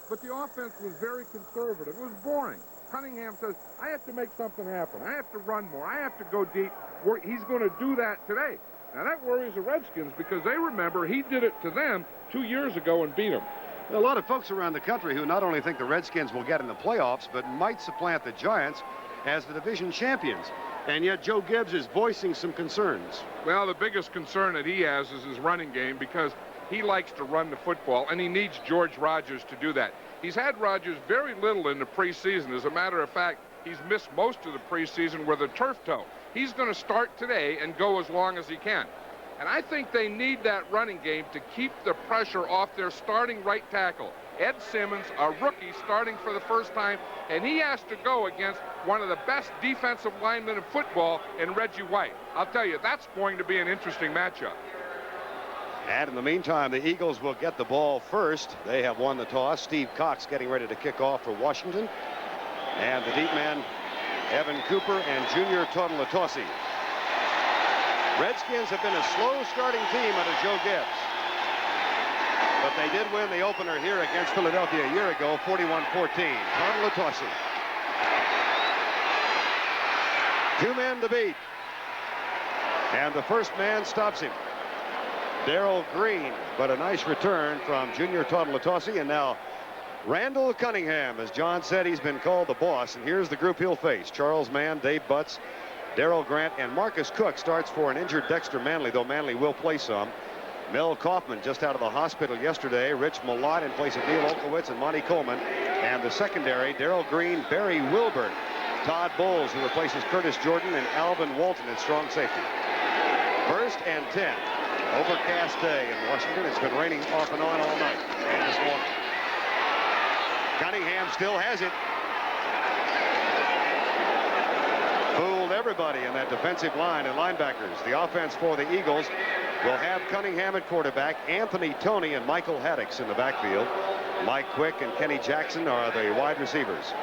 but the offense was very conservative. It was boring. Cunningham says, I have to make something happen. I have to run more. I have to go deep. He's going to do that today. Now, that worries the Redskins because they remember he did it to them 2 years ago and beat them. A lot of folks around the country who not only think the Redskins will get in the playoffs, but might supplant the Giants as the division champions. And yet Joe Gibbs is voicing some concerns. Well, the biggest concern that he has is his running game because he likes to run the football, and he needs George Rogers to do that. He's had Rogers very little in the preseason. As a matter of fact, he's missed most of the preseason with a turf toe. He's going to start today and go as long as he can. And I think they need that running game to keep the pressure off their starting right tackle. Ed Simmons, a rookie starting for the first time, and he has to go against one of the best defensive linemen in football in Reggie White. I'll tell you, that's going to be an interesting matchup. And in the meantime, the Eagles will get the ball first. They have won the toss. Steve Cox getting ready to kick off for Washington. And the deep man, Evan Cooper and Junior Totalatosi. Redskins have been a slow starting team under Joe Gibbs. But they did win the opener here against Philadelphia a year ago, 41-14. Totalatosi. 2 men to beat. And the first man stops him. Daryl Green, but a nice return from Junior Totalatosi. And now Randall Cunningham. As John said, he's been called the boss. And here's the group he'll face. Charles Mann, Dave Butts, Daryl Grant, and Marcus Cook starts for an injured Dexter Manley, though Manley will play some. Mel Kaufman just out of the hospital yesterday. Rich Malott in place of Neil Olkowitz and Monty Coleman. And the secondary, Daryl Green, Barry Wilburn, Todd Bowles, who replaces Curtis Jordan, and Alvin Walton at strong safety. 1st and 10. Overcast day in Washington. It's been raining off and on all night and this morning. Cunningham still has it. Fooled everybody in that defensive line and linebackers. The offense for the Eagles will have Cunningham at quarterback, Anthony Toney and Michael Haddix in the backfield. Mike Quick and Kenny Jackson are the wide receivers.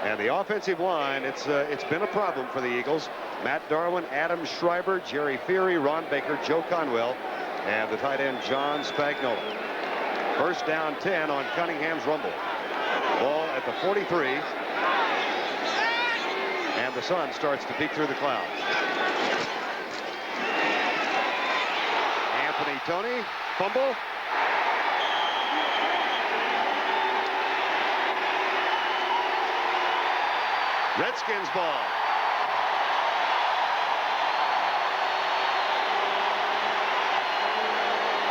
And the offensive line, it's been a problem for the Eagles. Matt Darwin, Adam Schreiber, Jerry Feary, Ron Baker, Joe Conwell, and the tight end John Spagnola. 1st down 10 on Cunningham's rumble. Ball at the 43. And the sun starts to peek through the clouds. Anthony Toney, fumble. Redskins ball.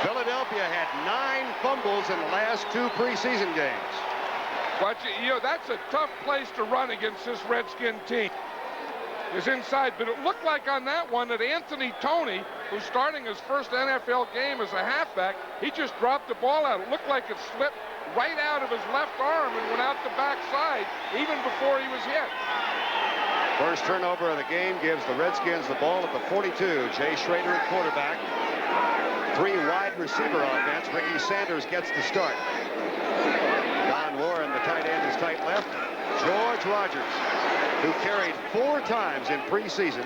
Philadelphia had 9 fumbles in the last 2 preseason games. But, you know, that's a tough place to run against this Redskin team. Is inside, but it looked like on that one that Anthony Toney, who's starting his first NFL game as a halfback, he just dropped the ball out. It looked like it slipped right out of his left arm and went out the backside even before he was hit. First turnover of the game gives the Redskins the ball at the 42. Jay Schrader at quarterback. 3 wide receiver offense. Ricky Sanders gets the start. Don Warren, the tight end, is tight left. George Rogers, who carried 4 times in preseason.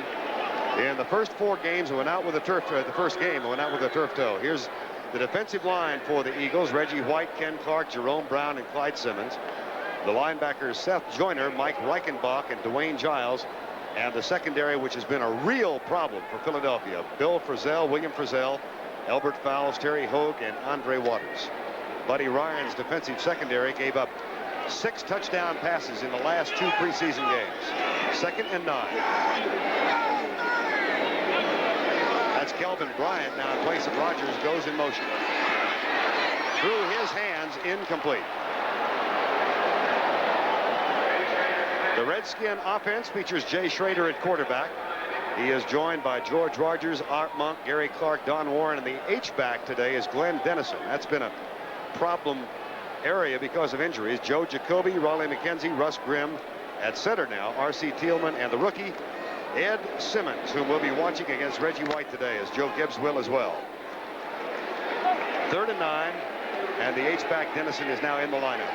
In the first 4 games, went out with a turf. The first game went out with a turf toe. Here's the defensive line for the Eagles: Reggie White, Ken Clark, Jerome Brown, and Clyde Simmons. The linebackers Seth Joyner, Mike Reichenbach, and Dwayne Giles. And the secondary, which has been a real problem for Philadelphia: Bill Frisell, William Frisell, Albert Fowles, Terry Hogue, and Andre Waters. Buddy Ryan's defensive secondary gave up 6 touchdown passes in the last 2 preseason games. 2nd and 9. That's Kelvin Bryant now in place of Rogers, goes in motion. Through his hands, incomplete. The Redskin offense features Jay Schrader at quarterback. He is joined by George Rogers, Art Monk, Gary Clark, Don Warren, and the H-back today is Glenn Dennison. That's been a problem area because of injuries. Joe Jacoby, Raleigh McKenzie, Russ Grimm at center now. R.C. Thielman and the rookie Ed Simmons, whom we'll be watching against Reggie White today, as Joe Gibbs will as well. 3rd and 9, and the H-back Dennison is now in the lineup.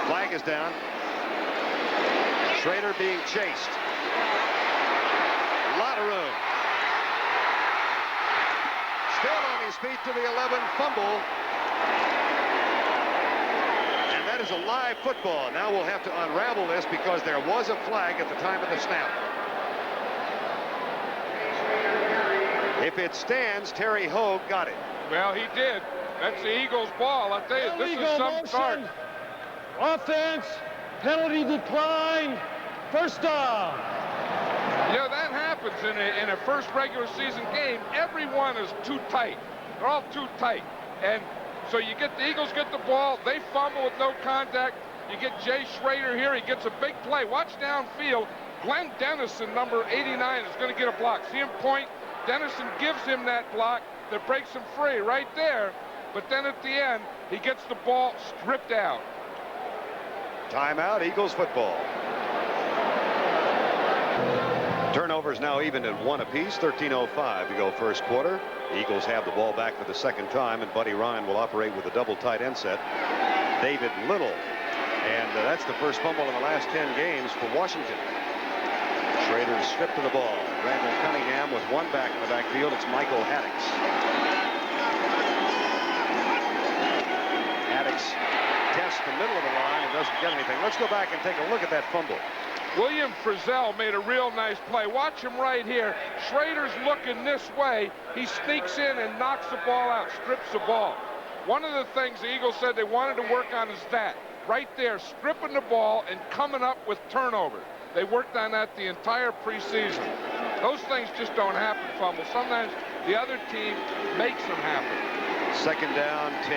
Flag is down. Schrader being chased. his feet to the 11, fumble. And that is a live football. Now we'll have to unravel this because there was a flag at the time of the snap. If it stands, Terry Hogue got it. Well, he did. That's the Eagles' ball. I'll tell you, this is some start. Offense, penalty declined, first down. You know, that happens in a first regular season game. Everyone is too tight. They're all too tight. And so you get the Eagles get the ball. They fumble with no contact. You get Jay Schrader here. He gets a big play. Watch downfield. Glenn Dennison, number 89, is going to get a block. See him point? Dennison gives him that block that breaks him free right there. But then at the end, he gets the ball stripped out. Timeout, Eagles football. Turnovers now even at 1 apiece. 13:05 to go first quarter. The Eagles have the ball back for the second time, and Buddy Ryan will operate with a double tight end set. David Little. And that's the first fumble in the last 10 games for Washington. Schrader stripped of the ball. Randall Cunningham with one back in the backfield. It's Michael Haddix. Haddix tests the middle of the line and doesn't get anything. Let's go back and take a look at that fumble. William Frizzell made a real nice play. Watch him right here. Schrader's looking this way. He sneaks in and knocks the ball out, strips the ball. One of the things the Eagles said they wanted to work on is that. Right there, stripping the ball and coming up with turnover. They worked on that the entire preseason. Those things just don't happen, fumble. Sometimes the other team makes them happen. Second down, 10.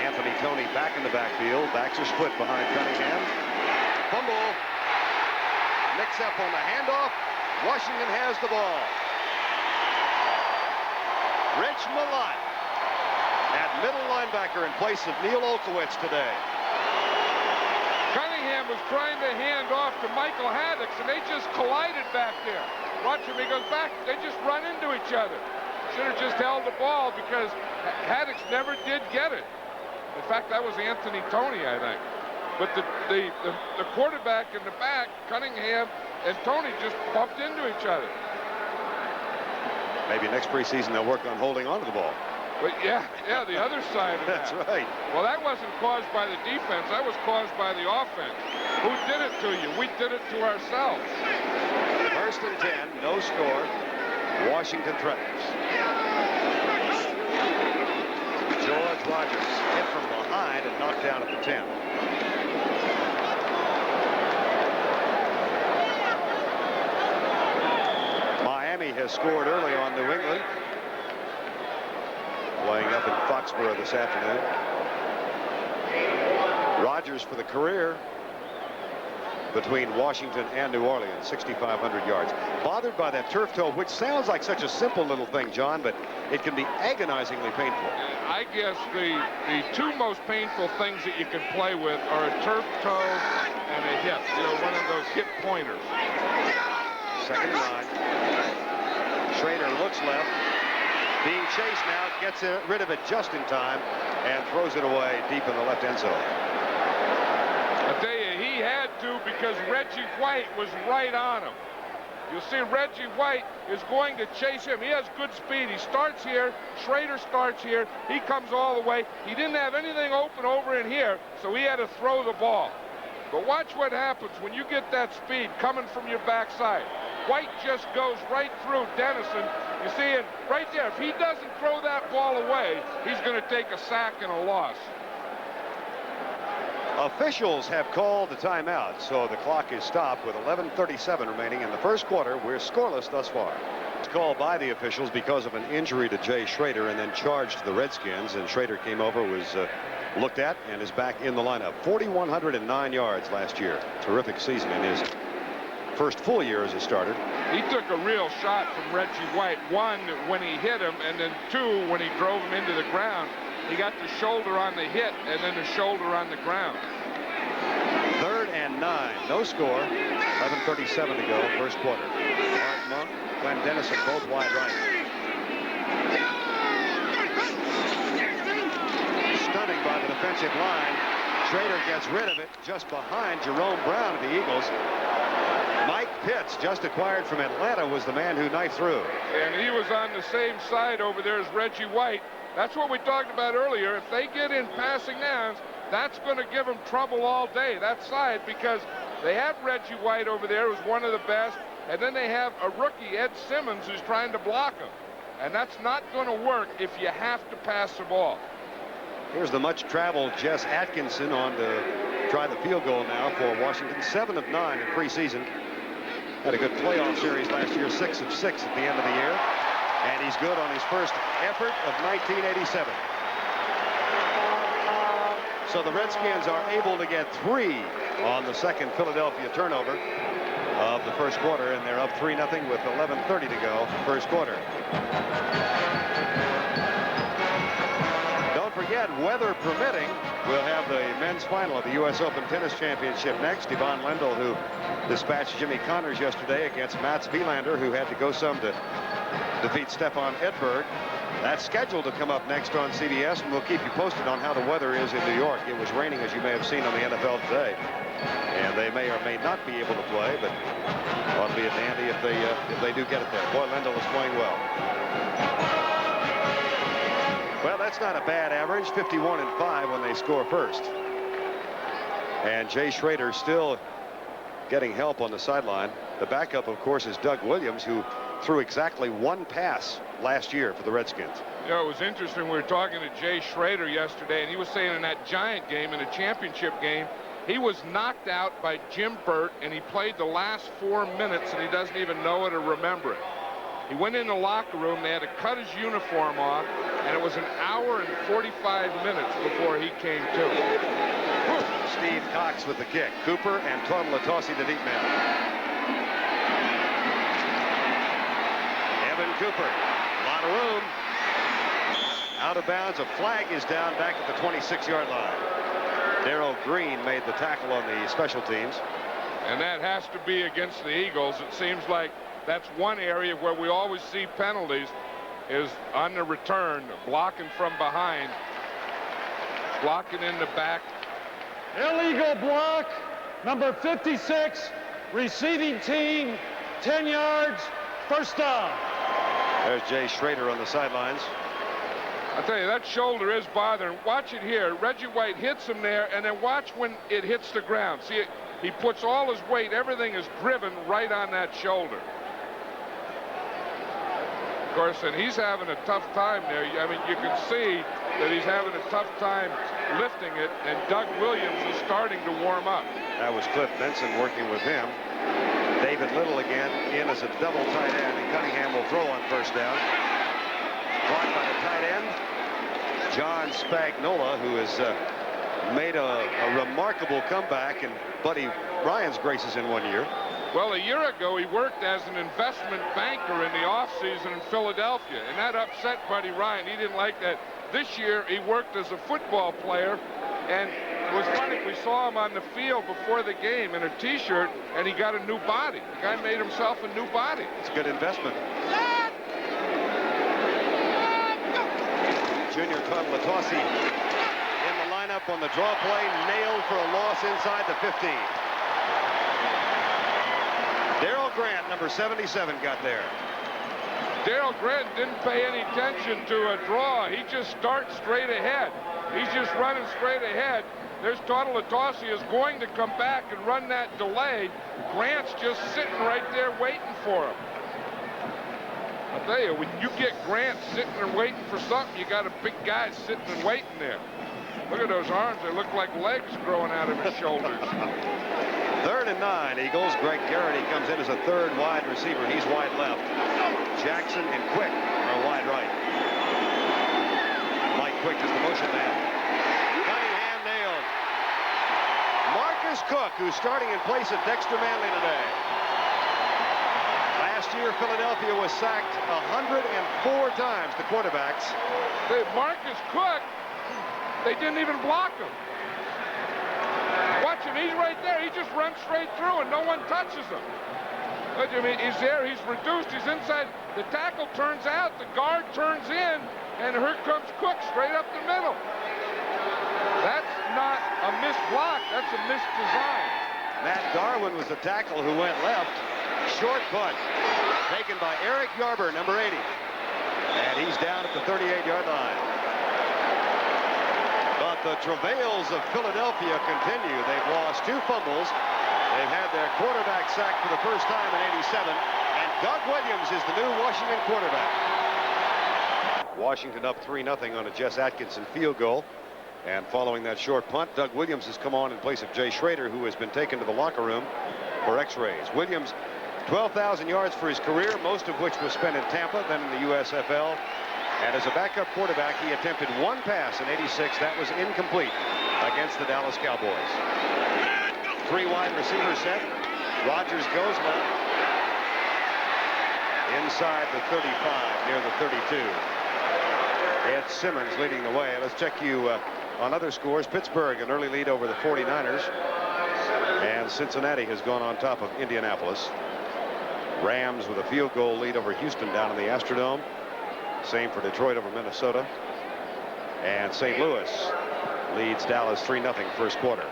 Anthony Toney back in the backfield. Backs are split behind Cunningham. Fumble. Mix up on the handoff. Washington has the ball. Rich Malott at middle linebacker in place of Neil Olkowitz today. Cunningham was trying to hand off to Michael Haddix, and they just collided back there. Watch him, he goes back. They just run into each other. Should have just held the ball because Haddix never did get it. In fact, that was Anthony Toney, I think. But the quarterback in the back, Cunningham and Toney, just bumped into each other. Maybe next preseason they'll work on holding on to the ball. But yeah, the other side of that. That's right. Well, that wasn't caused by the defense. That was caused by the offense. Who did it to you? We did it to ourselves. First and 10, no score. Washington threatens. George Rogers hit from behind and knocked down at the 10. Miami has scored early on New England. Playing up in Foxborough this afternoon. Rodgers for the career between Washington and New Orleans, 6,500 yards. Bothered by that turf toe, which sounds like such a simple little thing, John, but it can be agonizingly painful. I guess the two most painful things that you can play with are a turf toe and a hip. You know, one of those hip pointers. Second and 9. Schrader looks left. Being chased now, gets rid of it just in time and throws it away deep in the left end zone. I tell you, he had to because Reggie White was right on him. You'll see Reggie White is going to chase him. He has good speed. He starts here. Schrader starts here. He comes all the way. He didn't have anything open over in here, so he had to throw the ball. But watch what happens when you get that speed coming from your backside. White just goes right through Dennison. You see it right there. If he doesn't throw that ball away, he's going to take a sack and a loss. Officials have called the timeout, so the clock is stopped with 11:37 remaining in the first quarter. We're scoreless thus far. It's called by the officials because of an injury to Jay Schrader and then charged to the Redskins, and Schrader came over, was looked at, and is back in the lineup. 4,109 yards last year. Terrific season in his first full year as a starter. He took a real shot from Reggie White. One, when he hit him, and then two, when he drove him into the ground. He got the shoulder on the hit and then the shoulder on the ground. Third and 9, no score. 11:37 to go, first quarter. Art Monk, Glenn Dennison, both wide right. Stunning by the defensive line. Schrader gets rid of it just behind Jerome Brown of the Eagles. Mike Pitts, just acquired from Atlanta, was the man who knifed through. And he was on the same side over there as Reggie White. That's what we talked about earlier. If they get in passing downs, that's going to give them trouble all day, that side, because they have Reggie White over there, who's one of the best, and then they have a rookie, Ed Simmons, who's trying to block him. And that's not going to work if you have to pass the ball. Here's the much-traveled Jess Atkinson on to try the field goal now for Washington. 7 of 9 in preseason. Had a good playoff series last year, 6 of 6 at the end of the year. And he's good on his first effort of 1987. So the Redskins are able to get 3 on the second Philadelphia turnover of the first quarter, and they're up 3-0 with 11:30 to go, first quarter. Don't forget, weather permitting, we'll have the men's final of the U.S. Open Tennis Championship next. Yvonne Lendl, who dispatched Jimmy Connors yesterday against Mats Wilander, who had to go some to defeat Stefan Edberg. That's scheduled to come up next on CBS, and we'll keep you posted on how the weather is in New York. It was raining, as you may have seen on the NFL today, and they may or may not be able to play, but ought to be a dandy if they do get it there. Boy, Lendl is playing well. Well, that's not a bad average, 51-5 when they score first. And Jay Schrader still getting help on the sideline. The backup, of course, is Doug Williams, who threw exactly 1 pass last year for the Redskins. You know, it was interesting. We were talking to Jay Schrader yesterday, and he was saying in that Giant game, in a championship game, he was knocked out by Jim Burt, and he played the last 4 minutes, and he doesn't even know it or remember it. He went in the locker room. They had to cut his uniform off, and it was an hour and 45 minutes before he came to. Steve Cox with the kick. Cooper and Toddle-Latossi the deep man. Evan Cooper, a lot of room. Out of bounds, a flag is down back at the 26-yard line. Daryl Green made the tackle on the special teams. And that has to be against the Eagles. It seems like that's one area where we always see penalties, is on the return, blocking from behind, blocking in the back. Illegal block, number 56, receiving team, 10 yards, first down. There's Jay Schrader on the sidelines. I tell you, that shoulder is bothering. Watch it here. Reggie White hits him there, and then watch when it hits the ground. See, he puts all his weight, everything is driven right on that shoulder. Of course, and he's having a tough time there. I mean, you can see that he's having a tough time lifting it, and Doug Williams is starting to warm up. That was Cliff Benson working with him. David Little again in as a double tight end, and Cunningham will throw on first down. Caught by the tight end, John Spagnola, who has made a remarkable comeback in Buddy Ryan's graces in 1 year. Well, a year ago, he worked as an investment banker in the offseason in Philadelphia, and that upset Buddy Ryan. He didn't like that. This year, he worked as a football player, and it was funny. We saw him on the field before the game in a T-shirt, and he got a new body. The guy made himself a new body. It's a good investment. Junior Toddle-Latossi in the lineup on the draw play, nailed for a loss inside the 15. Daryl Grant, number 77, got there. Daryl Grant didn't pay any attention to a draw. He just starts straight ahead. He's just running straight ahead. There's Toddle-Latossi is going to come back and run that delay. Grant's just sitting right there waiting for him. I'll tell you, when you get Grant sitting and waiting for something, you got a big guy sitting and waiting there. Look at those arms. They look like legs growing out of his shoulders. 3rd and 9, Eagles. Greg Garrity comes in as a third wide receiver. He's wide left. Jackson and Quick are wide right. Mike Quick is the motion man. Cunningham nailed. Marcus Cook, who's starting in place of Dexter Manley today. Last year, Philadelphia was sacked 104 times, the quarterbacks. Marcus Cook, they didn't even block him. Watch him, he's right there. He just runs straight through and no one touches him. But, I mean, he's there, he's reduced, he's inside. The tackle turns out, the guard turns in, and here comes Cook straight up the middle. That's not a missed block, that's a missed design. Matt Darwin was the tackle who went left. Short punt taken by Eric Yarber, number 80. And he's down at the 38-yard line. But the travails of Philadelphia continue. They've lost 2 fumbles. They've had their quarterback sacked for the first time in '87. And Doug Williams is the new Washington quarterback. Washington up 3-0 on a Jess Atkinson field goal. And following that short punt, Doug Williams has come on in place of Jay Schrader, who has been taken to the locker room for x-rays. Williams, 12,000 yards for his career, most of which was spent in Tampa, then in the USFL. And as a backup quarterback, he attempted 1 pass in '86. That was incomplete against the Dallas Cowboys. 3 wide receiver set. Rodgers goes left. Inside the 35, near the 32. Ed Simmons leading the way. Let's check you on other scores. Pittsburgh, an early lead over the 49ers. And Cincinnati has gone on top of Indianapolis. Rams with a field goal lead over Houston down in the Astrodome. Same for Detroit over Minnesota. And St. Louis leads Dallas 3-0 first quarter.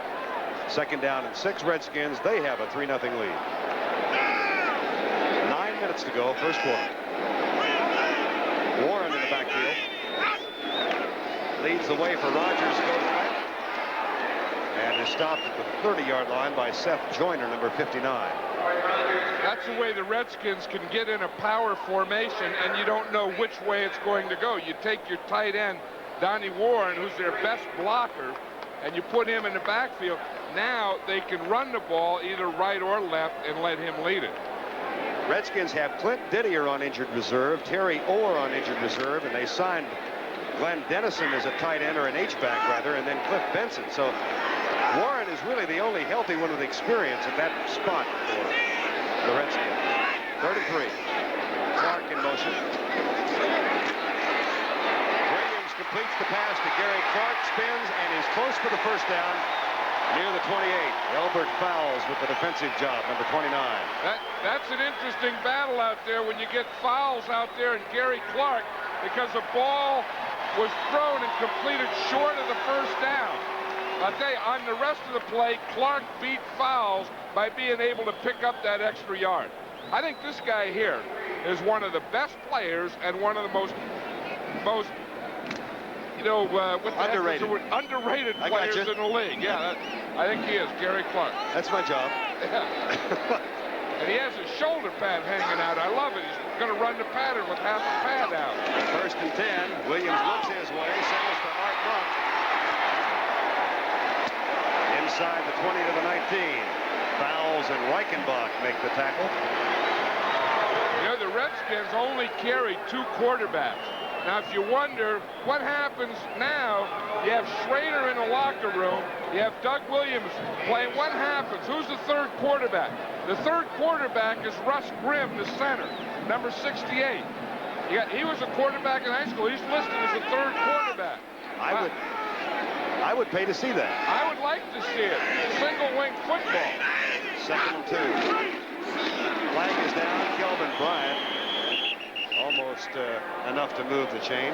Second down and 6 Redskins. They have a 3-0 lead. 9 minutes to go, first quarter. Warren in the backfield. Leads the way for Rodgers, goes right. And is stopped at the 30-yard line by Seth Joyner, number 59. That's the way the Redskins can get in a power formation, and you don't know which way it's going to go. You take your tight end, Donnie Warren, who's their best blocker, and you put him in the backfield. Now they can run the ball either right or left and let him lead it. Redskins have Clint Didier on injured reserve, Terry Orr on injured reserve, and they signed Glenn Dennison as a tight end, or an H-back rather, and then Cliff Benson. So Warren is really the only healthy one with experience at that spot for the Redskins. 33. Clark in motion. Williams completes the pass to Gary Clark, spins, and is close for the first down near the 28. Elbert Fowles with the defensive job, number 29. That's an interesting battle out there when you get Fowles out there and Gary Clark, because the ball was thrown and completed short of the first down. I'll tell you, on the rest of the play, Clark beat Fowles by being able to pick up that extra yard. I think this guy here is one of the best players and one of the most you know, underrated players in the league. Yeah, I think he is, Gary Clark. That's my job. Yeah. And he has his shoulder pad hanging out. I love it. He's going to run the pattern with half the pad out. First and 10. Williams looks his way, sends to Art Monk. Inside the 20 to the 19. Fowles and Reichenbach make the tackle. You know, the Redskins only carry 2 quarterbacks. Now, if you wonder what happens now, you have Schrader in the locker room. You have Doug Williams playing. What happens? Who's the 3rd quarterback? The 3rd quarterback is Russ Grimm, the center, number 68. He was a quarterback in high school. He's listed as the 3rd quarterback. I would pay to see that. I would like to see it. Single wing football. 2nd and 2. Flag is down. Kelvin Bryant. Almost enough to move the chain.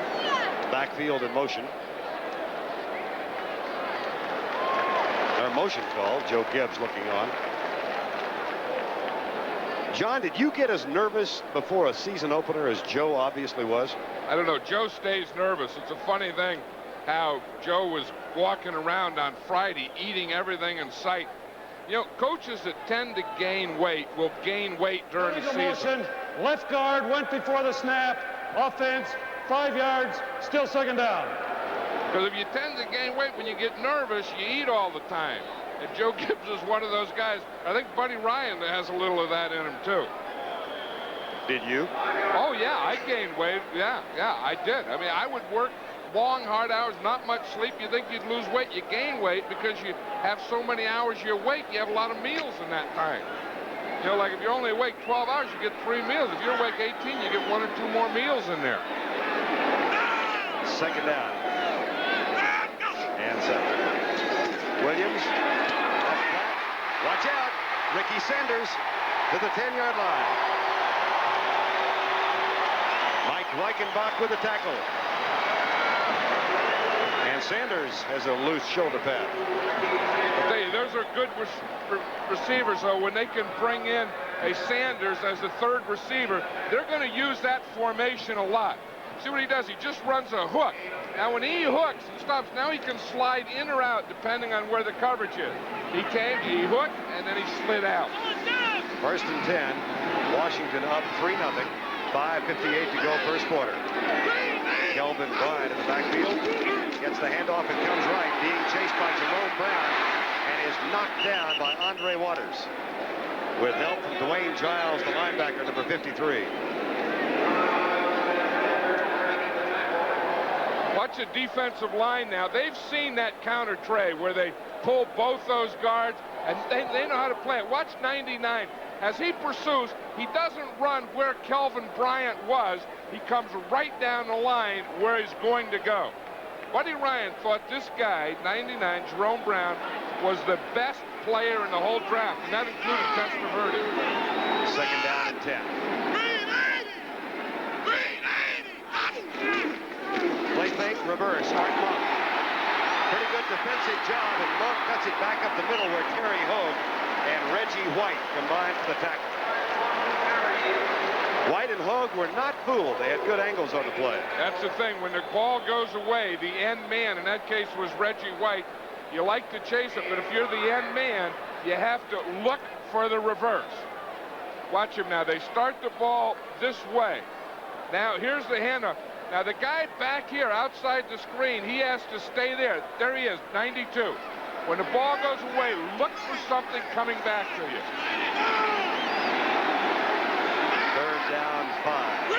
Backfield in motion. Their motion call. Joe Gibbs looking on. John, did you get as nervous before a season opener as Joe obviously was? I don't know. Joe stays nervous. It's a funny thing how Joe was walking around on Friday eating everything in sight. You know, coaches that tend to gain weight will gain weight during the season. Left guard went before the snap. Offense, 5 yards, still 2nd down. Because if you tend to gain weight when you get nervous, you eat all the time. And Joe Gibbs is one of those guys. I think Buddy Ryan has a little of that in him, too. Did you? Oh, yeah, I gained weight. Yeah, I did. I mean, I would work long, hard hours, not much sleep. You think you'd lose weight. You gain weight because you have so many hours you're awake. You have a lot of meals in that time. You know, like if you're only awake 12 hours, you get 3 meals. If you're awake 18, you get 1 or 2 more meals in there. 2nd down. And 7. Williams. Watch out. Ricky Sanders to the 10-yard line. Mike Reichenbach with the tackle. And Sanders has a loose shoulder pad. I'll tell you, those are good receivers, though, when they can bring in a Sanders as the third receiver, they're going to use that formation a lot. See what he does? He just runs a hook. Now, when he hooks and stops, now he can slide in or out depending on where the coverage is. He hooked, and then he slid out. 1st and 10. Washington up 3-0. 5:58 to go first quarter. Kelvin Bryant in the backfield. Gets the handoff and comes right. Being chased by Jerome Brown and is knocked down by Andre Waters. With help from Dwayne Giles, the linebacker, number 53. Watch the defensive line now. They've seen that counter tray where they pull both those guards, and they know how to play it. Watch 99. As he pursues, he doesn't run where Kelvin Bryant was. He comes right down the line where he's going to go. Buddy Ryan thought this guy, 99, Jerome Brown, was the best player in the whole draft, and that included Testaverde. 2nd down and 10. Play fake, reverse, Art Monk. Pretty good defensive job, and Monk cuts it back up the middle where Terry Hogue and Reggie White combined for the tackle. White and Hogue were not fooled. They had good angles on the play. That's the thing. When the ball goes away, the end man, in that case was Reggie White, you like to chase it, but if you're the end man, you have to look for the reverse. Watch him now. They start the ball this way. Now, here's the handoff. Now, the guy back here outside the screen, he has to stay there. There he is, 92. When the ball goes away, look for something coming back to you. 3rd down, 5.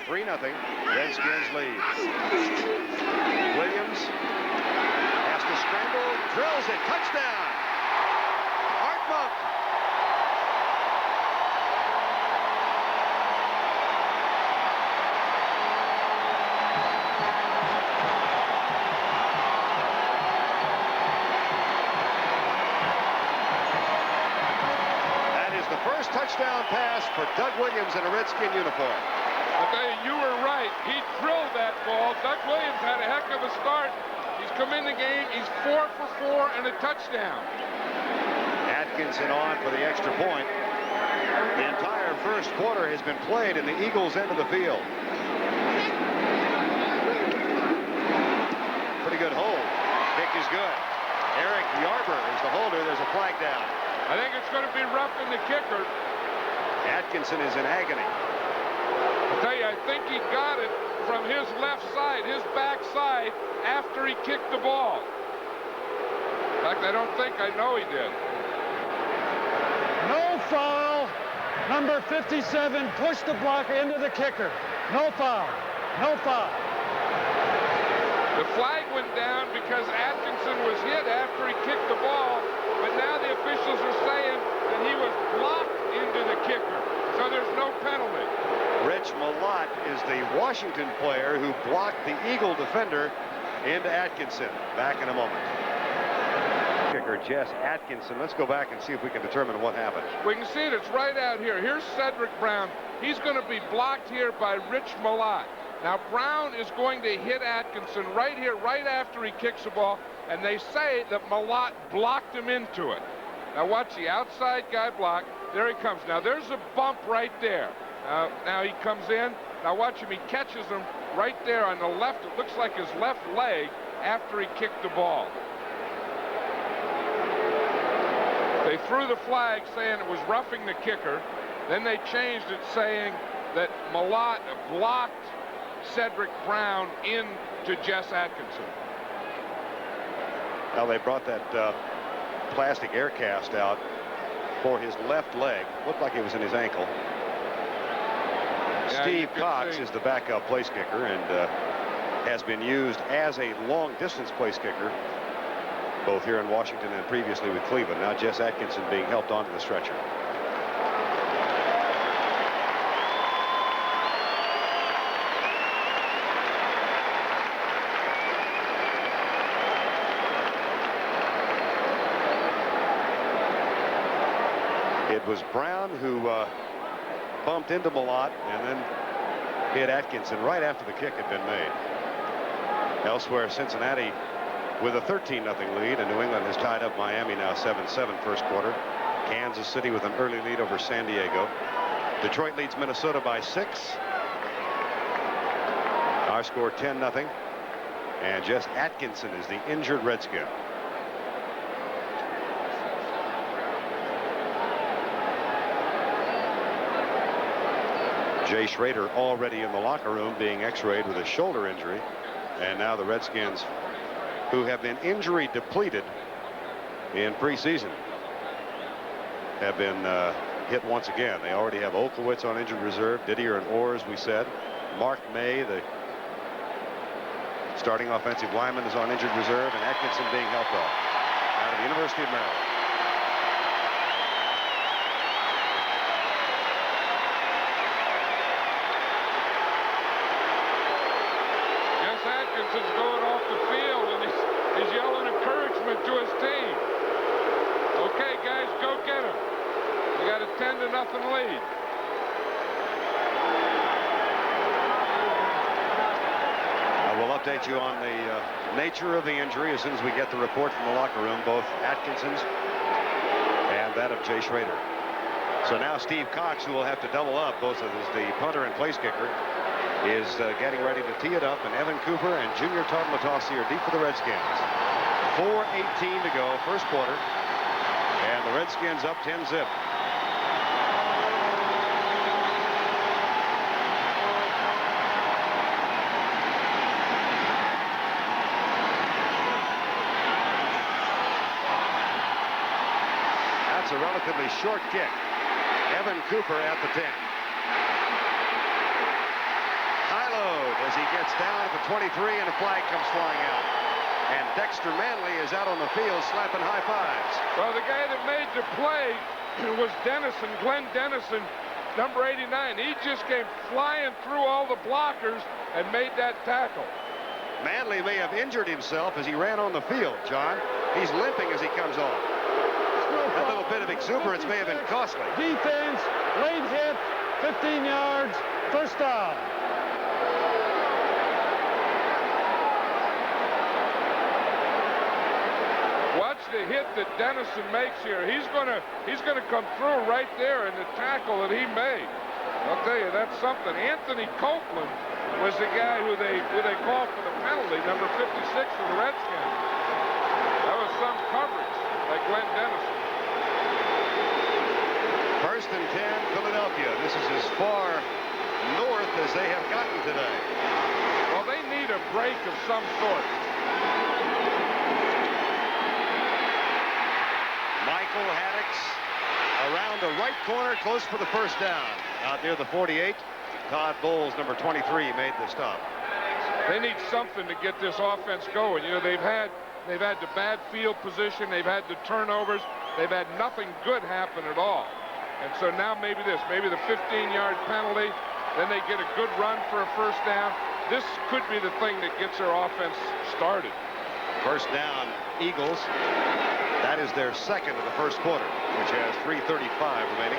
3-0. Redskins lead. Williams has to scramble, drills it, touchdown. Art Monk. First touchdown pass for Doug Williams in a Redskin uniform. I'll tell you, you were right. He drilled that ball. Doug Williams had a heck of a start. He's come in the game. He's 4 for 4 and a touchdown. Atkinson on for the extra point. The entire first quarter has been played in the Eagles' end of the field. Pretty good hold. Kick is good. Eric Yarber is the holder. There's a flag down. I think it's going to be rough in the kicker. Atkinson is in agony. I'll tell you, I think he got it from his left side, his back side, after he kicked the ball. In fact, I don't think, I know he did. No foul. Number 57 pushed the block into the kicker. No foul. No foul. The flag went down because Atkinson was hit after he kicked the ball, but now the officials are saying that he was blocked into the kicker, so there's no penalty. Rich Malott is the Washington player who blocked the Eagle defender into Atkinson. Back in a moment. Kicker Jess Atkinson. Let's go back and see if we can determine what happened. We can see it. It's right out here. Here's Cedric Brown. He's going to be blocked here by Rich Malott. Now, Brown is going to hit Atkinson right here, right after he kicks the ball, and they say that Malott blocked him into it. Now, watch the outside guy block. There he comes. Now, there's a bump right there. Now he comes in. Now, watch him. He catches him right there on the left. It looks like his left leg after he kicked the ball. They threw the flag saying it was roughing the kicker. Then they changed it saying that Malott blocked Cedric Brown into Jess Atkinson. Now they brought that plastic air cast out for his left leg. Looked like it was in his ankle. Yeah, Steve Cox is the backup place kicker and has been used as a long distance place kicker both here in Washington and previously with Cleveland. Now Jess Atkinson being helped onto the stretcher. It was Brown who bumped into Malott and then hit Atkinson right after the kick had been made. Elsewhere, Cincinnati with a 13-0 lead, and New England has tied up Miami now 7-7 first quarter. Kansas City with an early lead over San Diego. Detroit leads Minnesota by 6. Our score 10-0. And Jess Atkinson is the injured Redskin. Jay Schrader already in the locker room being x-rayed with a shoulder injury. And now the Redskins, who have been injury depleted in preseason, have been hit once again. They already have Olkowitz on injured reserve. Didier and Orr, as we said. Mark May, the starting offensive lineman, is on injured reserve, and Atkinson being helped off out of the University of Maryland. Atkinson's going off the field, and he's yelling encouragement to his team. Okay, guys, go get him. You got a 10-0 lead. We'll update you on the nature of the injury as soon as we get the report from the locker room, both Atkinson's and that of Jay Schrader. So now Steve Cox, who will have to double up both as the punter and place kicker, is getting ready to tee it up, and Evan Cooper and Junior Todd Latossi are deep for the Redskins. 4:18 to go, first quarter, and the Redskins up 10-zip. That's a relatively short kick. Evan Cooper at the 10. As he gets down at the 23, and a flag comes flying out. And Dexter Manley is out on the field slapping high fives. Well, the guy that made the play was Dennison, Glenn Dennison, number 89. He just came flying through all the blockers and made that tackle. Manley may have injured himself as he ran on the field, John. He's limping as he comes off. That little bit of exuberance may have been costly. Defense, late hit, 15 yards, first down. Watch the hit that Dennison makes here. He's gonna come through right there in the tackle that he made. I'll tell you, that's something. Anthony Copeland was the guy who they called for the penalty, number 56 for the Redskins. That was some coverage by Glenn Dennison. First and 10, Philadelphia. This is as far north as they have gotten today. Well, they need a break of some sort. Michael Haddix around the right corner, close for the first down. Out near the 48, Todd Bowles, number 23, made the stop. They need something to get this offense going. You know, they've had the bad field position, they've had the turnovers, they've had nothing good happen at all. And so now maybe the 15-yard penalty, then they get a good run for a first down. This could be the thing that gets their offense started. First down, Eagles. That is their second of the first quarter, which has 3:35 remaining.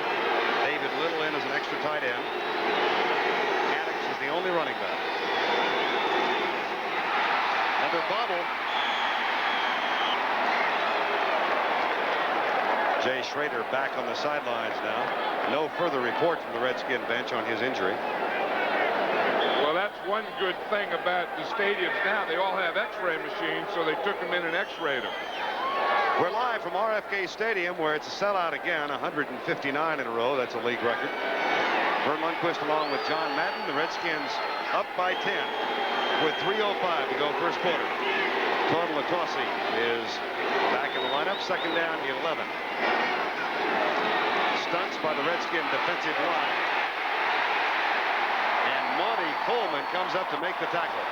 David Little in as an extra tight end. Haddix is the only running back. Another bobble. Jay Schrader back on the sidelines now. No further report from the Redskin bench on his injury. Well, that's one good thing about the stadiums now. They all have x-ray machines, so they took him in and x-rayed him. We're live from RFK Stadium, where it's a sellout again, 159 in a row. That's a league record. Verne Lundquist along with John Madden. The Redskins up by 10 with 3:05 to go first quarter. Todd Latossi is back in the lineup. Second down, 11. Stunts by the Redskin defensive line. And Monty Coleman comes up to make the tackle.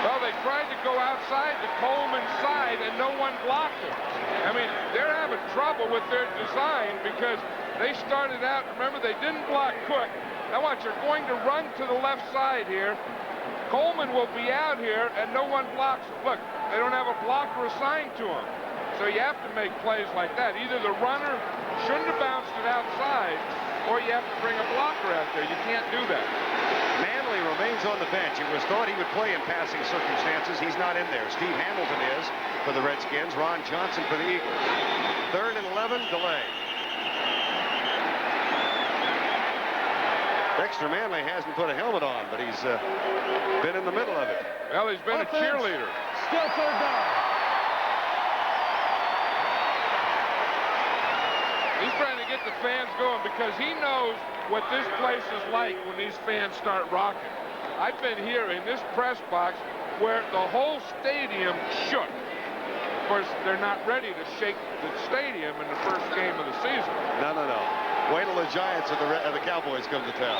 Well, they tried to go outside the Coleman side, and no one blocked it. I mean, they're having trouble with their design because they started out, remember, they didn't block Cook. Now watch, they're going to run to the left side here. Coleman will be out here, and no one blocks it. Look, they don't have a blocker assigned to him. So you have to make plays like that. Either the runner shouldn't have bounced it outside, or you have to bring a blocker out there. You can't do that. Manley remains on the bench. It was thought he would play in passing circumstances. He's not in there. Steve Hamilton is for the Redskins. Ron Johnson for the Eagles. 3rd and 11, delay. Dexter Manley hasn't put a helmet on, but he's been in the middle of it. Well, he's been a cheerleader. Still 3rd down. He's trying to get the fans going because he knows what this place is like when these fans start rocking. I've been here in this press box where the whole stadium shook. Of course, they're not ready to shake the stadium in the first game of the season. No. Wait till the Giants and the Cowboys come to town.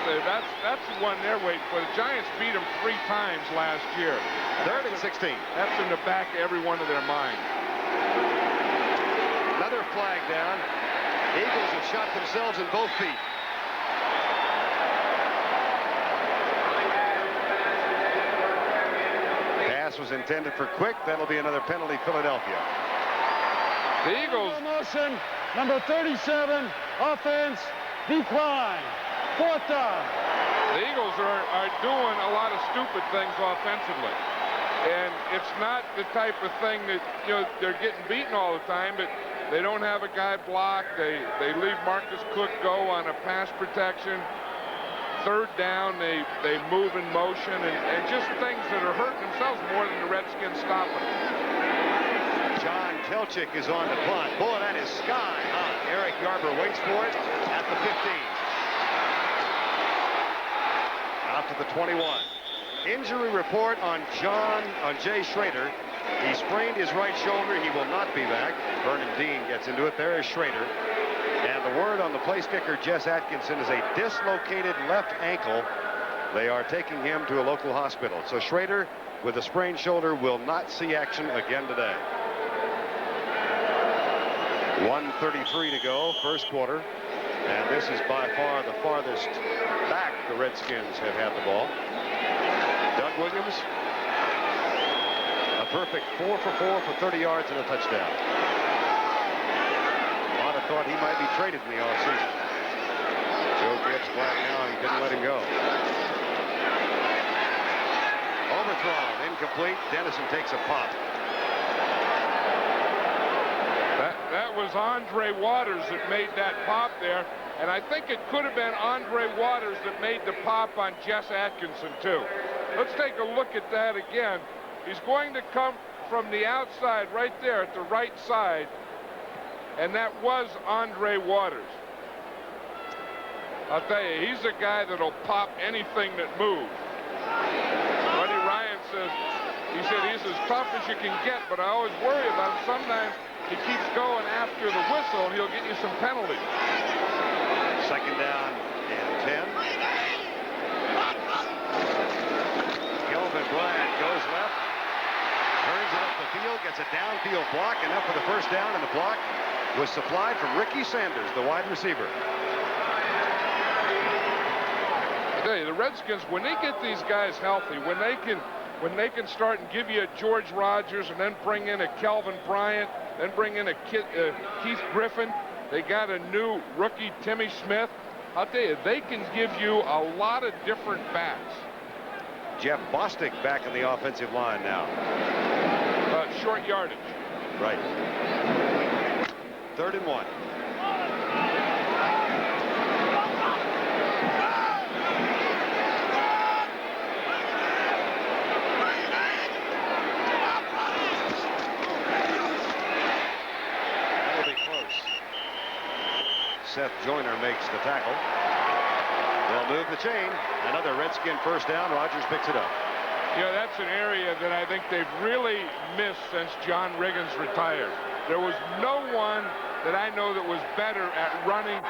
Okay, that's the one they're waiting for. The Giants beat them 3 times last year. 3rd and 16. That's in the back of every one of their minds. Another flag down. Eagles have shot themselves in both feet. Pass was intended for Quick. That'll be another penalty, Philadelphia. The Eagles. Motion, number 37, offense, decline. 4th down. The Eagles are doing a lot of stupid things offensively. And it's not the type of thing that, they're getting beaten all the time, but they don't have a guy block. They leave Marcus Cook go on a pass protection. 3rd down, they move in motion and just things that are hurting themselves more than the Redskins stopping. John Telchik is on the punt. Boy, that is sky high. Eric Yarber waits for it at the 15. Out to the 21. Injury report on Jay Schrader. He sprained his right shoulder. He will not be back. Vernon Dean gets into it. There is Schrader. And the word on the place kicker, Jess Atkinson, is a dislocated left ankle. They are taking him to a local hospital. So Schrader, with a sprained shoulder, will not see action again today. 1:33 to go, first quarter. And this is by far the farthest back the Redskins have had the ball. Doug Williams, a perfect 4 for 4 for 30 yards and a touchdown. A lot of thought he might be traded in the offseason. Joe Gibbs glad now he didn't let him go. Overthrown, incomplete. Dennison takes a pop. That was Andre Waters that made that pop there. And I think it could have been Andre Waters that made the pop on Jess Atkinson, too. Let's take a look at that again. He's going to come from the outside right there at the right side. And that was Andre Waters. I'll tell you, he's a guy that'll pop anything that moves. Buddy Ryan says, he said he's as tough as you can get, but I always worry about him. Sometimes he keeps going after the whistle, and he'll get you some penalties. 2nd down and 10. Kelvin Bryant goes left, turns it up the field, gets a downfield block, enough for the first down, and the block was supplied from Ricky Sanders, the wide receiver. I tell you, the Redskins, when they get these guys healthy, when they can start and give you a George Rogers and then bring in a Kelvin Bryant, then bring in a Keith Griffin, they got a new rookie, Timmy Smith. I'll tell you, they can give you a lot of different backs. Jeff Bostic back in the offensive line now. Short yardage. Right. 3rd and 1. That'll be close. Seth Joyner makes the tackle. They'll move the chain. Another Redskin first down. Rogers picks it up. That's an area that I think they've really missed since John Riggins retired. There was no one that I know that was better at running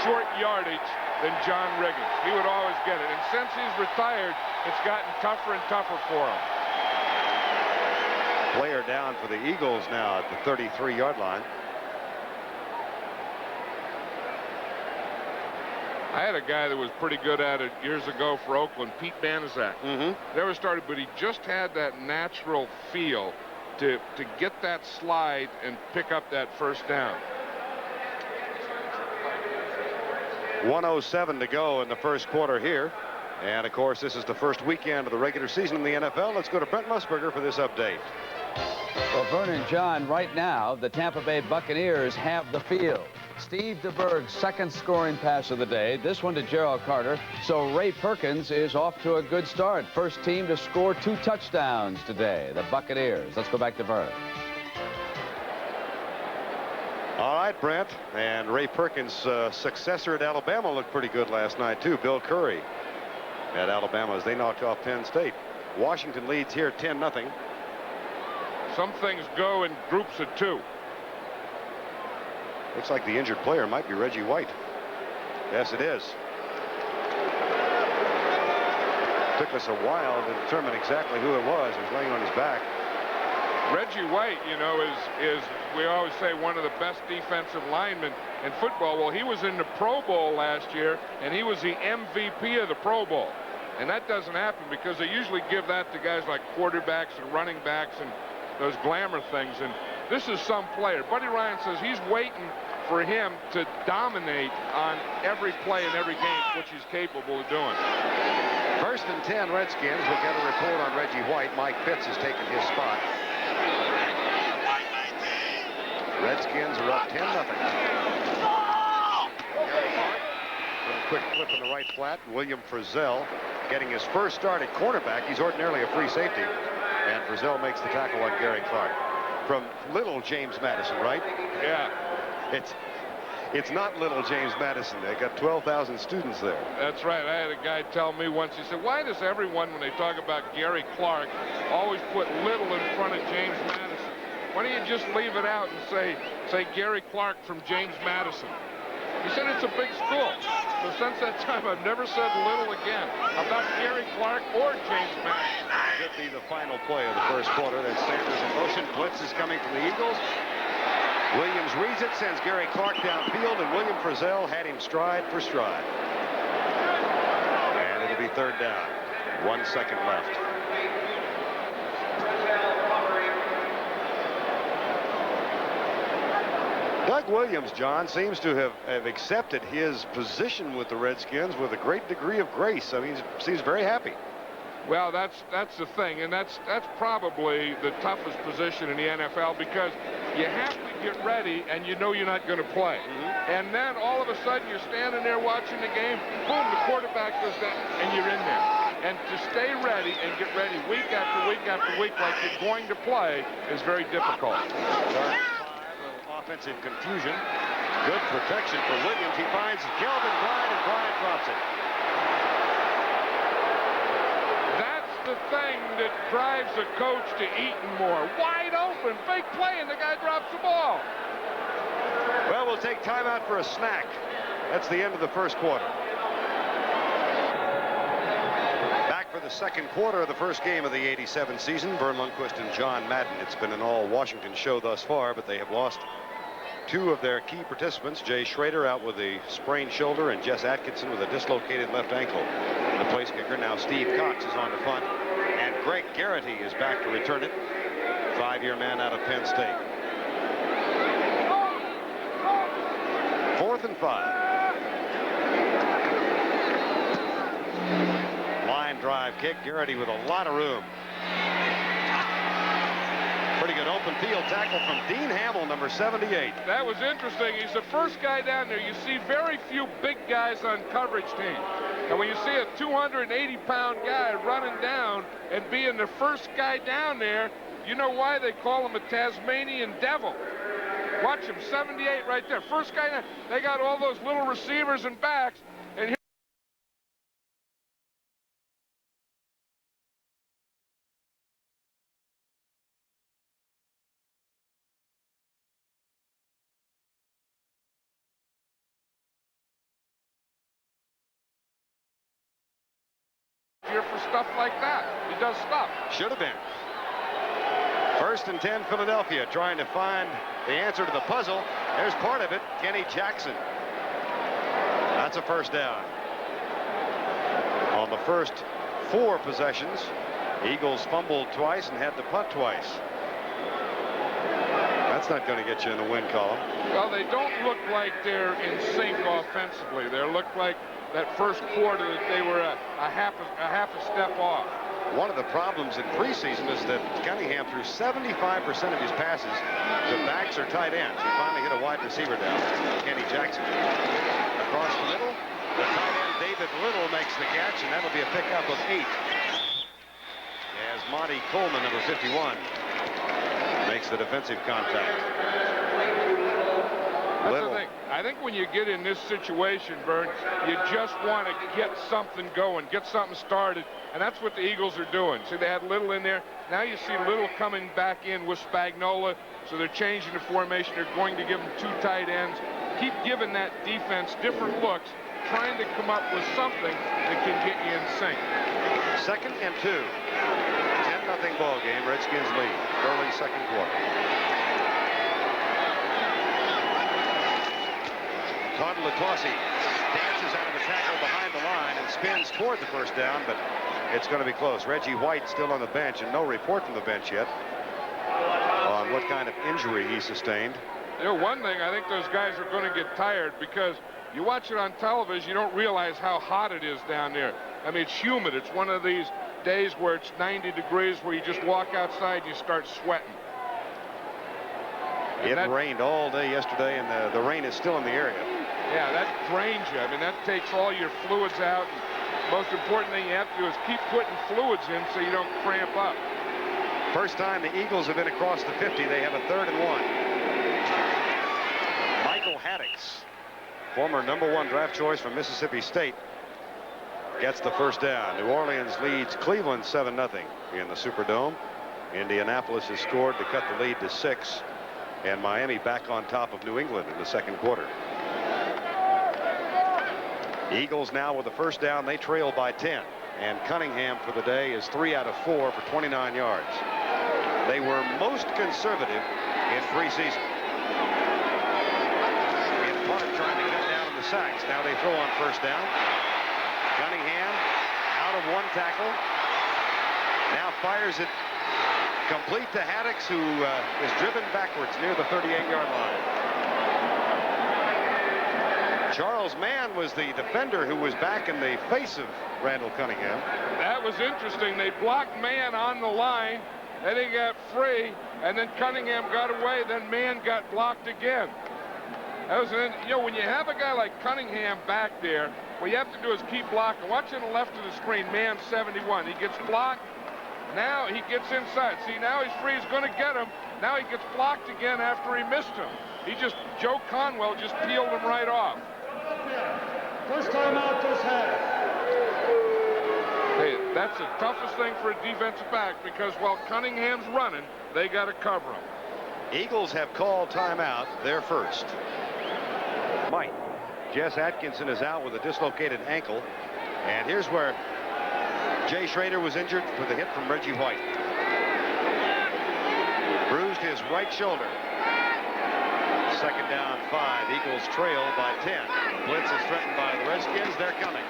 short yardage than John Riggins. He would always get it. And since he's retired, it's gotten tougher and tougher for him. Player down for the Eagles now at the 33-yard line. I had a guy that was pretty good at it years ago for Oakland, Pete Banaszak. Never started, but he just had that natural feel to get that slide and pick up that first down. 1:07 to go in the first quarter here. And, of course, this is the first weekend of the regular season in the NFL. Let's go to Brent Musburger for this update. Well, Verne and John, right now, the Tampa Bay Buccaneers have the field. Steve DeBerg's second scoring pass of the day. This one to Gerald Carter. So Ray Perkins is off to a good start. First team to score 2 touchdowns today, the Buccaneers. Let's go back to Verne. All right, Brent. And Ray Perkins' successor at Alabama looked pretty good last night, too. Bill Curry at Alabama as they knocked off Penn State. Washington leads here 10-0. Some things go in groups of 2. Looks like the injured player might be Reggie White. Yes, it is. Took us a while to determine exactly who it was. He was laying on his back. Reggie White, you know, is we always say one of the best defensive linemen in football. Well, he was in the Pro Bowl last year, and he was the MVP of the Pro Bowl. And that doesn't happen because they usually give that to guys like quarterbacks and running backs and those glamour things. And this is some player. Buddy Ryan says he's waiting for him to dominate on every play in every game, which he's capable of doing. First and 10 Redskins. We'll get a report on Reggie White. Mike Pitts has taken his spot. Redskins are up 10-0. A quick flip in the right flat. William Frizzell getting his first start at cornerback. He's ordinarily a free safety. And Frizzell makes the tackle on Gary Clark. From little James Madison, right? Yeah. It's not little James Madison. They got 12,000 students there. That's right. I had a guy tell me once, he said, why does everyone, when they talk about Gary Clark, always put little in front of James Madison? Why don't you just leave it out and say Gary Clark from James Madison? He said it's a big school. So since that time, I've never said little again about Gary Clark or James Madison. Could be the final play of the first quarter. That's Sanders in motion. Blitz is coming from the Eagles. Williams reads it, sends Gary Clark downfield, and William Frizzell had him stride for stride. And it'll be third down. 1 second left. Doug Williams, John, seems to have accepted his position with the Redskins with a great degree of grace. I mean, he seems very happy. Well, that's the thing, and that's probably the toughest position in the NFL because you have to get ready and you know you're not going to play. And then all of a sudden you're standing there watching the game, boom, the quarterback goes down, and you're in there. And to stay ready and get ready week after week after week like you're going to play is very difficult. Offensive confusion. Good protection for Williams. He finds Kelvin Bryant, and Bryant drops it. That's the thing that drives a coach to Eaton more. Wide open, big play, and the guy drops the ball. Well, we'll take timeout for a snack. That's the end of the first quarter. Back for the second quarter of the first game of the '87 season. Verne Lundquist and John Madden. It's been an all-Washington show thus far, but they have lost 2 of their key participants. Jay Schrader out with a sprained shoulder and Jess Atkinson with a dislocated left ankle. The place kicker now Steve Cox is on the punt, and Greg Garrity is back to return it. 5-year man out of Penn State. 4th and 5. Line drive kick. Garrity with a lot of room. Pretty good open field tackle from Dean Hamill, number 78. That was interesting. He's the first guy down there. You see very few big guys on coverage teams. And when you see a 280-pound guy running down and being the first guy down there, you know why they call him a Tasmanian devil. Watch him, 78 right there. First guy down. They got all those little receivers and backs. And here for stuff like that. He does stuff. Should have been. 1st and 10 Philadelphia, trying to find the answer to the puzzle. There's part of it. Kenny Jackson. That's a first down. On the first 4 possessions, Eagles fumbled twice and had to punt twice. That's not going to get you in the win column. Well, they don't look like they're in sync offensively. They look like that first quarter that they were a half a step off. One of the problems in preseason is that Cunningham threw 75% of his passes to backs or tight ends. He finally hit a wide receiver down. Kenny Jackson. Across the middle, the tight end David Little makes the catch, and that'll be a pickup of 8. As Monty Coleman, number 51, makes the defensive contact. That's the thing. I think when you get in this situation, Verne, you just want to get something going, get something started, and that's what the Eagles are doing. See, they had Little in there. Now you see Little coming back in with Spagnuolo, so they're changing the formation. They're going to give them 2 tight ends. Keep giving that defense different looks, trying to come up with something that can get you in sync. 2nd and 2. 10-0 ball game. Redskins lead. Early second quarter. Tosi dances out of the tackle behind the line and spins toward the first down, but it's going to be close. Reggie White still on the bench, and no report from the bench yet on what kind of injury he sustained. You know, one thing, I think those guys are going to get tired because you watch it on television, you don't realize how hot it is down there. I mean, it's humid. It's one of these days where it's 90 degrees where you just walk outside and you start sweating. It rained all day yesterday, and the rain is still in the area. Yeah, that drains you. I mean, that takes all your fluids out. And most important thing you have to do is keep putting fluids in so you don't cramp up. First time the Eagles have been across the 50. They have a 3rd and 1. Michael Haddix, former #1 draft choice from Mississippi State, gets the first down. New Orleans leads Cleveland 7-0 in the Superdome. Indianapolis has scored to cut the lead to 6. And Miami back on top of New England in the second quarter. Eagles now with the first down. They trail by 10. And Cunningham for the day is 3 out of 4 for 29 yards. They were most conservative in preseason, in part trying to cut down on the sacks. Now they throw on first down. Cunningham out of 1 tackle. Now fires it complete to Haddix, who is driven backwards near the 38-yard line. Charles Mann was the defender who was back in the face of Randall Cunningham. That was interesting. They blocked Mann on the line, then he got free, and then Cunningham got away, then Mann got blocked again. That was you know, when you have a guy like Cunningham back there, what you have to do is keep blocking. Watch on the left of the screen, Mann 71. He gets blocked. Now he gets inside. See, now he's free. He's going to get him. Now he gets blocked again after he missed him. Joe Conwell just peeled him right off. First time out this half. Hey, that's the toughest thing for a defensive back because while Cunningham's running, they got to cover him. Eagles have called timeout. They're first. Mike. Jess Atkinson is out with a dislocated ankle. And here's where Jay Schrader was injured with a hit from Reggie White. Bruised his right shoulder. Second down 5. Eagles trail by 10. Blitz is threatened by the Redskins. They're coming.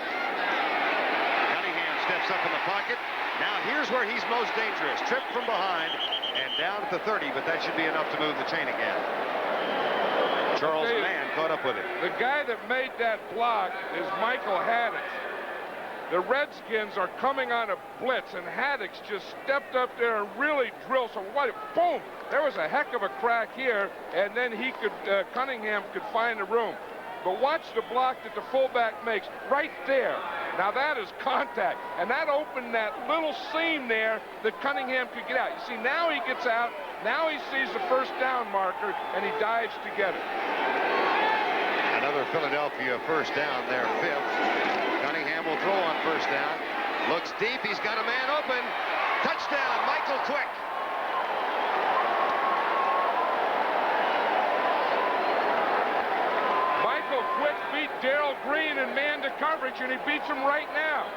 Cunningham steps up in the pocket. Now here's where he's most dangerous. Tripped from behind and down at the 30, but that should be enough to move the chain again. Charles Mann caught up with it. The guy that made that block is Michael Haddix. The Redskins are coming on a blitz, and Haddix just stepped up there and really drilled some white. Boom! There was a heck of a crack here, and then Cunningham could find the room. But watch the block that the fullback makes right there. Now that is contact, and that opened that little seam there that Cunningham could get out. You see, now he gets out. Now he sees the first down marker, and he dives to get it. Another Philadelphia first down there, 5th. Cunningham will throw on first down. Looks deep. He's got a man open. Touchdown, Michael Quick. Michael Quick beat Daryl Green in man-to coverage, and he beats him right now.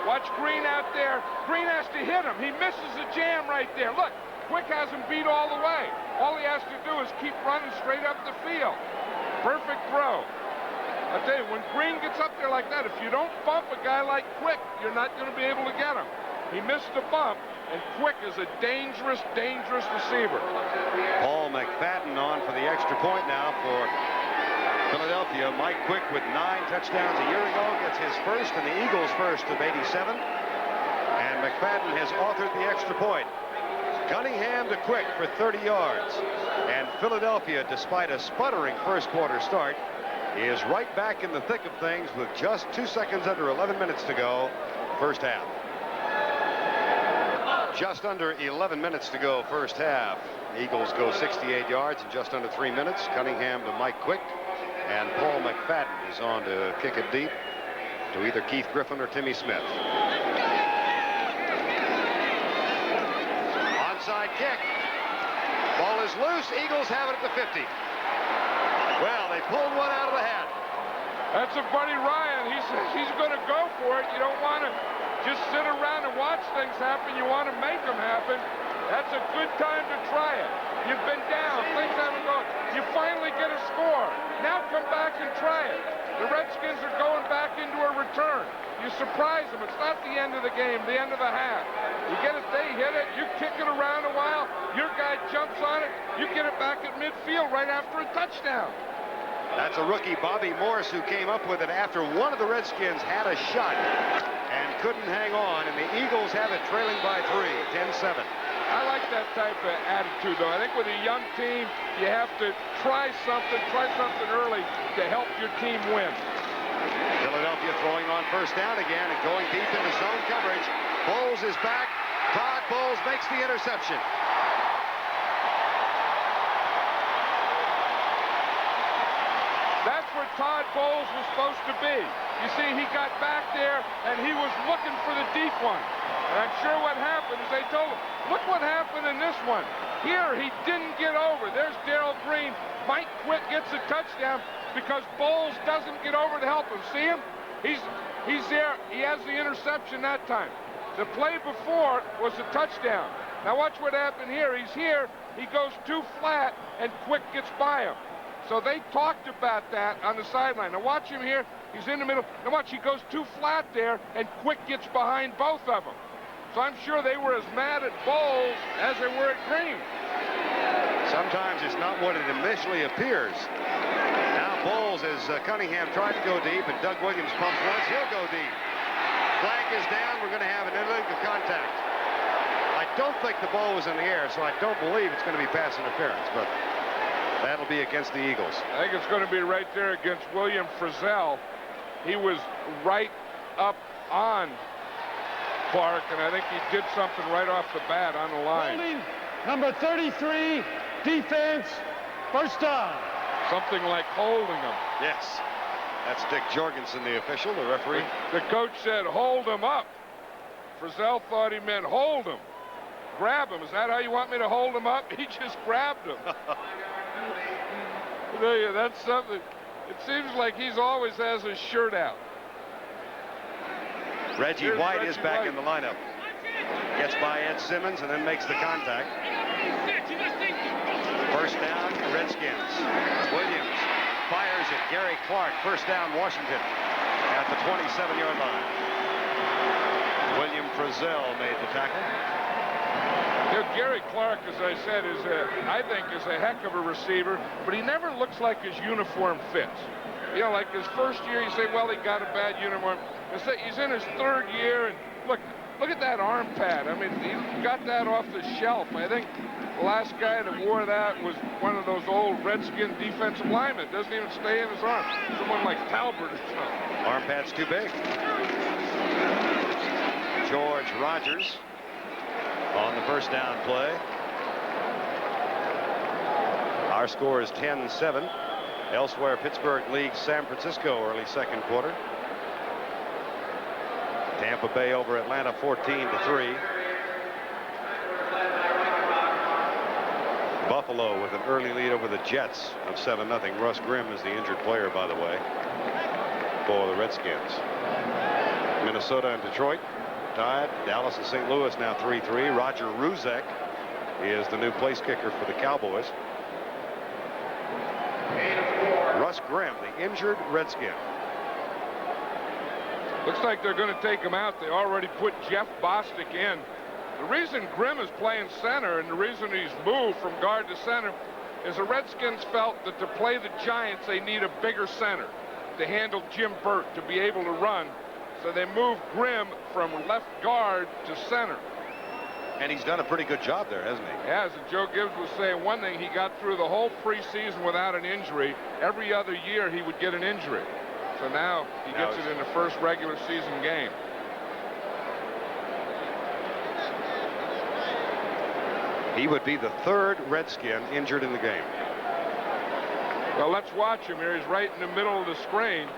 Watch Green out there. Green has to hit him. He misses the jam right there. Look, Quick has him beat all the way. All he has to do is keep running straight up the field. Perfect throw. I tell you, when Green gets up there like that, if you don't bump a guy like Quick, you're not going to be able to get him. He missed the bump, and Quick is a dangerous, dangerous receiver. Paul McFadden on for the extra point now for Philadelphia, Mike Quick with 9 touchdowns a year ago gets his first and the Eagles' first of 87. And McFadden has authored the extra point. Cunningham to Quick for 30 yards. And Philadelphia, despite a sputtering first quarter start, is right back in the thick of things with just 2 seconds under 11 minutes to go, first half. Just under 11 minutes to go, first half. Eagles go 68 yards in just under 3 minutes. Cunningham to Mike Quick. And Paul McFadden is on to kick it deep to either Keith Griffin or Timmy Smith. Onside kick. Ball is loose. Eagles have it at the 50. Well, they pulled one out of the hat. That's a Buddy Ryan. He says he's going to go for it. You don't want to just sit around and watch things happen. You want to make them happen. That's a good time to try it. You've been down. Things haven't gone. You finally get a score. Now come back and try it. The Redskins are going back into a return. You surprise them. It's not the end of the game, the end of the half. You get it, they hit it, you kick it around a while, your guy jumps on it, you get it back at midfield right after a touchdown. That's a rookie, Bobby Morse, who came up with it after one of the Redskins had a shot and couldn't hang on, and the Eagles have it trailing by 3, 10-7. I like that type of attitude, though. I think with a young team, you have to try something early to help your team win. Philadelphia throwing on first down again and going deep into zone coverage. Bowles is back. Todd Bowles makes the interception. That's where Todd Bowles was supposed to be. You see, he got back there, and he was looking for the deep one. And I'm sure what happened is they told him, look what happened in this one. Here, he didn't get over. There's Daryl Grant. Mike Quick gets a touchdown because Bowles doesn't get over to help him. See him? He's there. He has the interception that time. The play before was a touchdown. Now watch what happened here. He's here. He goes too flat, and Quick gets by him. So they talked about that on the sideline. Now watch him here. He's in the middle. Now watch, he goes too flat there, and Quick gets behind both of them. So I'm sure they were as mad at Bowles as they were at Green. Sometimes it's not what it initially appears. Now Bowles, as Cunningham tried to go deep, and Doug Williams pumps once, he'll go deep. Flag is down. We're going to have an illegal contact. I don't think the ball was in the air, so I don't believe it's going to be pass interference, but that'll be against the Eagles. I think it's going to be right there against William Frizzell. He was right up on Clark, and I think he did something right off the bat on the line. Holding number 33, defense, first down. Something like holding him. Yes. That's Dick Jorgensen, the official, the referee. The coach said, hold him up. Frizzell thought he meant hold him. Grab him. Is that how you want me to hold him up? He just grabbed him. I tell you, that's something. It seems like he's always has his shirt out. Reggie Here's White Reggie is back White. in the lineup. Gets by Ed Simmons and then makes the contact. First down, Redskins. Williams fires at Gary Clark. First down, Washington at the 27-yard line. William Frizzell made the tackle. You know, Gary Clark, as I said, I think is a heck of a receiver, but he never looks like his uniform fits. You know, like his first year, you say, well, he got a bad uniform. He's in his third year, and look at that arm pad. I mean, he got that off the shelf. I think the last guy that wore that was one of those old Redskin defensive linemen. It doesn't even stay in his arm. Someone like Talbert or something. Arm pad's too big. George Rogers on the first down play. Our score is 10-7. Elsewhere, Pittsburgh leads San Francisco early second quarter. Tampa Bay over Atlanta 14-3. Buffalo with an early lead over the Jets of 7-0. Russ Grimm is the injured player, by the way, for the Redskins. Minnesota and Detroit tied. Dallas and St. Louis now 3-3. Roger Ruzek is the new place kicker for the Cowboys. Russ Grimm, the injured Redskin. Looks like they're going to take him out. They already put Jeff Bostic in. The reason Grimm is playing center and the reason he's moved from guard to center, is the Redskins felt that to play the Giants, they need a bigger center to handle Jim Burt, to be able to run. So they moved Grimm from left guard to center. And he's done a pretty good job there, hasn't he? Yeah, as Joe Gibbs was saying, one thing, he got through the whole preseason without an injury. Every other year he would get an injury. So now he gets it in the first regular season game. He would be the third Redskin injured in the game. Well, let's watch him here. He's right in the middle of the screen.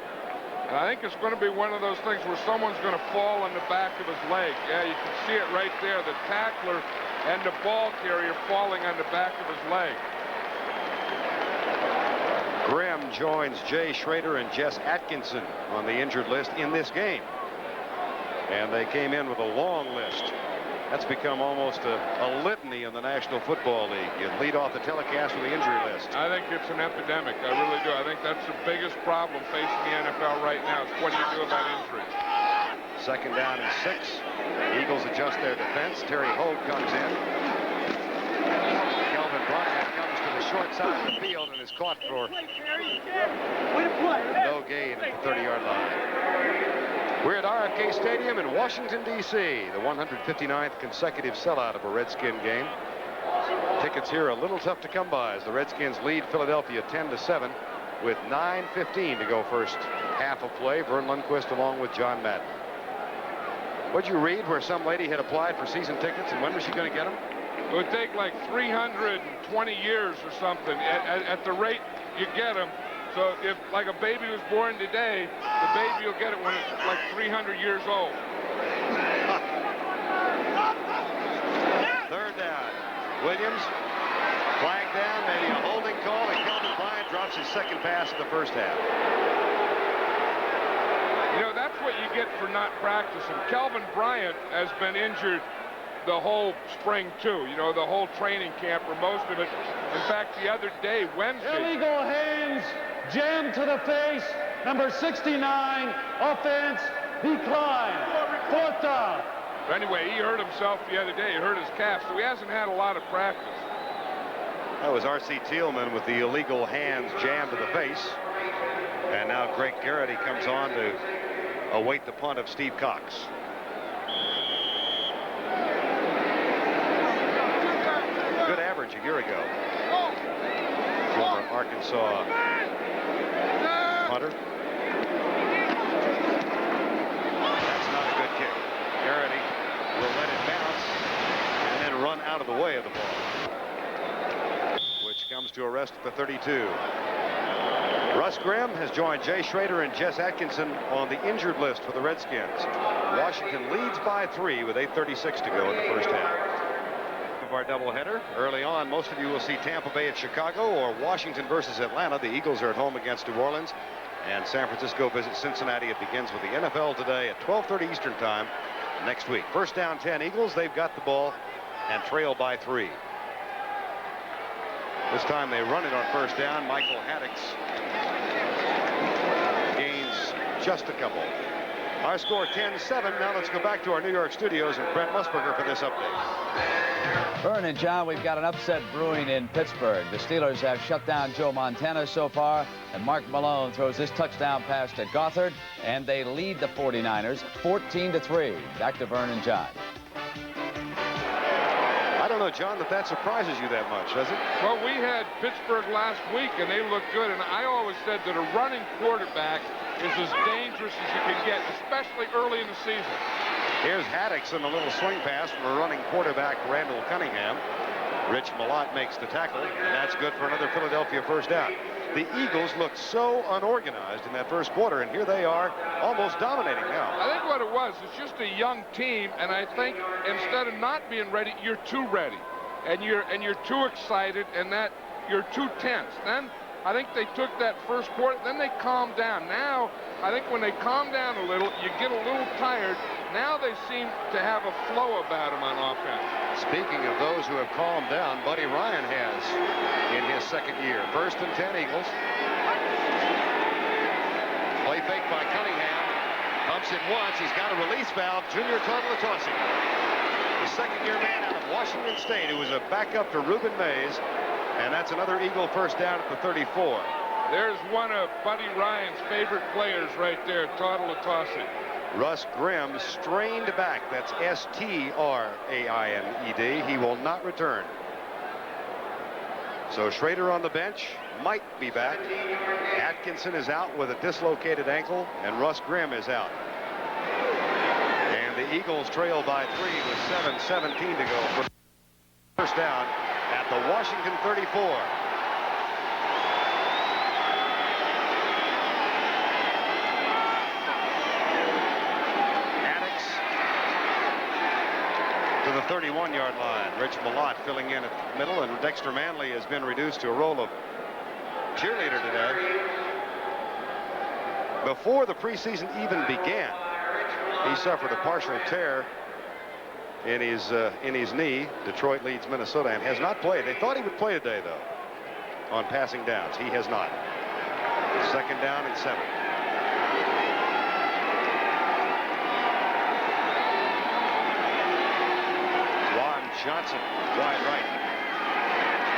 And I think it's going to be one of those things where someone's going to fall on the back of his leg. Yeah, you can see it right there. The tackler and the ball carrier falling on the back of his leg. Grimm joins Jay Schrader and Jess Atkinson on the injured list in this game. And they came in with a long list. That's become almost a litany in the National Football League. You lead off the telecast with the injury list. I think it's an epidemic. I really do. I think that's the biggest problem facing the NFL right now is what do you do about injuries? Second down and 6. Eagles adjust their defense. Terry Hogue comes in. Kelvin Bryant comes to the short side of the field and is caught for no gain at the 30-yard line. We're at RFK Stadium in Washington, D.C., the 159th consecutive sellout of a Redskin game. Tickets here are a little tough to come by as the Redskins lead Philadelphia 10-7 with 9:15 to go first half of play. Verne Lundquist along with John Madden. What'd you read where some lady had applied for season tickets, and when was she going to get them? It would take like 320 years or something at the rate you get them. So if like a baby was born today, the baby will get it when it's like 300 years old. Third down. Williams, flag down, maybe a holding call, and Kelvin Bryant drops his second pass in the first half. You know, that's what you get for not practicing. Kelvin Bryant has been injured the whole spring, too. You know, the whole training camp, or most of it. In fact, the other day, Wednesday. Illegal hands, jam to the face, number 69, offense, decline, 4th down. But anyway, he hurt himself the other day. He hurt his calf, so he hasn't had a lot of practice. That was R.C. Thielman with the illegal hands jammed to the face. And now Greg Garrity comes on to await the punt of Steve Cox. Good average a year ago. Former Arkansas punter. That's not a good kick. Garrity will let it bounce and then run out of the way of the ball, which comes to a rest at the 32. Russ Grimm has joined Jay Schrader and Jess Atkinson on the injured list for the Redskins. Washington leads by 3 with 8:36 to go in the first half. Of our doubleheader. Early on, most of you will see Tampa Bay at Chicago or Washington versus Atlanta. The Eagles are at home against New Orleans, and San Francisco visits Cincinnati. It begins with the NFL today at 12:30 Eastern time next week. First down 10 Eagles. They've got the ball and trail by 3. This time they run it on first down. Michael Haddix gains just a couple. Our score 10-7. Now let's go back to our New York studios and Brent Musburger for this update. Verne and John, we've got an upset brewing in Pittsburgh. The Steelers have shut down Joe Montana so far, and Mark Malone throws this touchdown pass to Gothard, and they lead the 49ers 14-3. Back to Verne and John. I don't know, John, that surprises you that much, does it? Well, we had Pittsburgh last week, and they looked good. And I always said that a running quarterback is as dangerous as you can get, especially early in the season. Here's Haddix on a little swing pass from a running quarterback, Randall Cunningham. Rich Malott makes the tackle, and that's good for another Philadelphia first down. The Eagles looked so unorganized in that first quarter, and here they are almost dominating now. I think what it was, it's just a young team, and I think instead of not being ready, you're too ready, and you're too excited, and that you're too tense. Then I think they took that first quarter, then they calmed down. Now, I think when they calm down a little, you get a little tired. Now they seem to have a flow about them on offense. Speaking of those who have calmed down, Buddy Ryan has in his second year. First and 10 Eagles. Play fake by Cunningham. Pumps it once. He's got a release valve. Junior Tuiagalatosi, the second-year man out of Washington State, who was a backup to Reuben Mays, And that's another Eagle first down at the 34. There's one of Buddy Ryan's favorite players right there, Toddle Tossy. Russ Grimm strained back. That's S-T-R-A-I-N-E-D. He will not return. So Schrader on the bench, might be back. Atkinson is out with a dislocated ankle, and Russ Grimm is out. And the Eagles trail by 3 with 7:17 to go for first down at the Washington 34. To the 31-yard line. Rich Malott filling in at the middle, and Dexter Manley has been reduced to a role of cheerleader today. Before the preseason even began, he suffered a partial tear in his knee. Detroit leads Minnesota and has not played. They thought he would play today, though, on passing downs. He has not. Second down and 7. Johnson, wide right.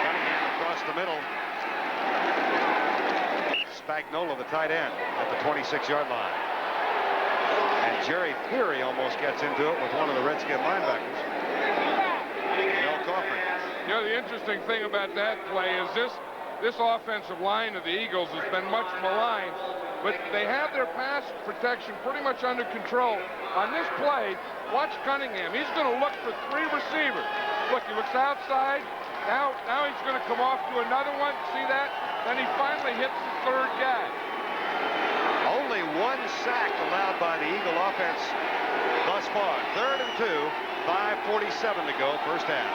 Cunningham across the middle. Spagnola, the tight end, at the 26-yard line. And Jerry Fury almost gets into it with one of the Redskin linebackers. Mel Coffman. You know, the interesting thing about that play is this offensive line of the Eagles has been much maligned, but they have their pass protection pretty much under control. On this play, watch Cunningham. He's going to look for 3 receivers. Look, he looks outside. Now he's going to come off to another one. See that? Then he finally hits the 3rd guy. Only 1 sack allowed by the Eagle offense thus far. 3rd and 2, 5:47 to go, first half.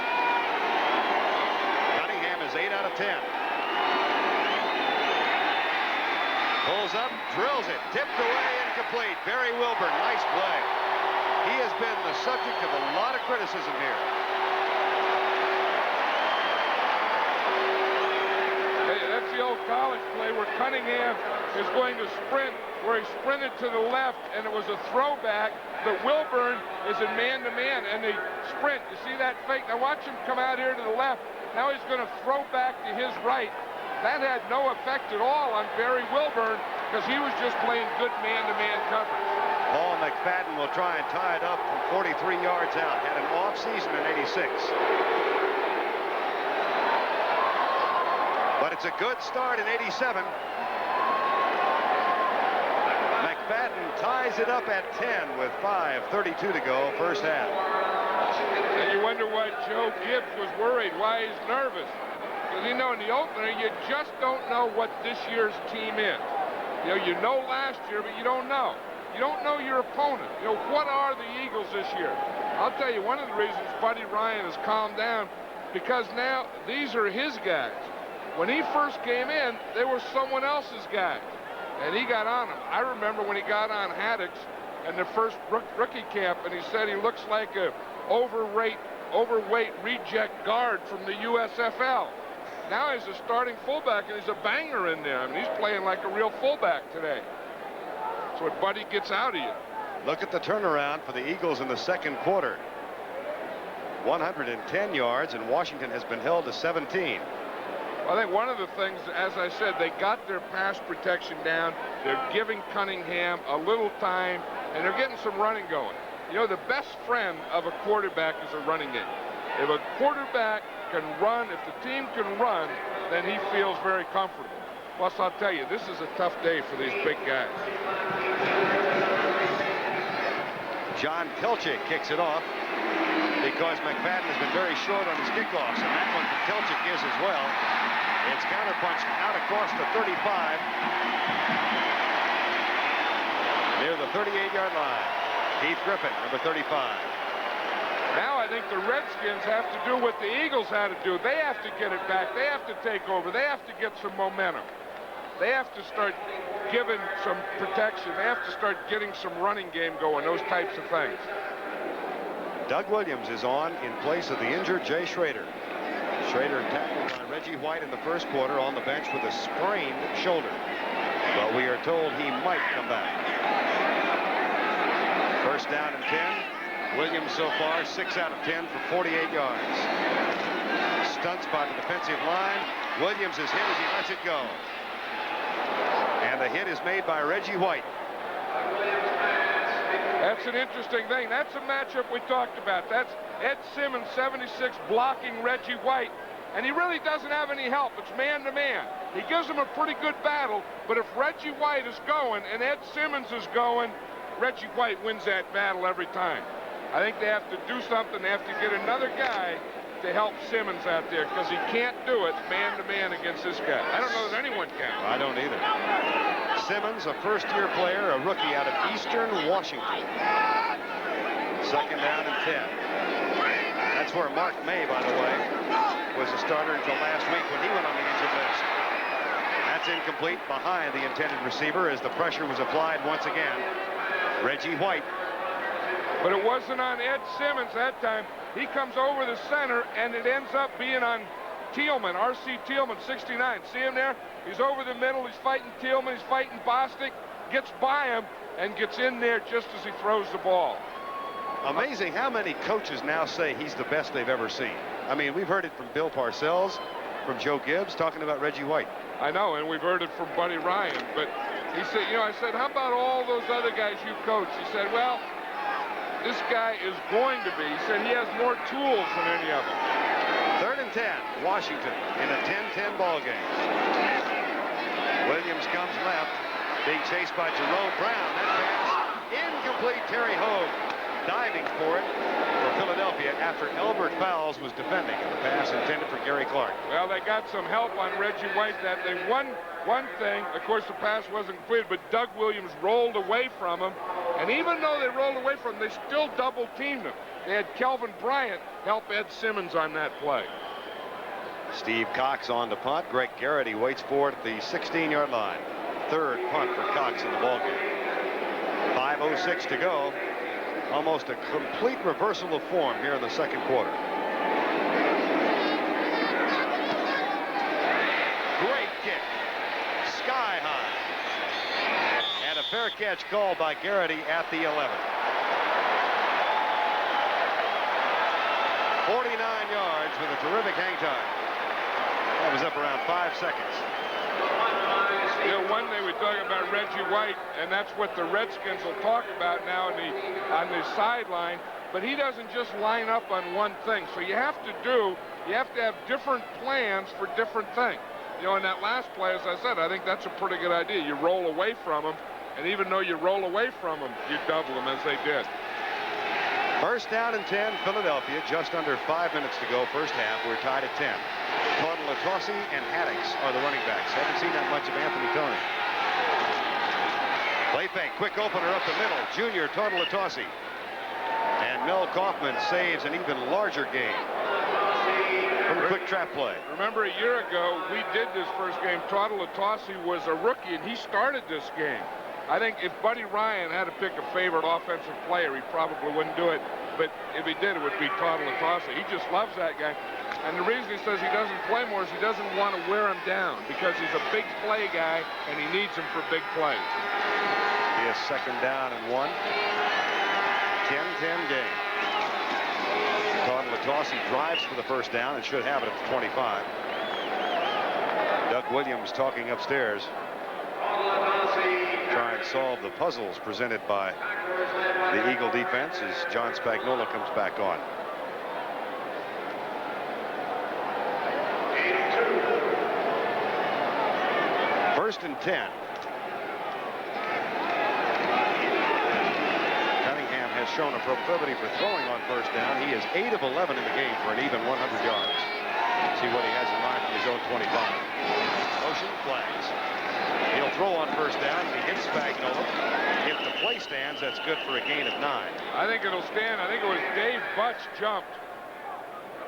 Cunningham is 8 out of 10. Pulls up, drills it, tipped away, incomplete. Barry Wilburn, nice play. He has been the subject of a lot of criticism here. Hey, that's the old college play where Cunningham is going to sprint, where he sprinted to the left, and it was a throwback, but Wilburn is in man-to-man, and they sprint. You see that fake? Now watch him come out here to the left. Now he's going to throw back to his right. That had no effect at all on Barry Wilburn because he was just playing good man-to-man coverage. Paul McFadden will try and tie it up from 43 yards out. Had an off season in '86. But it's a good start in '87. McFadden ties it up at 10 with 5:32 to go, first half. And you wonder why Joe Gibbs was worried, why he's nervous. Because, you know, in the opener, you just don't know what this year's team is. You know last year, but you don't know. You don't know your opponent. What are the Eagles this year? I'll tell you, one of the reasons Buddy Ryan has calmed down, because now these are his guys. When he first came in, they were someone else's guys, and he got on them. I remember when he got on Haddix in the first rookie camp, and he said he looks like a overweight reject guard from the USFL. Now he's a starting fullback, and he's a banger in there. I mean, he's playing like a real fullback today. That's what Buddy gets out of you. Look at the turnaround for the Eagles in the second quarter. 110 yards, and Washington has been held to 17. Well, I think one of the things, as I said, they got their pass protection down. They're giving Cunningham a little time, and they're getting some running going. You know, the best friend of a quarterback is a running game. If a quarterback can run, if the team can run, then he feels very comfortable. Plus, I'll tell you, this is a tough day for these big guys. John Telchik kicks it off because McFadden has been very short on his kickoffs, and that one from Telchik is as well. It's counterpunched out across the 35 near the 38-yard line. Keith Griffin, number 35. Now I think the Redskins have to do what the Eagles had to do. They have to get it back. They have to take over. They have to get some momentum. They have to start giving some protection. They have to start getting some running game going, those types of things. Doug Williams is on in place of the injured Jay Schrader. Schrader tackled by Reggie White in the first quarter on the bench with a sprained shoulder. But we are told he might come back. First down and 10. Williams so far 6 out of 10 for 48 yards. stunts by the defensive line. Williams is hit as he lets it go. And the hit is made by Reggie White. That's an interesting thing. That's a matchup we talked about. That's Ed Simmons, 76, blocking Reggie White. And he really doesn't have any help. It's man-to-man. He gives him a pretty good battle, but if Reggie White is going and Ed Simmons is going, Reggie White wins that battle every time. I think they have to do something. They have to get another guy to help Simmons out there because he can't do it man-to-man against this guy. I don't know that anyone can. I don't either. Simmons, a first-year player, a rookie out of Eastern Washington. Second down and 10. That's where Mark May, by the way, was a starter until last week when he went on the injured list. That's incomplete behind the intended receiver as the pressure was applied once again. Reggie White. But it wasn't on Ed Simmons that time. He comes over the center, and it ends up being on Thielman, R.C. Thielman, 69. See him there? He's over the middle. He's fighting Thielman. He's fighting Bostic. Gets by him and gets in there just as he throws the ball. Amazing how many coaches now say he's the best they've ever seen. I mean, we've heard it from Bill Parcells, from Joe Gibbs, talking about Reggie White. I know, and we've heard it from Buddy Ryan. But he said, you know, I said, how about all those other guys you coached? He said, well, this guy is going to be. He said he has more tools than any of them. 3rd and 10, Washington in a 10-10 ball game. Williams comes left, being chased by Jerome Brown. That pass incomplete. Terry Hogue diving for it for Philadelphia after Albert Fowles was defending. And the pass intended for Gary Clark. Well, they got some help on Reggie White that day. One thing, of course, the pass wasn't cleared, but Doug Williams rolled away from him. And even though they rolled away from him, they still double-teamed him. They had Kelvin Bryant help Ed Simmons on that play. Steve Cox on to punt. Greg Garrity waits for it at the 16-yard line. 3rd punt for Cox in the ballgame. 5:06 to go. Almost a complete reversal of form here in the second quarter. Great kick. Sky high. And a fair catch called by Garrity at the 11. 49 yards with a terrific hang time. That was up around 5 seconds. You know, one thing we talk about Reggie White, and that's what the Redskins will talk about now on the sideline, but he doesn't just line up on one thing. So you have to have different plans for different things. You know, in that last play, as I said, I think that's a pretty good idea. You roll away from him, and even though you roll away from him, you double him as they did. 1st down and 10, Philadelphia. Just under 5 minutes to go, first half. We're tied at 10. Toddle-Latossi and Haddix are the running backs. Haven't seen that much of Anthony Tony. Play fake, quick opener up the middle. Junior Toddle-Latossi. And Mel Kaufman saves an even larger gain from a quick trap play. Remember a year ago, we did this first game. Toddle-Latossi was a rookie, and he started this game. I think if Buddy Ryan had to pick a favorite offensive player, he probably wouldn't do it. But if he did, it would be Toddle-Latossi. He just loves that guy. And the reason he says he doesn't play more is he doesn't want to wear him down because he's a big play guy, and he needs him for big plays. He is 2nd down and 1. 10-10 game. Toddle-Latossi drives for the first down and should have it at the 25. Doug Williams talking upstairs. Try and solve the puzzles presented by the Eagle defense as John Spagnuolo comes back on. First and 10. Cunningham has shown a proclivity for throwing on first down. He is 8 of 11 in the game for an even 100 yards. See what he has in mind from his own 25. Motion, flags. He'll throw on first down, and he hits Spagnuolo. If the play stands, that's good for a gain of 9. I think it'll stand. I think it was Dave Butch jumped.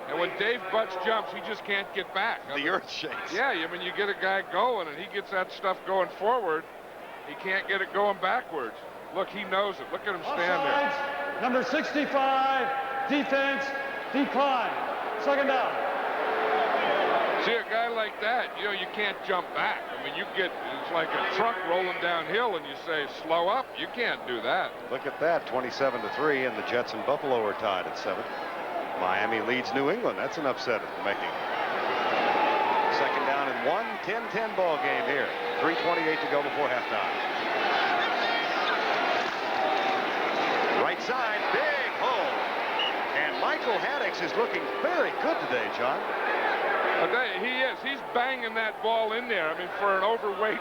And when Dave Butch jumps, he just can't get back. The earth shakes. Yeah, I mean, you get a guy going, and he gets that stuff going forward. He can't get it going backwards. Look, he knows it. Look at him stand there. Number 65, defense, decline. 2nd down. See, a guy like that, you know, you can't jump back. I mean, it's like a truck rolling downhill, and you say, slow up. You can't do that. Look at that, 27-3, and the Jets and Buffalo are tied at 7. Miami leads New England. That's an upset at the making. 1 10-10 ball game here. 3:28 to go before halftime. Right side, big hole. And Michael Haddix is looking very good today, John. He is. He's banging that ball in there. I mean, for an overweight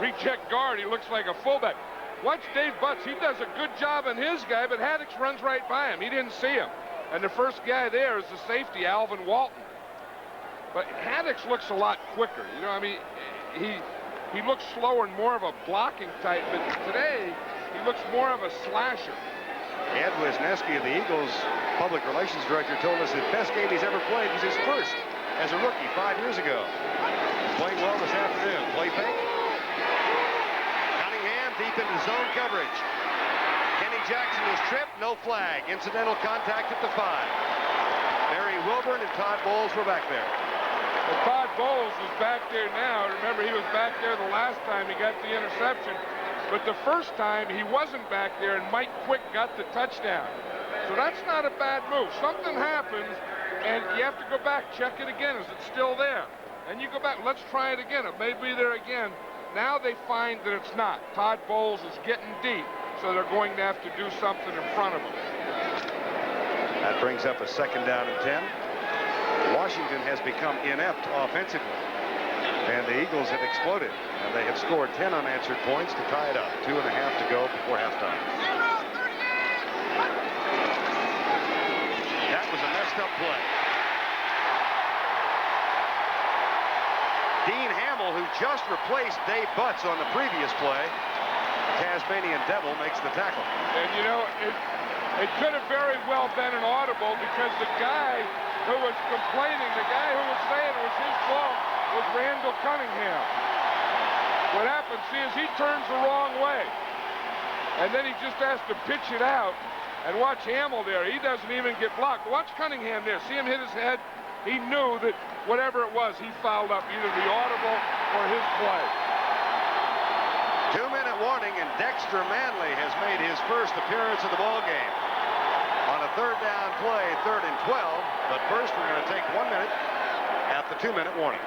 reject guard, he looks like a fullback. Watch Dave Butts. He does a good job on his guy, but Haddix runs right by him. He didn't see him. And the first guy there is the safety, Alvin Walton. But Haddix looks a lot quicker. You know, I mean, he looks slower and more of a blocking type, but today he looks more of a slasher. Ed Wisniewski of the Eagles public relations director told us the best game he's ever played was his first as a rookie 5 years ago. Playing well this afternoon. Play fake. Cunningham deep into zone coverage. Kenny Jackson is tripped. No flag. Incidental contact at the 5. Barry Wilburn and Todd Bowles were back there. Well, Todd Bowles is back there now. Remember, he was back there the last time he got the interception. But the first time, he wasn't back there, and Mike Quick got the touchdown. So that's not a bad move. Something happens, and you have to go back, check it again. Is it still there? And you go back, let's try it again. It may be there again. Now they find that it's not. Todd Bowles is getting deep, so they're going to have to do something in front of him. That brings up a 2nd down and 10. Washington has become inept offensively, and the Eagles have exploded, and they have scored 10 unanswered points to tie it up. 2.5 to go before halftime. That was a messed up play. Dean Hamill, who just replaced Dave Butts on the previous play, Tasmanian Devil, makes the tackle. And you know, it could have very well been an audible, because the guy who was complaining, the guy who was saying it was his fault, was Randall Cunningham. What happens, see, is he turns the wrong way. And then he just has to pitch it out. And watch Hamill there. He doesn't even get blocked. Watch Cunningham there. See him hit his head? He knew that whatever it was, he fouled up either the audible or his play. 2-minute warning, and Dexter Manley has made his first appearance of the ball game. On a 3rd down play, 3rd and 12. But first, we're going to take 1 minute at the 2-minute warning.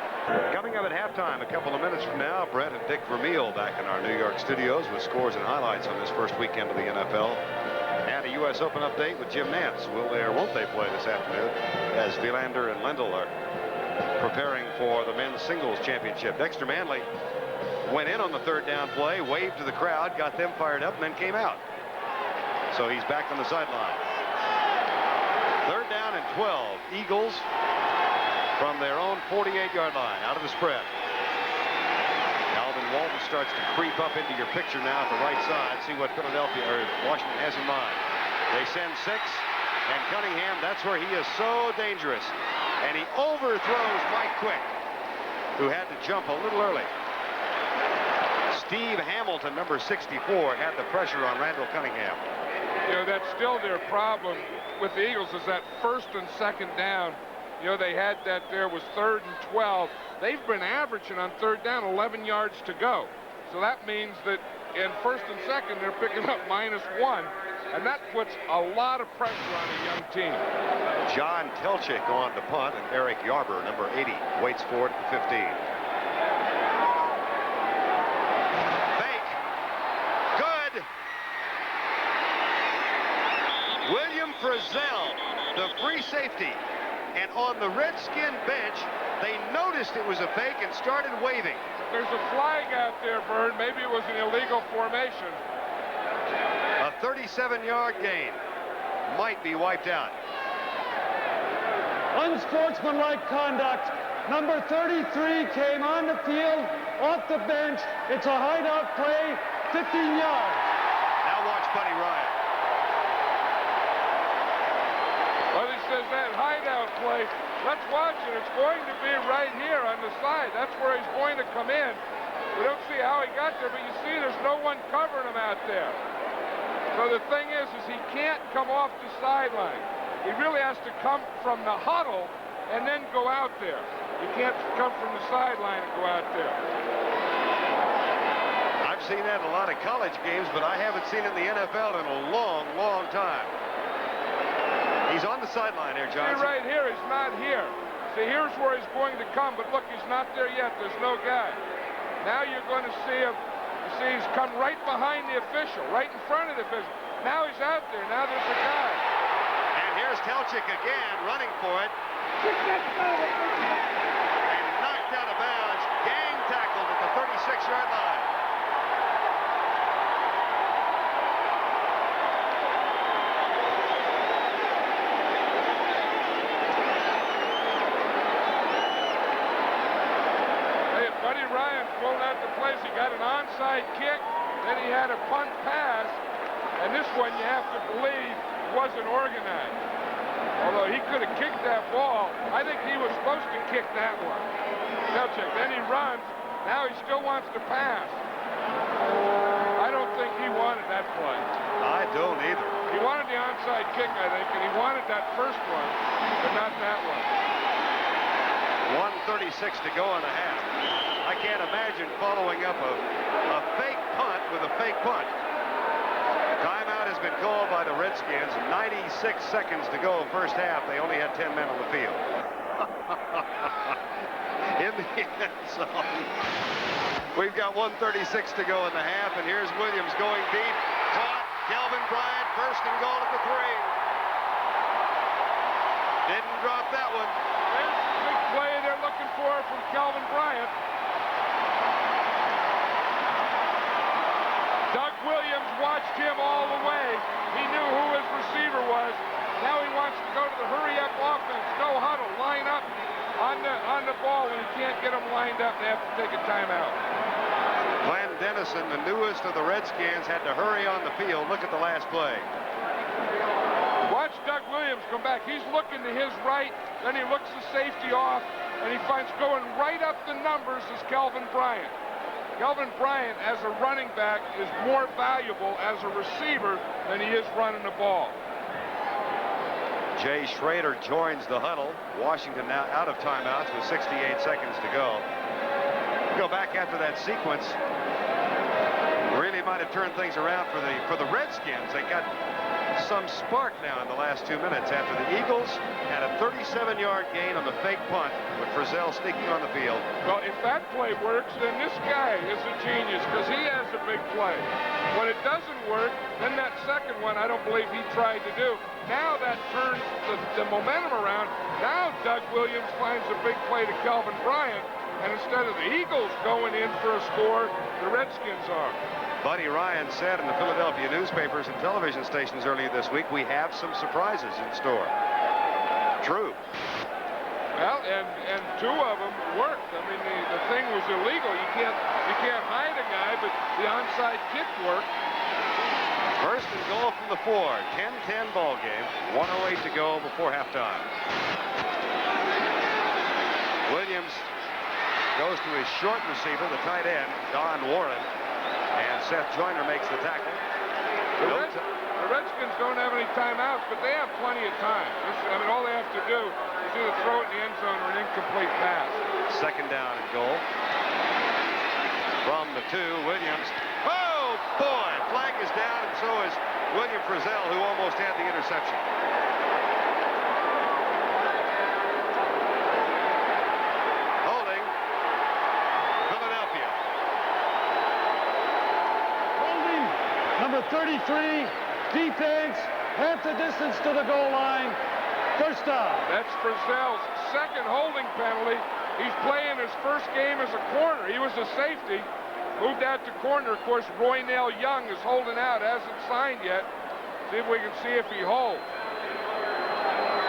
Coming up at halftime, a couple of minutes from now, Brett and Dick Vermeil back in our New York studios with scores and highlights on this first weekend of the NFL. And a U.S. Open update with Jim Nance. Will they or won't they play this afternoon as Vilander and Lendl are preparing for the men's singles championship? Dexter Manley went in on the 3rd down play, waved to the crowd, got them fired up, and then came out. So he's back on the sideline. 3rd down and 12. Eagles from their own 48-yard line, out of the spread. Alvin Walton starts to creep up into your picture now at the right side. See what Philadelphia or Washington has in mind. They send 6, and Cunningham, that's where he is so dangerous. And he overthrows Mike Quick, who had to jump a little early. Steve Hamilton, number 64, had the pressure on Randall Cunningham. You know, that's still their problem with the Eagles, is that 1st and 2nd down. You know, they had that there was 3rd and 12. They've been averaging on 3rd down 11 yards to go. So that means that in 1st and 2nd, they're picking up -1. And that puts a lot of pressure on a young team. John Telchik on the punt, and Eric Yarber, number 80, waits for it at the 15. Fake. Good. William Frizzell, the free safety. And on the Redskin bench, they noticed it was a fake and started waving. There's a flag out there, Verne. Maybe it was an illegal formation. A 37-yard gain might be wiped out. Unsportsmanlike conduct. Number 33 came on the field, off the bench. It's a hideout play, 15 yards. Now watch Buddy Ryan. Well, he says that hideout play. Let's watch it. It's going to be right here on the side. That's where he's going to come in. We don't see how he got there, but you see there's no one covering him out there. So the thing is he can't come off the sideline. He really has to come from the huddle and then go out there. You can't come from the sideline and go out there. I've seen that in a lot of college games, but I haven't seen it in the NFL in a long, long time. He's on the sideline here, Johnson. See right here, he's not here. See, here's where he's going to come, but look, he's not there yet. There's no guy. Now you're going to see him. You see, he's come right behind the official, right in front of the official. Now he's out there. Now there's a guy. And here's Telchik again, running for it. And knocked out of bounds. Gang tackled at the 36-yard line. Buddy Ryan pulled out the place. He got an onside kick, then he had a punt pass, and this one you have to believe wasn't organized. Although he could have kicked that ball, I think he was supposed to kick that one. Telchik, then he runs. Now he still wants to pass. I don't think he wanted that play. I don't either. He wanted the onside kick, I think, and he wanted that first one, but not that one. 1:36 to go in the half. I can't imagine following up a fake punt with a fake punt. Timeout has been called by the Redskins. 96 seconds to go first half. They only had 10 men on the field. In the end zone. We've got 1:36 to go in the half, and here's Williams going deep. Caught. Kelvin Bryant, first and goal at the 3. Didn't drop that one. There's the big play they're looking for from Kelvin Bryant. Doug Williams watched him all the way. He knew who his receiver was. Now he wants to go to the hurry-up offense. No huddle. Line up on the ball. When you can't get them lined up, they have to take a timeout. Glenn Dennison, the newest of the Redskins, had to hurry on the field. Look at the last play. Watch Doug Williams come back. He's looking to his right. Then he looks the safety off, and he finds going right up the numbers is Kelvin Bryant. Kelvin Bryant, as a running back, is more valuable as a receiver than he is running the ball. Jay Schrader joins the huddle. Washington now out of timeouts with 68 seconds to go. Go back after that sequence. Really might have turned things around for the Redskins. They got some spark now in the last 2 minutes after the Eagles had a 37-yard gain on the fake punt with Frizzell sneaking on the field. Well, if that play works, then this guy is a genius because he has a big play. When it doesn't work, then that second one I don't believe he tried to do. Now that turns the momentum around. Now Doug Williams finds a big play to Kelvin Bryant, and instead of the Eagles going in for a score, the Redskins are. Buddy Ryan said in the Philadelphia newspapers and television stations earlier this week, we have some surprises in store. True. Well, and two of them worked. I mean, the thing was illegal. You can't hide a guy, but the onside kick worked. First and goal from the 4. 10-10 ball game. 1:08 to go before halftime. Williams goes to his short receiver, the tight end, Don Warren. And Seth Joyner makes the tackle. The Redskins don't have any timeouts, but they have plenty of time. I mean, all they have to do is either throw it in the end zone or an incomplete pass. Second down and goal. From the 2, Williams. Oh, boy! Flag is down, and so is William Frizzell, who almost had the interception. Holding. Philadelphia. Number 33, defense, half the distance to the goal line. First down. That's Frizzell's second holding penalty. He's playing his first game as a corner. He was a safety, moved out to corner. Of course, Roynell Young is holding out, hasn't signed yet. See if we can see if he holds.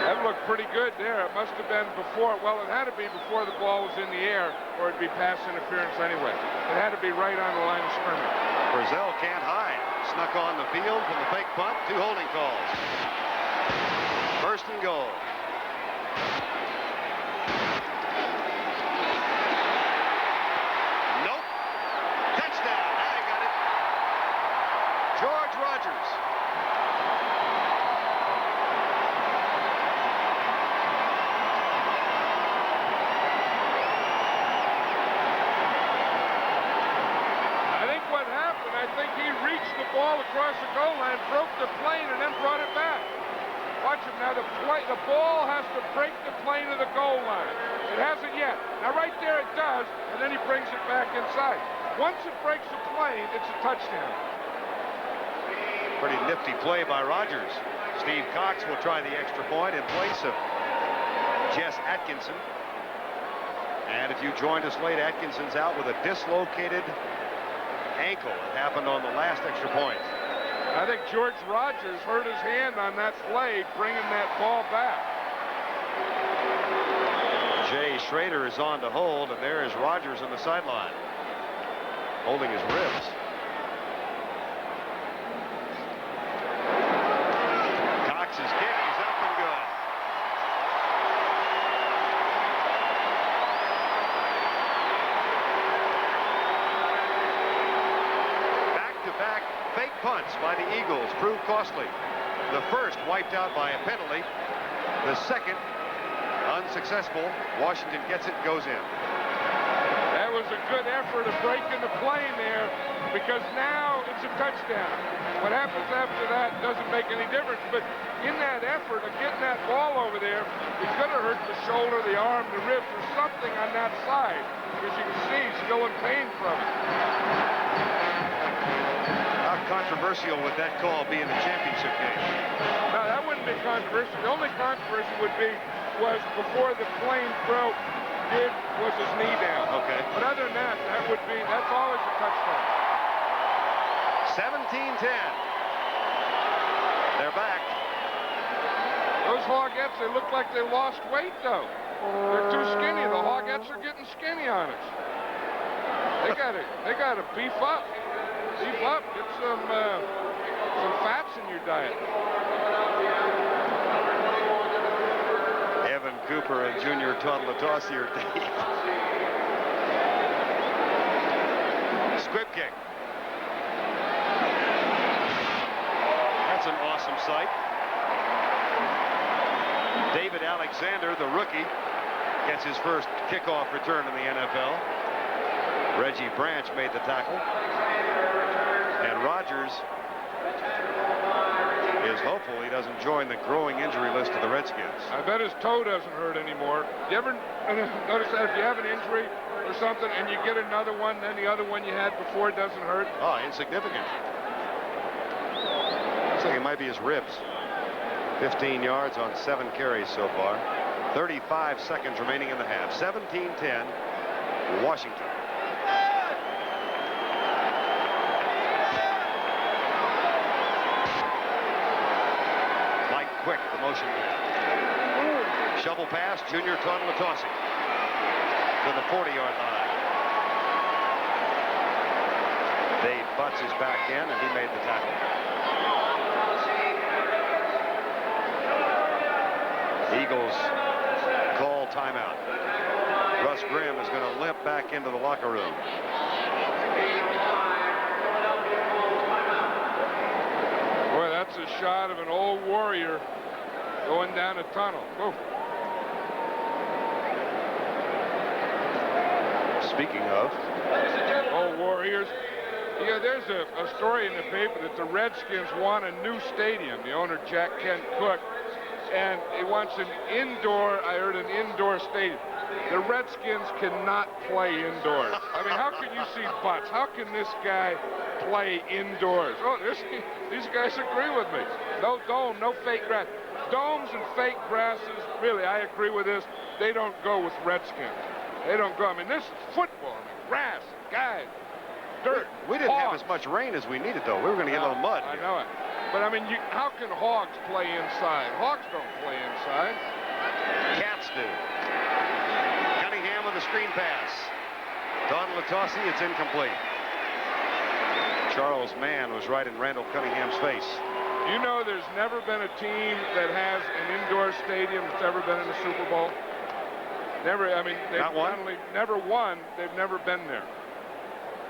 That looked pretty good there. It must have been before. Well, it had to be before the ball was in the air, or it'd be pass interference anyway. It had to be right on the line of scrimmage. Frizzell can't hide. Snuck on the field from the fake punt. 2 holding calls. First and goal. Nope. Touchdown. Now he got it. George Rogers. I think he reached the ball across the goal line, broke the plane, and then brought it back. Watch him Now the ball has to break the plane of the goal line. It hasn't yet. Now right there it does, and then he brings it back inside. Once it breaks the plane, it's a touchdown. Pretty nifty play by Rodgers. Steve Cox will try the extra point in place of Jess Atkinson. And if you joined us late, Atkinson's out with a dislocated ankle. It happened on the last extra point. I think George Rodgers hurt his hand on that play, bringing that ball back. Jay Schrader is on to hold, and there is Rodgers on the sideline, holding his ribs. Cox's kick is up and good. Back-to-back fake punts by the Eagles proved costly. The first wiped out by a penalty. The second unsuccessful. Washington gets it, goes in. That was a good effort of breaking the plane there, because now it's a touchdown. What happens after that doesn't make any difference, but in that effort of getting that ball over there, it could have hurt the shoulder, the arm, the ribs, or something on that side, because you can see he's still in pain from it. How controversial would that call be in the championship game? No, that wouldn't be controversial. The only controversy would be was before the plane broke, was his knee down. Okay. But other than that, that's always a touchdown. 17-10. They're back. Those Hogettes, they look like they lost weight, though. They're too skinny. The Hogettes are getting skinny on us. They gotta beef up. Beef up. Get some fats in your diet. Evan Cooper and Junior Toddletossi are deep. Squib kick. That's an awesome sight. David Alexander, the rookie, gets his first kickoff return in the NFL. Reggie Branch made the tackle. And Rodgers is hopeful he doesn't join the growing injury list of the Redskins. I bet his toe doesn't hurt anymore. You ever notice that if you have an injury or something and you get another one, then the other one you had before doesn't hurt? Oh, insignificant. Looks like it might be his ribs. 15 yards on 7 carries so far. 35 seconds remaining in the half. 17-10, Washington. Quick, the motion. Shovel pass, Junior Toddletossi to the 40-yard line. Dave Butts is back in, and he made the tackle. Eagles call timeout. Russ Grimm is going to limp back into the locker room. Boy, that's a shot of an old warrior going down a tunnel. Whoa. Speaking of old warriors, yeah, there's a story in the paper that the Redskins want a new stadium. The owner, Jack Kent Cook, and he wants an indoor stadium. The Redskins cannot play indoors. I mean, how can you see Butts? How can this guy play indoors? Oh, these guys agree with me. No dome, no fake grass. Domes and fake grasses, really, I agree with this. They don't go with Redskins. They don't go. I mean, this is football. I mean, grass, guys, dirt. We didn't have hogs. as much rain as we needed, though. We were going to get a little mud. I know it. But, I mean, how can hogs play inside? Hogs don't play inside. Cats do. Cunningham on the screen pass. Toddletossi, it's incomplete. Charles Mann was right in Randall Cunningham's face. You know there's never been a team that has an indoor stadium that's ever been in the Super Bowl? Never. I mean, they've never won. They've never been there.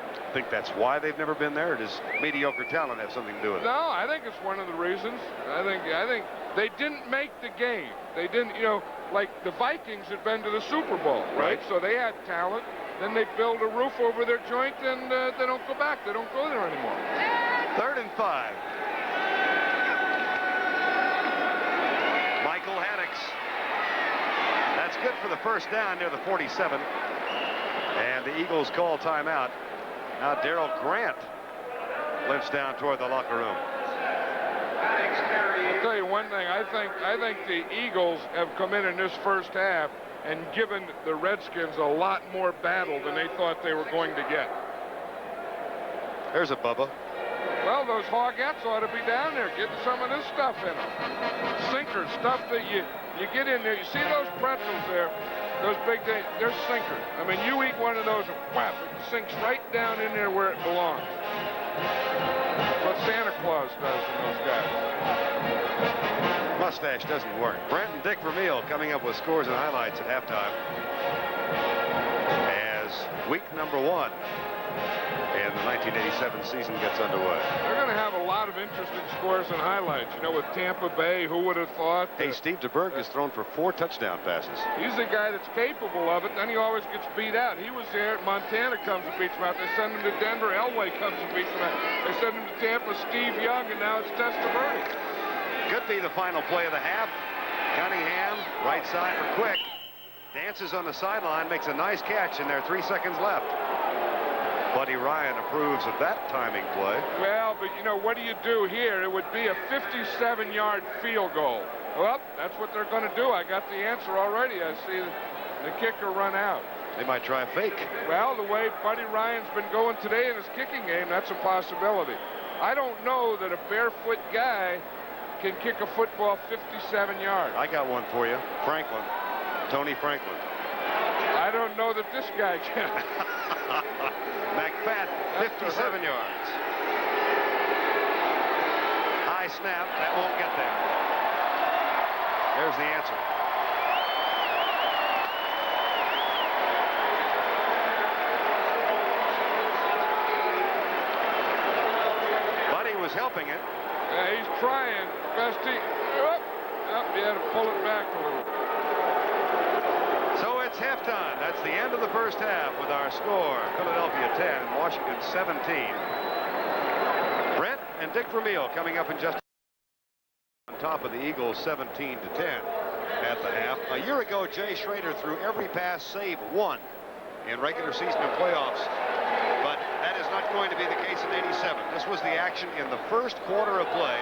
I think that's why they've never been there. Does mediocre talent have something to do with it? No, I think it's one of the reasons. I think they didn't make the game. They didn't, like the Vikings had been to the Super Bowl, right? So they had talent. Then they build a roof over their joint, and they don't go back. They don't go there anymore. 3rd and 5. first down near the 47. And the Eagles call timeout. Now Daryl Grant limps down toward the locker room. I'll tell you one thing. I think the Eagles have come in this first half and given the Redskins a lot more battle than they thought they were going to get. There's a Bubba. Well, those hogettes ought to be down there getting some of this stuff in them. Sinkers, stuff that you get in there. You see those pretzels there? Those big things, they're sinkers. I mean, you eat one of those and whap, it sinks right down in there where it belongs. That's what Santa Claus does to those guys. Mustache doesn't work. Brent and Dick Vermeil coming up with scores and highlights at halftime as week number 1 in the 1987 season gets underway. They're going to have a lot of interesting scores and highlights. You know, with Tampa Bay, who would have thought? Hey, Steve DeBerg has thrown for 4 touchdown passes. He's the guy that's capable of it. Then he always gets beat out. He was there. Montana comes and beats him out. They send him to Denver. Elway comes and beats him out. They send him to Tampa. Steve Young, and now it's Testaverde. Could be the final play of the half. Cunningham, right side for Quick. Dances on the sideline, makes a nice catch, and there are 3 seconds left. Buddy Ryan approves of that timing play. Well, but you know, what do you do here? It would be a 57-yard field goal. Well, that's what they're going to do. I got the answer already. I see the kicker run out. They might try a fake. Well, the way Buddy Ryan's been going today in his kicking game, that's a possibility. I don't know that a barefoot guy can kick a football 57 yards. I got one for you. Franklin. Tony Franklin. I don't know that this guy can. McFadden, 57 yards. High snap. That won't get there. There's the answer. Buddy was helping it. Yeah, he's trying. Best he... he had to pull it back a little. So it's halftime. That's the end of the first half with our score. Philadelphia 10, Washington 17. Brent and Dick Vermeil coming up in just on top of the Eagles 17-10 at the half. A year ago, Jay Schrader threw every pass save 1 in regular season and playoffs. But that is not going to be the case in 87. This was the action in the first quarter of play.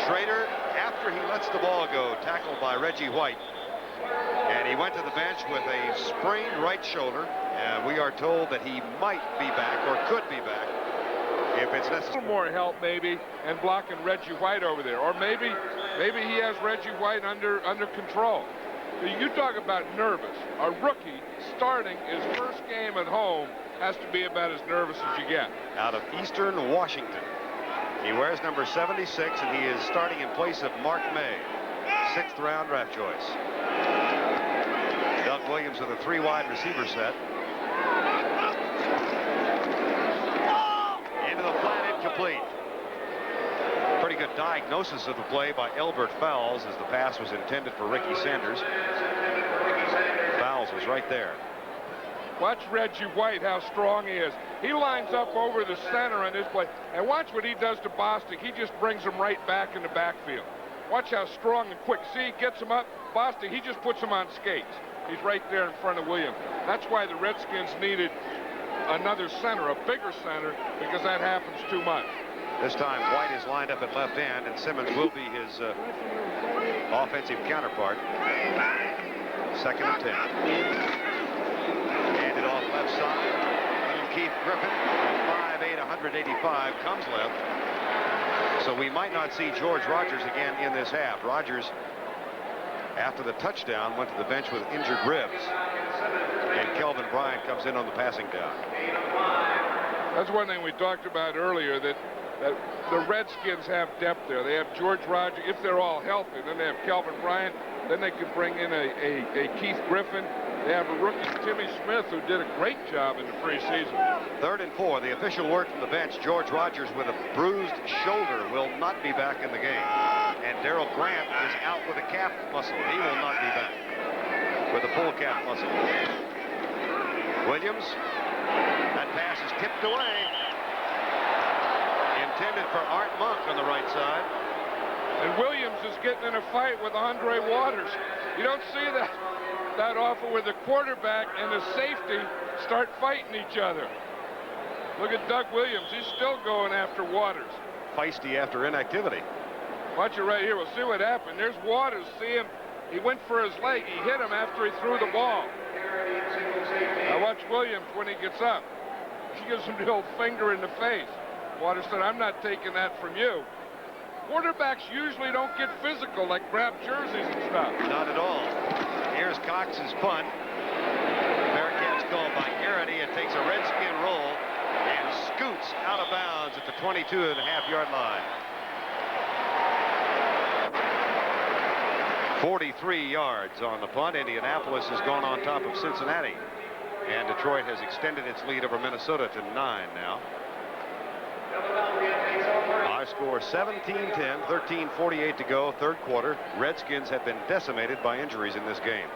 Schrader, after he lets the ball go, tackled by Reggie White. And he went to the bench with a sprained right shoulder. And we are told that he might be back or could be back if it's necessary. A little more help maybe and blocking Reggie White over there. Or maybe he has Reggie White under control. You talk about nervous. A rookie starting his first game at home has to be about as nervous as you get. Out of Eastern Washington. He wears number 76, and he is starting in place of Mark May, 6th round draft choice. Doug Williams with a 3-wide receiver set. Into the flat, incomplete. Pretty good diagnosis of the play by Elbert Fowles as the pass was intended for Ricky Sanders. Fowles was right there. Watch Reggie White, how strong he is. He lines up over the center on this play. And watch what he does to Bostic. He just brings him right back in the backfield. Watch how strong and quick. See, he gets him up. Bostic, he just puts him on skates. He's right there in front of Williams. That's why the Redskins needed another center, a bigger center, because that happens too much. This time, White is lined up at left end, and Simmons will be his offensive counterpart. 2nd and 10. Handed off left side. Little Keith Griffin, 5'8", 185, comes left. So we might not see George Rogers again in this half. Rogers, after the touchdown, went to the bench with injured ribs. And Kelvin Bryant comes in on the passing down. That's one thing we talked about earlier, that the Redskins have depth there. They have George Rogers. If they're all healthy, then they have Kelvin Bryant. Then they can bring in a Keith Griffin. They have a rookie, Timmy Smith, who did a great job in the preseason. 3rd and 4. The official word from the bench, George Rogers with a bruised shoulder will not be back in the game. And Daryl Grant is out with a calf muscle. He will not be back with a full calf muscle. Williams, that pass is tipped away. Intended for Art Monk on the right side. And Williams is getting in a fight with Andre Waters. You don't see that. that offer where the quarterback and the safety start fighting each other. Look at Doug Williams. He's still going after Waters. Feisty after inactivity. Watch it right here. We'll see what happened. There's Waters. See him. He went for his leg. He hit him after he threw the ball. Now watch Williams when he gets up. He gives him the old finger in the face. Waters said, I'm not taking that from you. Quarterbacks usually don't get physical, like grab jerseys and stuff. Not at all. Here's Cox's punt. Bearcats called by Garrity. It takes a Redskin roll and scoots out of bounds at the 22.5-yard line. 43 yards on the punt. Indianapolis has gone on top of Cincinnati. And Detroit has extended its lead over Minnesota to 9 now. Our score 17-10, 13:48 to go, third quarter. Redskins have been decimated by injuries in this game.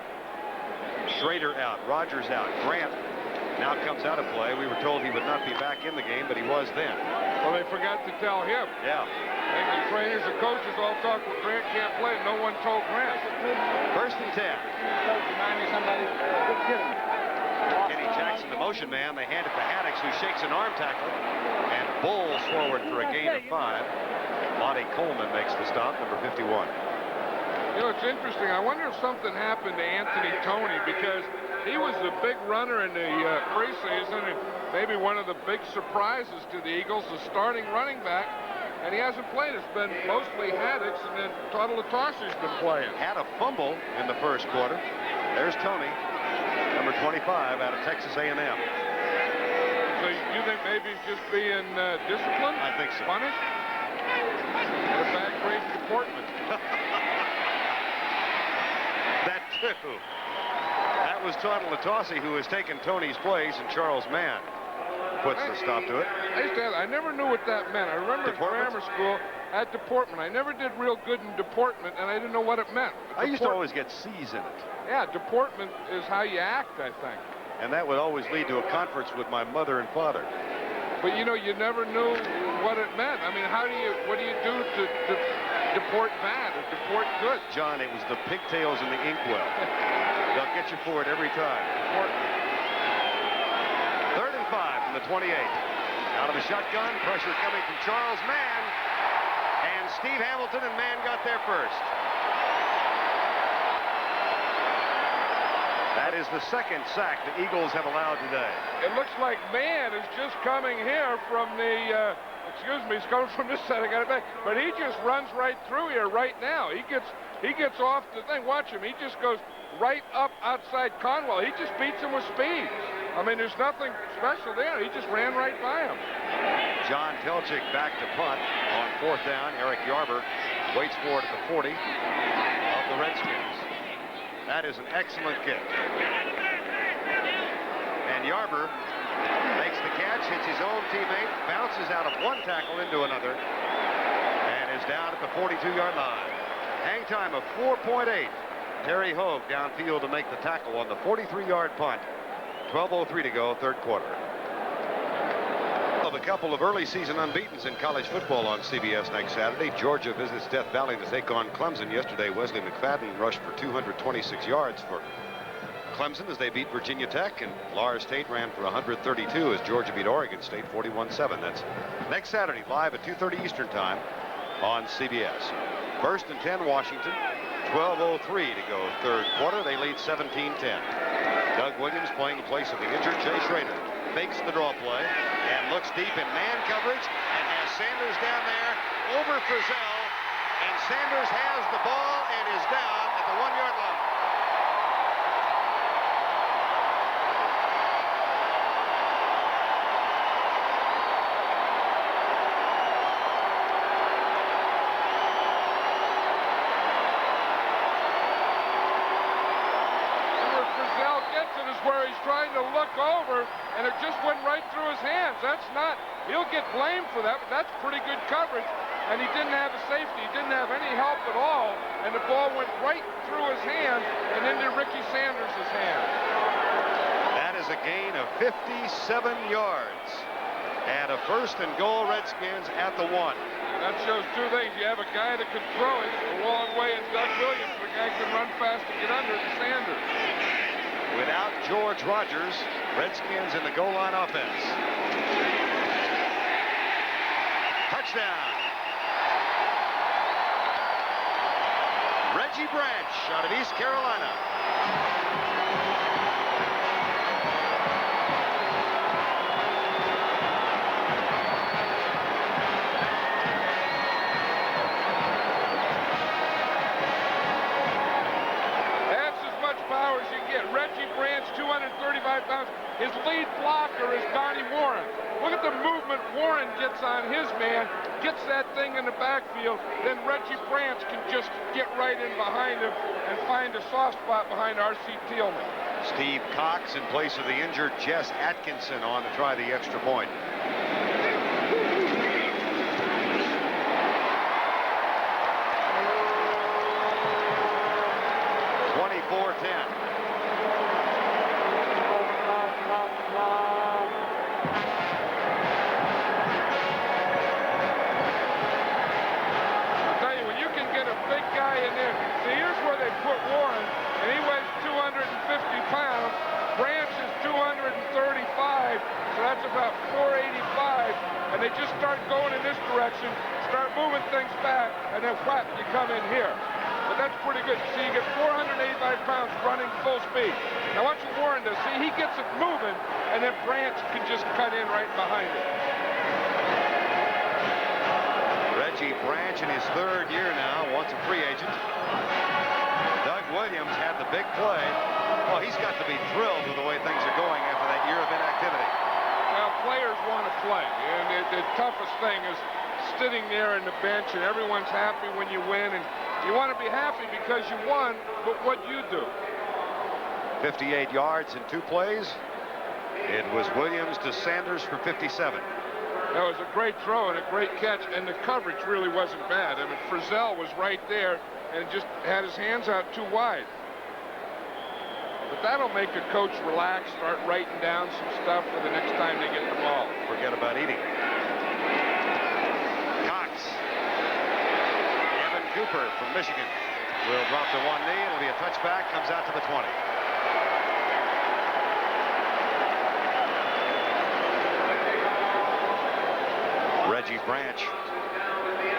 Schrader out, Rogers out, Grant now comes out of play. We were told he would not be back in the game, but he was then. Well, they forgot to tell him. Yeah. The trainers, the coaches all talk, well, Grant can't play. No one told Grant. First and 10. Kenny Jackson, the motion man. They hand it to Haddix, who shakes an arm tackle and bowls forward for a gain of 5. Monty Coleman makes the stop, number 51. You know, it's interesting. I wonder if something happened to Anthony Toney, because he was the big runner in the preseason and maybe one of the big surprises to the Eagles, the starting running back, and he hasn't played. It's been mostly Haddix, and then Tuttle-Latosi's been playing. Had a fumble in the first quarter. There's Toney, number 25, out of Texas A&M. So you think maybe he's just being disciplined? I think so. Punished? Get a bad grade for Portman. That too. That was Tuttle-Latossi who has taken Toney's place, and Charles Mann puts the stop to it. I never knew what that meant. I remember in grammar school at deportment. I never did real good in deportment, and I didn't know what it meant. I used to always get C's in it. Yeah, deportment is how you act, I think. And that would always lead to a conference with my mother and father. But you know, you never knew what it meant. I mean, what do you do to deport bad or deport good? John, it was the pigtails and the inkwell. They'll get you for it every time. Third and 5 from the 28. Out of the shotgun, pressure coming from Charles Mann. And Steve Hamilton, and Mann got there first. That is the second sack the Eagles have allowed today. It looks like Mann is just coming here from the, excuse me, he's coming from this side. I got it back. But he just runs right through here right now. He gets off the thing. Watch him. He just goes right up outside Conwell. He just beats him with speed. I mean, there's nothing special there. He just ran right by him. John Telchik back to punt on fourth down. Eric Yarber waits for it at the 40 of the Redskins. That is an excellent kick. And Yarber makes the catch, hits his own teammate, bounces out of one tackle into another, and is down at the 42-yard line. Hang time of 4.8. Terry Hogue downfield to make the tackle on the 43-yard punt. 12:03 to go, third quarter. Of a couple of early season unbeatens in college football on CBS next Saturday. Georgia visits Death Valley to take on Clemson. Yesterday, Wesley McFadden rushed for 226 yards for Clemson as they beat Virginia Tech, and Lars Tate ran for 132 as Georgia beat Oregon State 41-7. That's next Saturday, live at 2:30 Eastern Time on CBS. First and 10, Washington. 12:03 to go, third quarter. They lead 17-10. Doug Williams playing in place of the injured Jay Schrader. Fakes the draw play and looks deep in man coverage and has Sanders down there over Frizzell. And Sanders has the ball and is down at the 1-yard line. Where he's trying to look over, and it just went right through his hands. That's not, he'll get blamed for that, but that's pretty good coverage. And he didn't have a safety. He didn't have any help at all, and the ball went right through his hands and into Ricky Sanders' hands. That is a gain of 57 yards. And a first and goal, Redskins at the 1. That shows two things. You have a guy that can throw it a long way in Doug Williams. The guy can run fast to get under it, Sanders. George Rogers. Redskins in the goal line offense. Touchdown. Reggie Branch out of East Carolina. Power as you get. Reggie Branch, 235 pounds. His lead blocker is Donnie Warren. Look at the movement Warren gets on his man, gets that thing in the backfield, then Reggie Branch can just get right in behind him and find a soft spot behind R.C. Thielman. Steve Cox in place of the injured Jess Atkinson on to try the extra point. Start moving things back, and then whap, you come in here. But that's pretty good. See, you get 485 pounds running full speed. Now watch what Warren does. See, he gets it moving, and then Branch can just cut in right behind it. Reggie Branch in his third year now, once a free agent. Doug Williams had the big play. Well, he's got to be thrilled with the way things are going after that year of inactivity. Well, players want to play, and the toughest thing is sitting there in the bench, and everyone's happy when you win, and you want to be happy because you won, but what you do? 58 yards in 2 plays. It was Williams to Sanders for 57. That was a great throw and a great catch, and the coverage really wasn't bad. I mean, Frizzell was right there and just had his hands out too wide. But that'll make a coach relax, start writing down some stuff for the next time they get the ball. Forget about eating. Cox. Evan Cooper from Michigan will drop to one knee. It'll be a touchback. Comes out to the 20. Reggie Branch,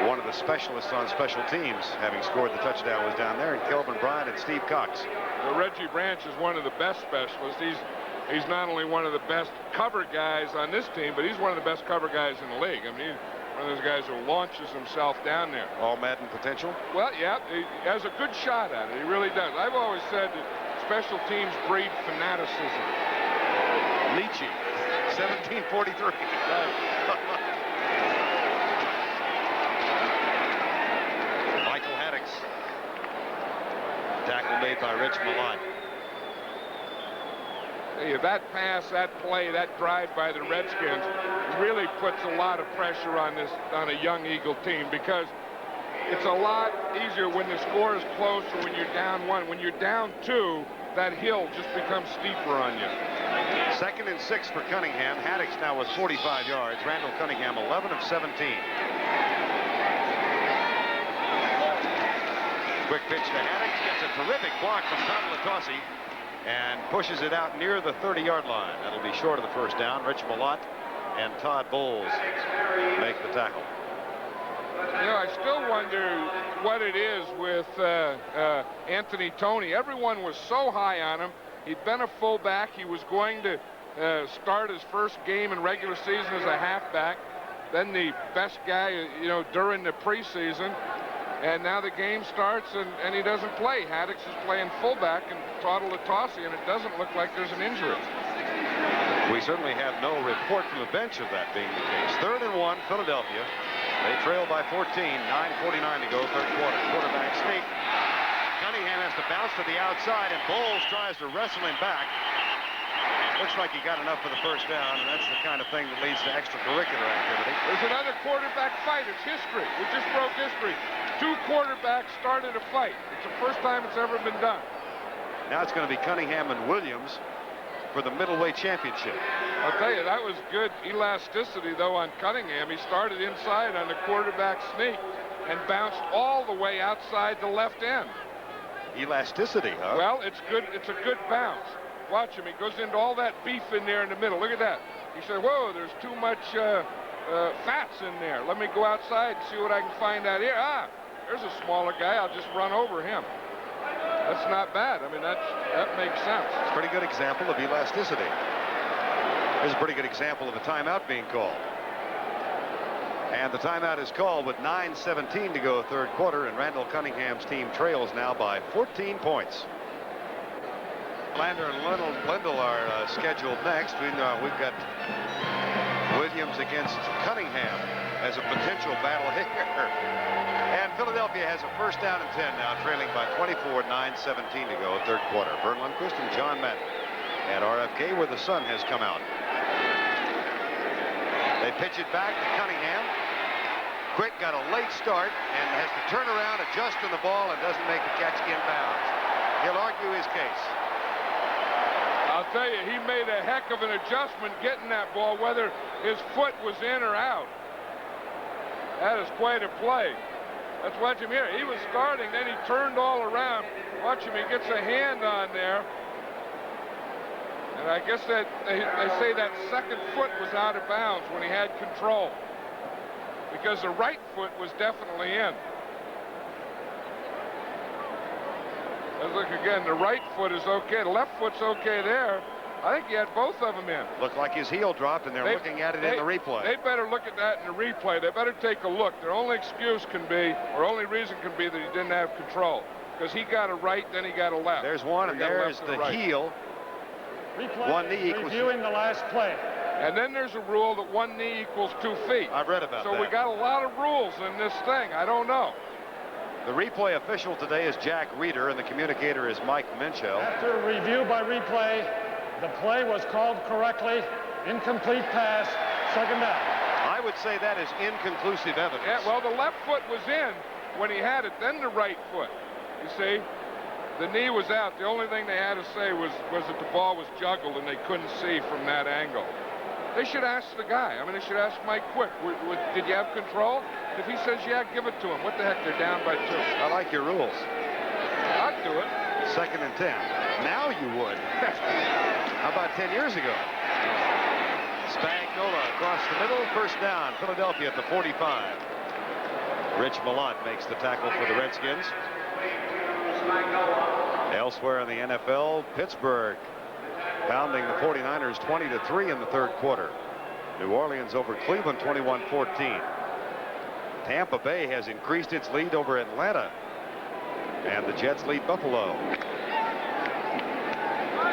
one of the specialists on special teams, having scored the touchdown, was down there, and Kelvin Bryant and Steve Cox. Well, Reggie Branch is one of the best specialists. He's not only one of the best cover guys on this team, but he's one of the best cover guys in the league. I mean, he's one of those guys who launches himself down there. All Madden potential? Well, yeah, he has a good shot at it. He really does. I've always said that special teams breed fanaticism. Nietzsche, 1743. Tackle made by Rich Malott. Hey, that pass, that play, that drive by the Redskins really puts a lot of pressure on a young Eagle team, because it's a lot easier when the score is close or when you're down 1. When you're down 2, that hill just becomes steeper on you. 2nd and 6 for Cunningham. Haddix now with 45 yards. Randall Cunningham 11 of 17. Quick pitch to Haddix, gets a terrific block from Tom Latossi and pushes it out near the 30-yard line. That'll be short of the first down. Rich Malott and Todd Bowles make the tackle. You know, I still wonder what it is with Anthony Toney. Everyone was so high on him. He'd been a fullback. He was going to start his first game in regular season as a halfback. Then the best guy, you know, during the preseason. And now the game starts, and he doesn't play. Haddix is playing fullback, and Todd Latossi, and it doesn't look like there's an injury. We certainly have no report from the bench of that being the case. 3rd and 1, Philadelphia. They trail by 14, 9:49 to go, 3rd quarter. Quarterback sneak. Cunningham has to bounce to the outside, and Bowles tries to wrestle him back. Looks like he got enough for the first down, and that's the kind of thing that leads to extracurricular activity. There's another quarterback fight. It's history. We just broke history. 2 quarterbacks started a fight. It's the first time it's ever been done. Now it's going to be Cunningham and Williams for the middleweight championship. I'll tell you, that was good elasticity, though, on Cunningham. He started inside on the quarterback sneak and bounced all the way outside the left end. Elasticity, huh? Well, it's good. It's a good bounce. Watch him. He goes into all that beef in there in the middle. Look at that. He said, whoa, there's too much fats in there. Let me go outside and see what I can find out here. Ah, there's a smaller guy. I'll just run over him. That's not bad. I mean, that makes sense. It's a pretty good example of elasticity. Here's a pretty good example of a timeout being called. And the timeout is called with 9:17 to go third quarter, and Randall Cunningham's team trails now by 14 points. Lander and Lindell are scheduled next. We've got Williams against Cunningham as a potential battle here. And Philadelphia has a first down and 10 now, trailing by 24, 9:17 to go third quarter. Verne Lundquist and John Madden at RFK, where the sun has come out. They pitch it back to Cunningham. Quick got a late start and has to turn around, adjust to the ball, and doesn't make the catch inbounds. He'll argue his case. I'll tell you, he made a heck of an adjustment getting that ball, whether his foot was in or out. That is quite a play. Let's watch him here. He was starting, then he turned all around. Watch him, he gets a hand on there. And I guess that they say that second foot was out of bounds when he had control, because the right foot was definitely in. Let's look again. The right foot is okay. The left foot's okay there. I think he had both of them in. Looked like his heel dropped, and they're looking at it in the replay. They better look at that in the replay. They better take a look. Their only excuse can be, or only reason can be, that he didn't have control, because he got a right, then he got a left. There's one, and there's the heel. Replay, one knee equals... reviewing the last play. And then there's a rule that one knee equals 2 feet. I've read about that. So we got a lot of rules in this thing. I don't know. The replay official today is Jack Reeder, and the communicator is Mike Minchell. After review by replay, the play was called correctly. Incomplete pass, second down. I would say that is inconclusive evidence. Yeah, well, the left foot was in when he had it, then the right foot. You see? The knee was out. The only thing they had to say was that the ball was juggled and they couldn't see from that angle. They should ask the guy. I mean, they should ask Mike Quick. Did you have control? If he says, yeah, give it to him. What the heck? They're down by 2. I like your rules. I'd do it. Second and 10. Now you would. How about 10 years ago? Spagnola across the middle. First down. Philadelphia at the 45. Rich Malott makes the tackle for the Redskins. Elsewhere in the NFL, Pittsburgh pounding the 49ers 20-3 in the third quarter. New Orleans over Cleveland 21-14. Tampa Bay has increased its lead over Atlanta, and the Jets lead Buffalo.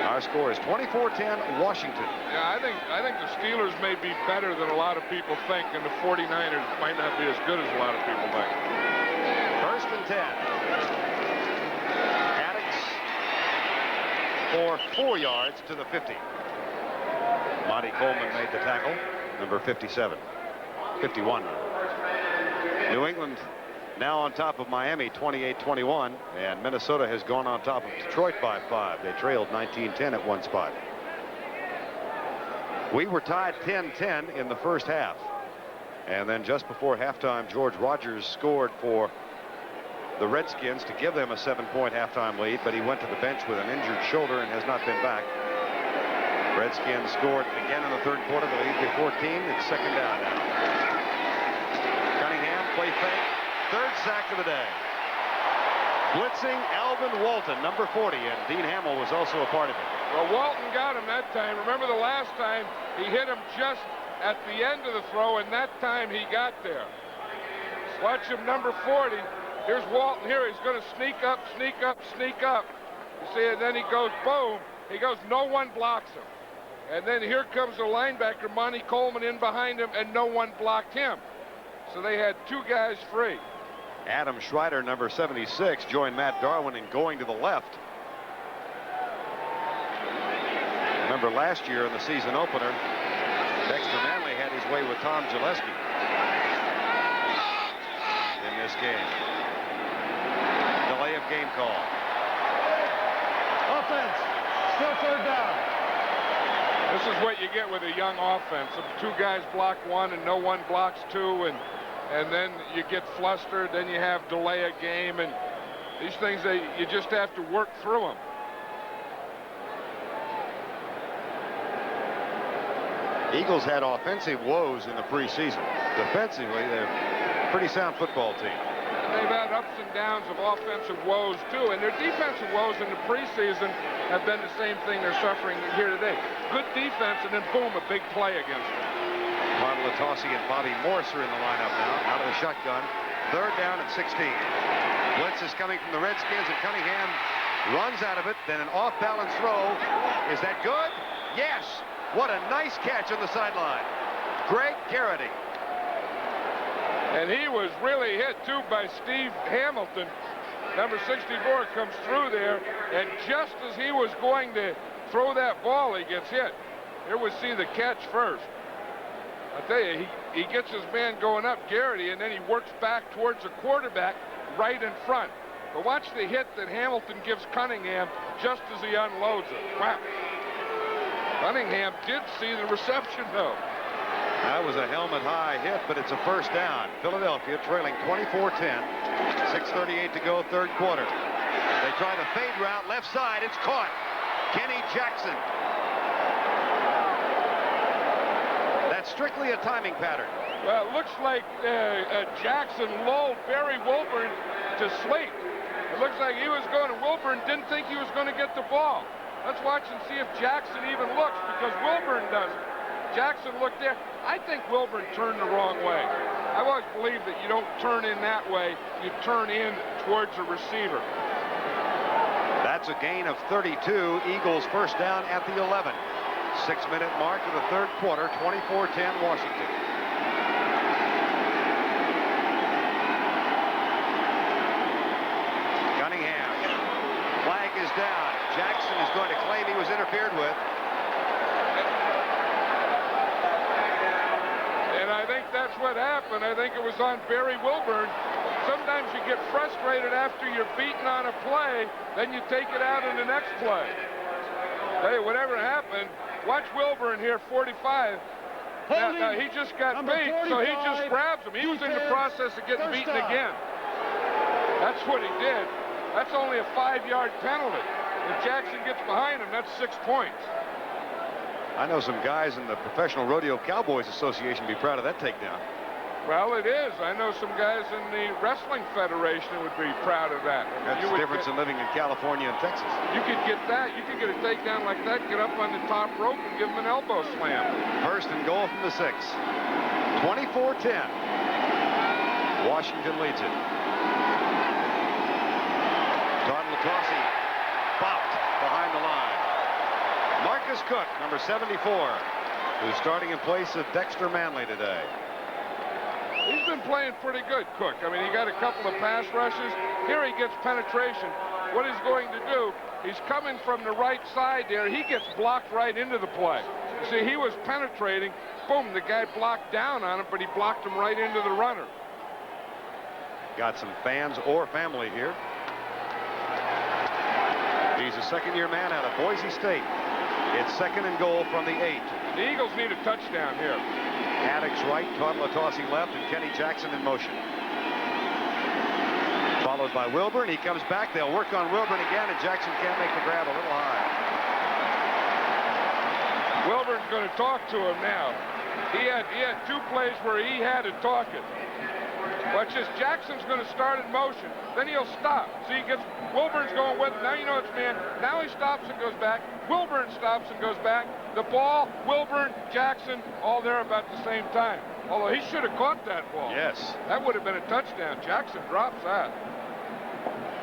Our score is 24-10 Washington. Yeah, I think the Steelers may be better than a lot of people think, and the 49ers might not be as good as a lot of people think. First and 10. For 4 yards to the 50. Monty Coleman made the tackle, number 57. 51. New England now on top of Miami 28-21, and Minnesota has gone on top of Detroit by 5. They trailed 19-10 at one spot. We were tied 10-10 in the first half, and then just before halftime, George Rogers scored for the Redskins to give them a 7-point halftime lead, but he went to the bench with an injured shoulder and has not been back. Redskins scored again in the third quarter to lead to 14. It's second down now. Cunningham, play fake, third sack of the day. Blitzing Alvin Walton, number 40, and Dean Hamill was also a part of it. Well, Walton got him that time. Remember the last time he hit him just at the end of the throw, and that time he got there. Watch him, number 40. Here's Walton here. He's going to sneak up, sneak up, sneak up. You see, and then he goes, boom. He goes, no one blocks him. And then here comes the linebacker, Monty Coleman, in behind him, and no one blocked him. So they had 2 guys free. Adam Schreider, number 76, joined Matt Darwin in going to the left. Remember last year in the season opener, Dexter Manley had his way with Tom Gillespie in this game. Delay of game call. Offense, still third down. This is what you get with a young offense. If 2 guys block 1 and no one blocks 2, and then you get flustered, then you have delay a game, and these things, you just have to work through them. Eagles had offensive woes in the preseason. Defensively, they're a pretty sound football team. They've had ups and downs of offensive woes, too. And their defensive woes in the preseason have been the same thing they're suffering here today. Good defense, and then, boom, a big play against them. Todd Latossi and Bobby Morse are in the lineup now, out of the shotgun. Third down at 16. Blitz is coming from the Redskins, and Cunningham runs out of it. Then an off-balance throw. Is that good? Yes. What a nice catch on the sideline. Greg Garrity. And he was really hit, too, by Steve Hamilton. Number 64 comes through there, and just as he was going to throw that ball, he gets hit. Here we see the catch first. I tell you, he gets his man going up, Garrity, and then he works back towards the quarterback right in front. But watch the hit that Hamilton gives Cunningham just as he unloads it. Wow. Cunningham did see the reception, though. That was a helmet-high hit, but it's a first down. Philadelphia trailing 24-10. 6:38 to go, third quarter. They try the fade route, left side. It's caught. Kenny Jackson. That's strictly a timing pattern. Well, it looks like Jackson lulled Barry Wilburn to sleep. It looks like he was going to Wilburn, didn't think he was going to get the ball. Let's watch and see if Jackson even looks, because Wilburn doesn't. Jackson looked there. I think Wilburn turned the wrong way. I've always believed that you don't turn in that way. You turn in towards a receiver. That's a gain of 32. Eagles first down at the 11. 6-minute mark of the third quarter. 24-10 Washington. Cunningham. Flag is down. Jackson is going to claim he was interfered with. And I think that's what happened. I think it was on Barry Wilburn. Sometimes you get frustrated after you're beaten on a play, then you take it out in the next play. Hey, whatever happened, watch Wilburn here, 45. Now he just got beat, so he just grabs him. He was in the process of getting beaten again. That's what he did. That's only a 5-yard penalty. If Jackson gets behind him, that's 6 points. I know some guys in the Professional Rodeo Cowboys Association be proud of that takedown. Well, it is. I know some guys in the Wrestling Federation would be proud of that. That's the difference in living in California and Texas. You could get that. You could get a takedown like that, get up on the top rope and give him an elbow slam. First and goal from the 6. 24-10. Washington leads it. Todd Latossi bopped behind the line. Marcus Cook, number 74, who's starting in place of Dexter Manley today. He's been playing pretty good, Cook. I mean, he got a couple of pass rushes. Here he gets penetration. What he's going to do, he's coming from the right side there. He gets blocked right into the play. You see, he was penetrating. Boom, the guy blocked down on him, but he blocked him right into the runner. Got some fans or family here. He's a second-year man out of Boise State. It's second and goal from the 8. The Eagles need a touchdown here. Addicks right, Todd Latossi left, and Kenny Jackson in motion. Followed by Wilburn. He comes back. They'll work on Wilburn again, and Jackson can't make the grab a little high. Wilburn's going to talk to him now. He had 2 plays where he had to talk it. Watch this. Jackson's going to start in motion. Then he'll stop. See, Wilburn's going with him. Now you know it's man. Now he stops and goes back. Wilburn stops and goes back. The ball, Wilburn, Jackson, all there about the same time. Although he should have caught that ball. Yes. That would have been a touchdown. Jackson drops that.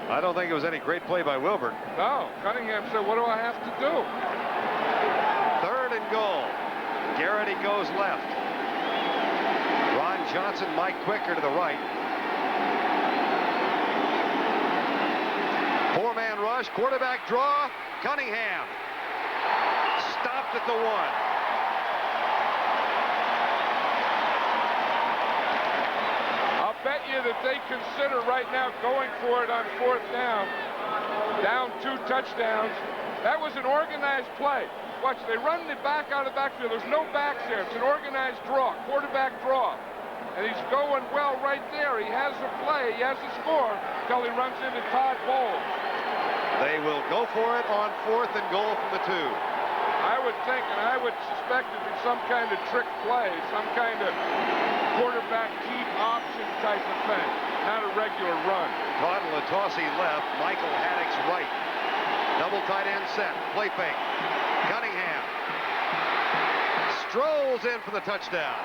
I don't think it was any great play by Wilburn. No. Cunningham said, what do I have to do? Third and goal. Garrity goes left. Ron Johnson, Mike Quicker to the right. 4-man rush, quarterback draw. Cunningham stopped at the 1. I'll bet you that they consider right now going for it on 4th down. Down 2 touchdowns. That was an organized play. Watch, they run the back out of the backfield. There's no backs there. It's an organized draw, quarterback draw. And he's going well right there. He has the play. He has the score until he runs into Todd Bowles. They will go for it on 4th and goal from the 2. I would think, and I would suspect it'd be some kind of trick play, some kind of quarterback keep option type of thing, not a regular run. Todd Latossi left, Michael Haddock's right. Double tight end set, play fake. Cunningham strolls in for the touchdown.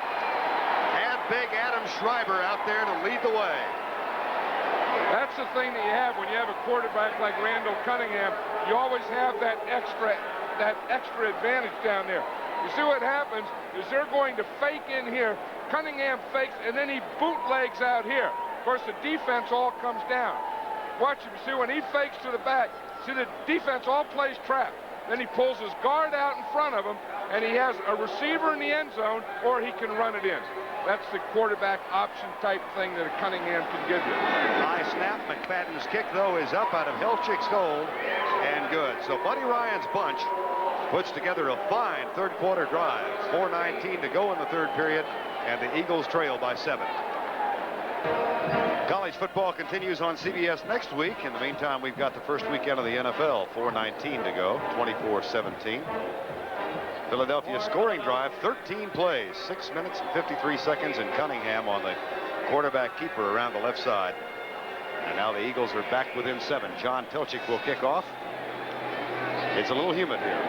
And big Adam Schreiber out there to lead the way. That's the thing that you have when you have a quarterback like Randall Cunningham. You always have that extra advantage down there. You see what happens is they're going to fake in here. Cunningham fakes, and then he bootlegs out here. Of course, the defense all comes down. Watch him. See, when he fakes to the back, see, the defense all plays trap. Then he pulls his guard out in front of him, and he has a receiver in the end zone, or he can run it in. That's the quarterback option type thing that a Cunningham can give you. High snap. McFadden's kick, though, is up out of Helchick's hold, and good. So Buddy Ryan's bunch puts together a fine third-quarter drive. 4:19 to go in the third period, and the Eagles trail by 7. College football continues on CBS next week. In the meantime, we've got the first weekend of the NFL. 4:19 to go, 24-17. Philadelphia scoring drive, 13 plays, 6 minutes and 53 seconds, and Cunningham on the quarterback keeper around the left side. And now the Eagles are back within 7. John Telchik will kick off. It's a little humid here.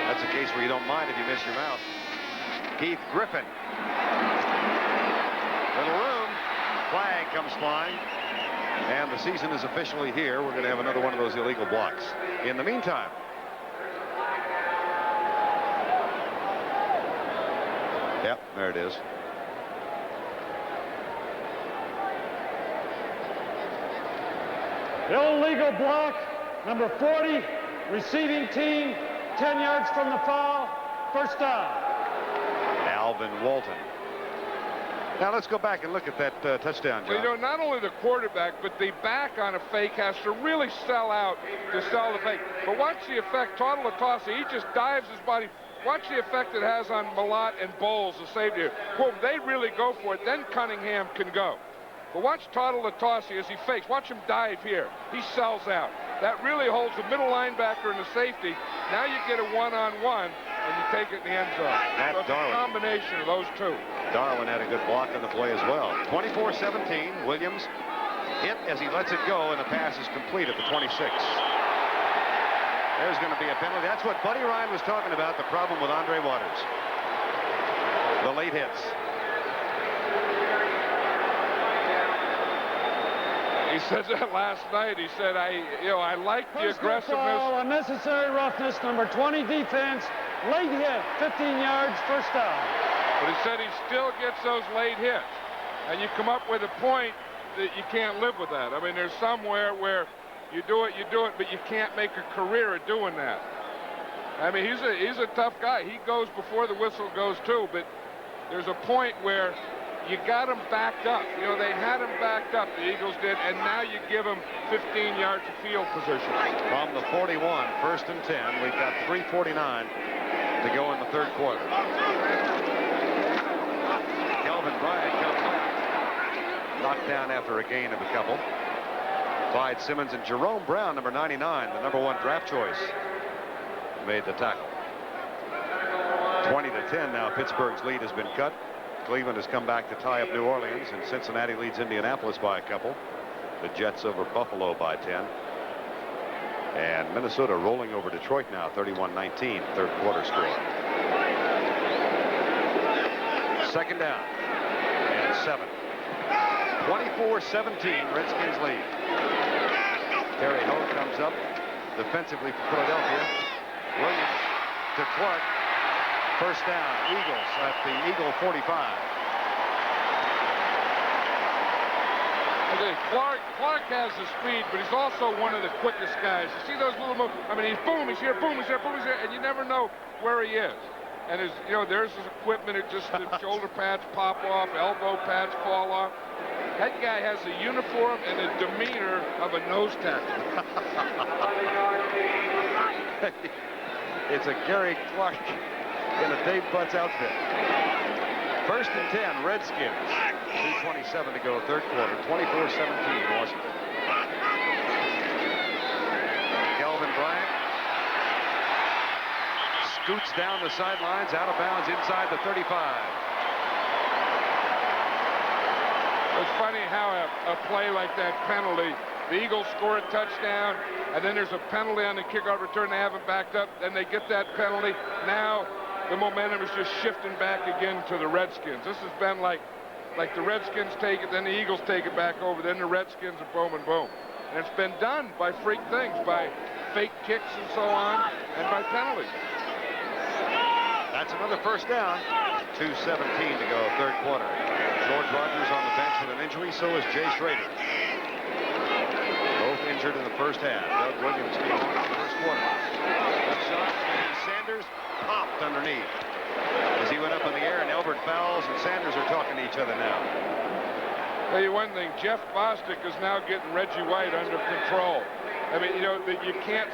That's a case where you don't mind if you miss your mouth. Keith Griffin. Little room. Flag comes flying. And the season is officially here. We're going to have another one of those illegal blocks. In the meantime, yep, there it is. Illegal block, number 40, receiving team, 10 yards from the foul, first down. Alvin Walton. Now let's go back and look at that touchdown, John. Well, you know, not only the quarterback, but the back on a fake has to really sell out to sell the fake. But watch the effect. Todd Latossi, he just dives his body. Watch the effect it has on Malott and Bowles, the safety. Boom, they really go for it. Then Cunningham can go. But watch Todd Latossi as he fakes. Watch him dive here. He sells out. That really holds the middle linebacker and the safety. Now you get a one-on-one, and you take it in the end zone. So it's a combination of those two. Darwin had a good block on the play as well. 24-17. Williams hit as he lets it go, and the pass is complete at the 26. There's going to be a penalty. That's what Buddy Ryan was talking about, the problem with Andre Waters. The late hits. He said that last night. He said, I like the aggressiveness. Foul, unnecessary roughness, number 20 defense, late hit, 15 yards, first down. But he said he still gets those late hits. And you come up with a point that you can't live with that. I mean, there's somewhere where you do it, but you can't make a career of doing that. I mean, he's a tough guy. He goes before the whistle goes too, but there's a point where you got him backed up. You know, they had him backed up, the Eagles did, and now you give him 15 yards of field position. From the 41, first and 10. We've got 3:49 to go in the third quarter. Kelvin Bryant comes back. Knocked down after a gain of a couple. Clyde Simmons and Jerome Brown, number 99, the number 1 draft choice, made the tackle. 20-10 now. Pittsburgh's lead has been cut. Cleveland has come back to tie up New Orleans, and Cincinnati leads Indianapolis by a couple. The Jets over Buffalo by 10. And Minnesota rolling over Detroit now, 31-19, third quarter score. Second down and 7. 24-17, Redskins lead. Terry Hogue comes up defensively for Philadelphia. Williams to Clark. First down, Eagles at the Eagle 45. Okay, Clark has the speed, but he's also one of the quickest guys. You see those little moves? I mean, he's here, boom, he's there, and you never know where he is. And there's his equipment. It just the shoulder pads pop off, elbow pads fall off. That guy has a uniform and a demeanor of a nose tackle. It's a Gary Clark in a Dave Butts outfit. First and 10, Redskins. 2:27 to go, third quarter. 24-17, Washington. Kelvin Bryant scoots down the sidelines, out of bounds inside the 35. It's funny how a play like that penalty, the Eagles score a touchdown, and then there's a penalty on the kickoff return. They haven't backed up, then they get that penalty. Now the momentum is just shifting back again to the Redskins. This has been like the Redskins take it, then the Eagles take it back over, then the Redskins, and boom and boom. And it's been done by freak things, by fake kicks and so on, and by penalties. That's another first down. 2:17 to go, third quarter. George Rogers on the bench with an injury, so is Jay Schrader. Both injured in the first half. Doug Williams came on in the first quarter. Good shot, and Sanders popped underneath. As he went up in the air, and Elbert fouls, and Sanders are talking to each other now. Tell you one thing, Jeff Bostic is now getting Reggie White under control. I mean, you know, that you can't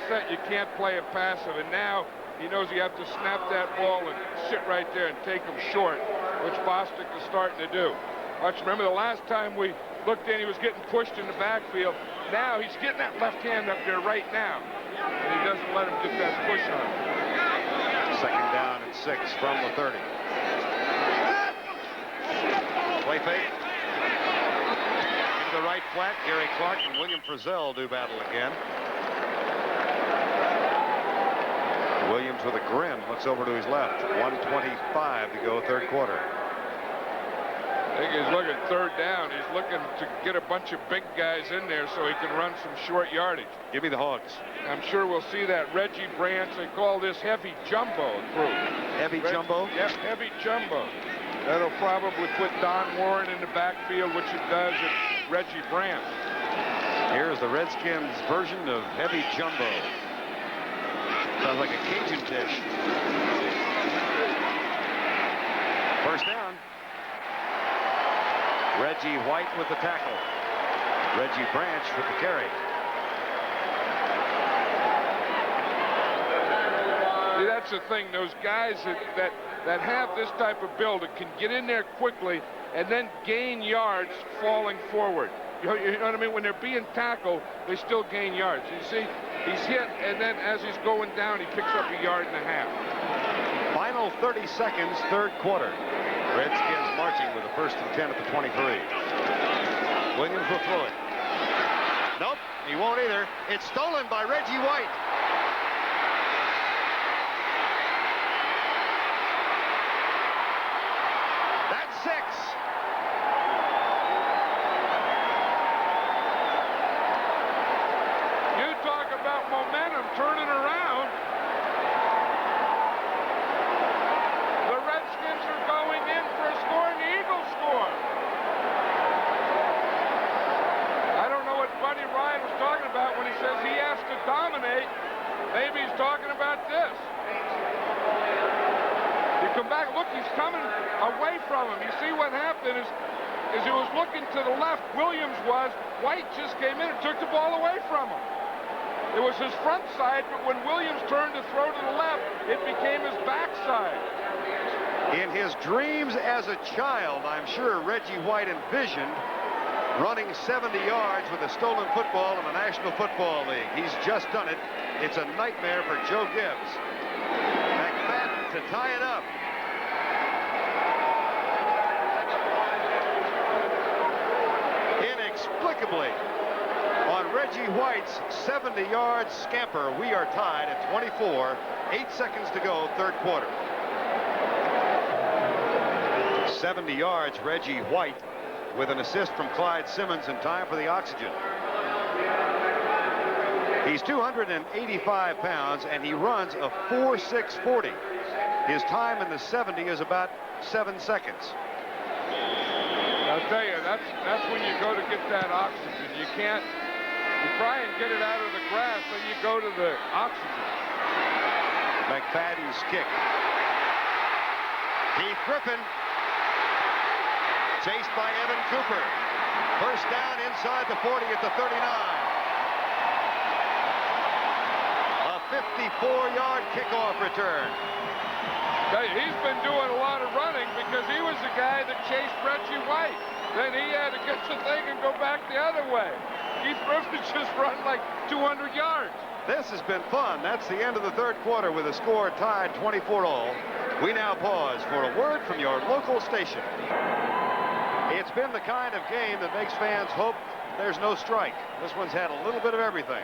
play it passive, and now he knows you have to snap that ball and sit right there and take him short, which Bostic is starting to do. Watch, remember the last time we looked in, he was getting pushed in the backfield. Now he's getting that left hand up there right now, and he doesn't let him get that push on him. Second down and 6 from the 30. Play fake. Into the right flat. Gary Clark and William Frizzell do battle again. Williams with a grin looks over to his left. 1:25 to go, third quarter. I think he's looking third down. He's looking to get a bunch of big guys in there so he can run some short yardage. Give me the Hogs. I'm sure we'll see that. Reggie Branch, they call this heavy jumbo crew. Heavy jumbo? Yep, heavy jumbo. That'll probably put Don Warren in the backfield, which it does, and Reggie Branch. Here's the Redskins version of heavy jumbo. Sounds like a Cajun dish. First down. Reggie White with the tackle. Reggie Branch with the carry. See, that's the thing. Those guys that have this type of build that can get in there quickly and then gain yards falling forward. You know what I mean? When they're being tackled, they still gain yards. You see, he's hit, and then as he's going down, he picks up 1.5 yards. Final 30 seconds, third quarter. Redskins marching with a 1st and 10 at the 23. Williams will throw it. Nope, he won't either. It's stolen by Reggie White. That's 6. You talk about momentum turning around. The Redskins are going in for a score, and the Eagles score. I don't know what Buddy Ryan was talking about when he says he has to dominate. Maybe he's talking about this. You come back, look, he's coming away from him. You see what happened is he was looking to the left. Williams was. White just came in and took the ball away from him. It was his front side, but when Williams turned to throw to the left, it became his backside. In his dreams as a child, I'm sure Reggie White envisioned running 70 yards with a stolen football in the National Football League. He's just done it. It's a nightmare for Joe Gibbs. McFadden to tie it up. Inexplicably, on Reggie White's 70-yard scamper, we are tied at 24. 8 seconds to go, third quarter. 70 yards, Reggie White, with an assist from Clyde Simmons in time for the oxygen. He's 285 pounds, and he runs a 4.640. His time in the 70 is about 7 seconds. I'll tell you, that's when you go to get that oxygen. You try and get it out of the grass, then you go to the oxygen. McFadden's kick. Keith Griffin, chased by Evan Cooper. First down inside the 40 at the 39. A 54-yard kickoff return. He's been doing a lot of running because he was the guy that chased Reggie White. Then he had to get the thing and go back the other way. Keith Griffin just run like 200 yards. This has been fun. That's the end of the third quarter with the score tied 24-all. We now pause for a word from your local station. It's been the kind of game that makes fans hope there's no strike. This one's had a little bit of everything.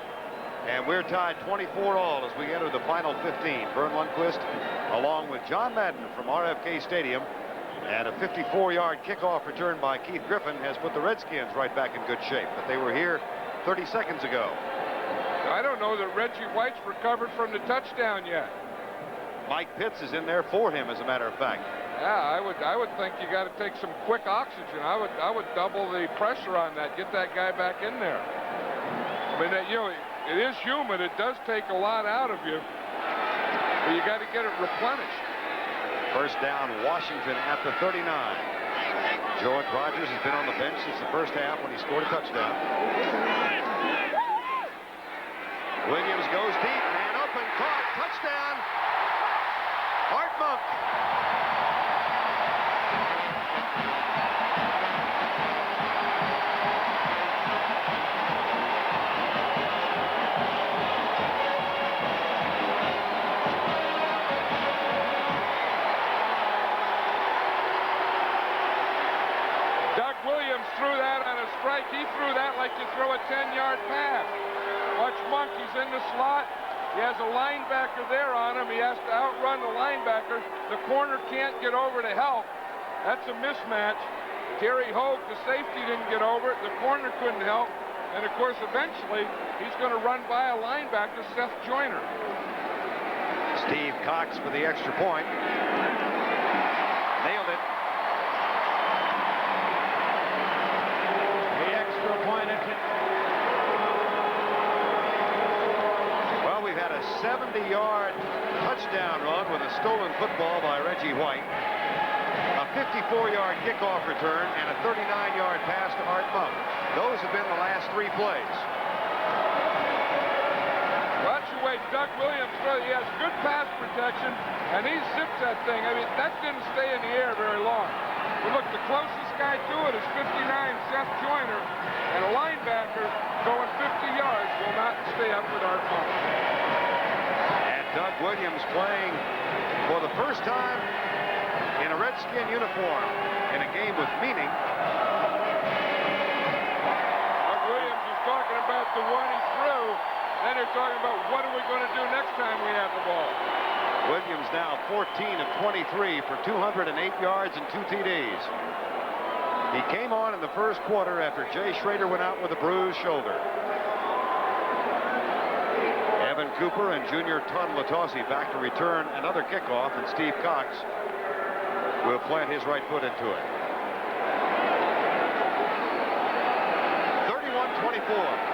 And we're tied 24-all as we enter the final 15. Verne Lundquist, along with John Madden from RFK Stadium, and a 54-yard kickoff return by Keith Griffin has put the Redskins right back in good shape. But they were here 30 seconds ago. I don't know that Reggie White's recovered from the touchdown yet. Mike Pitts is in there for him, as a matter of fact. Yeah, I would think you got to take some quick oxygen. I would double the pressure on that. Get that guy back in there. I mean, you know, it is humid. It does take a lot out of you, but you got to get it replenished. First down, Washington at the 39. George Rogers has been on the bench since the first half when he scored a touchdown. Williams goes deep, man open, caught, touchdown. Art Monk. Doug Williams threw that on a strike. He threw that like you throw a 10-yard pass. Watch Monk, he's in the slot. He has a linebacker there on him. He has to outrun the linebacker. The corner can't get over to help. That's a mismatch. Terry Hogue, the safety, didn't get over it. The corner couldn't help. And, of course, eventually, he's going to run by a linebacker, Seth Joyner. Steve Cox for the extra point. Nailed it. The extra point attempt. Well, we've had a 70-yard touchdown run with a stolen football by Reggie White, a 54-yard kickoff return, and a 39-yard pass to Art Monk. Those have been the last three plays. Watch your way, Doug Williams. He has good pass protection, and he zips that thing. I mean, that didn't stay in the air very long. But look, the closest guy to it is 59, Seth Joyner, and a linebacker going 50 yards will not stay up with Art Monk. And Doug Williams playing for the first time in a Redskin uniform in a game with meaning. Doug Williams is talking about the one he threw. Then they're talking about what are we going to do next time we have the ball. Williams now 14 of 23 for 208 yards and 2 TDs. He came on in the first quarter after Jay Schrader went out with a bruised shoulder. Evan Cooper and Junior Todd Latossi back to return another kickoff, and Steve Cox will plant his right foot into it. 31-24.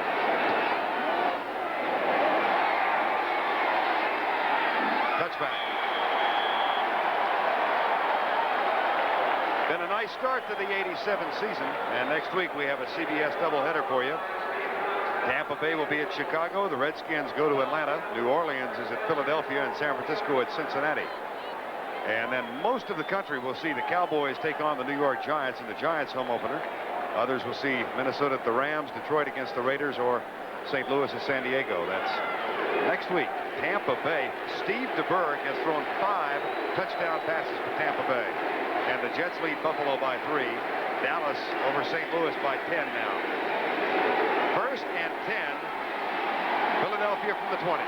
Touchback. Been a nice start to the '87 season, and next week we have a CBS doubleheader for you. Tampa Bay will be at Chicago. The Redskins go to Atlanta. New Orleans is at Philadelphia, and San Francisco at Cincinnati. And then most of the country will see the Cowboys take on the New York Giants in the Giants home opener. Others will see Minnesota at the Rams, Detroit against the Raiders, or St. Louis at San Diego. That's next week. Tampa Bay. Steve DeBerg has thrown 5 touchdown passes for Tampa Bay. And the Jets lead Buffalo by 3. Dallas over St. Louis by 10 now. First and 10. Philadelphia from the 20.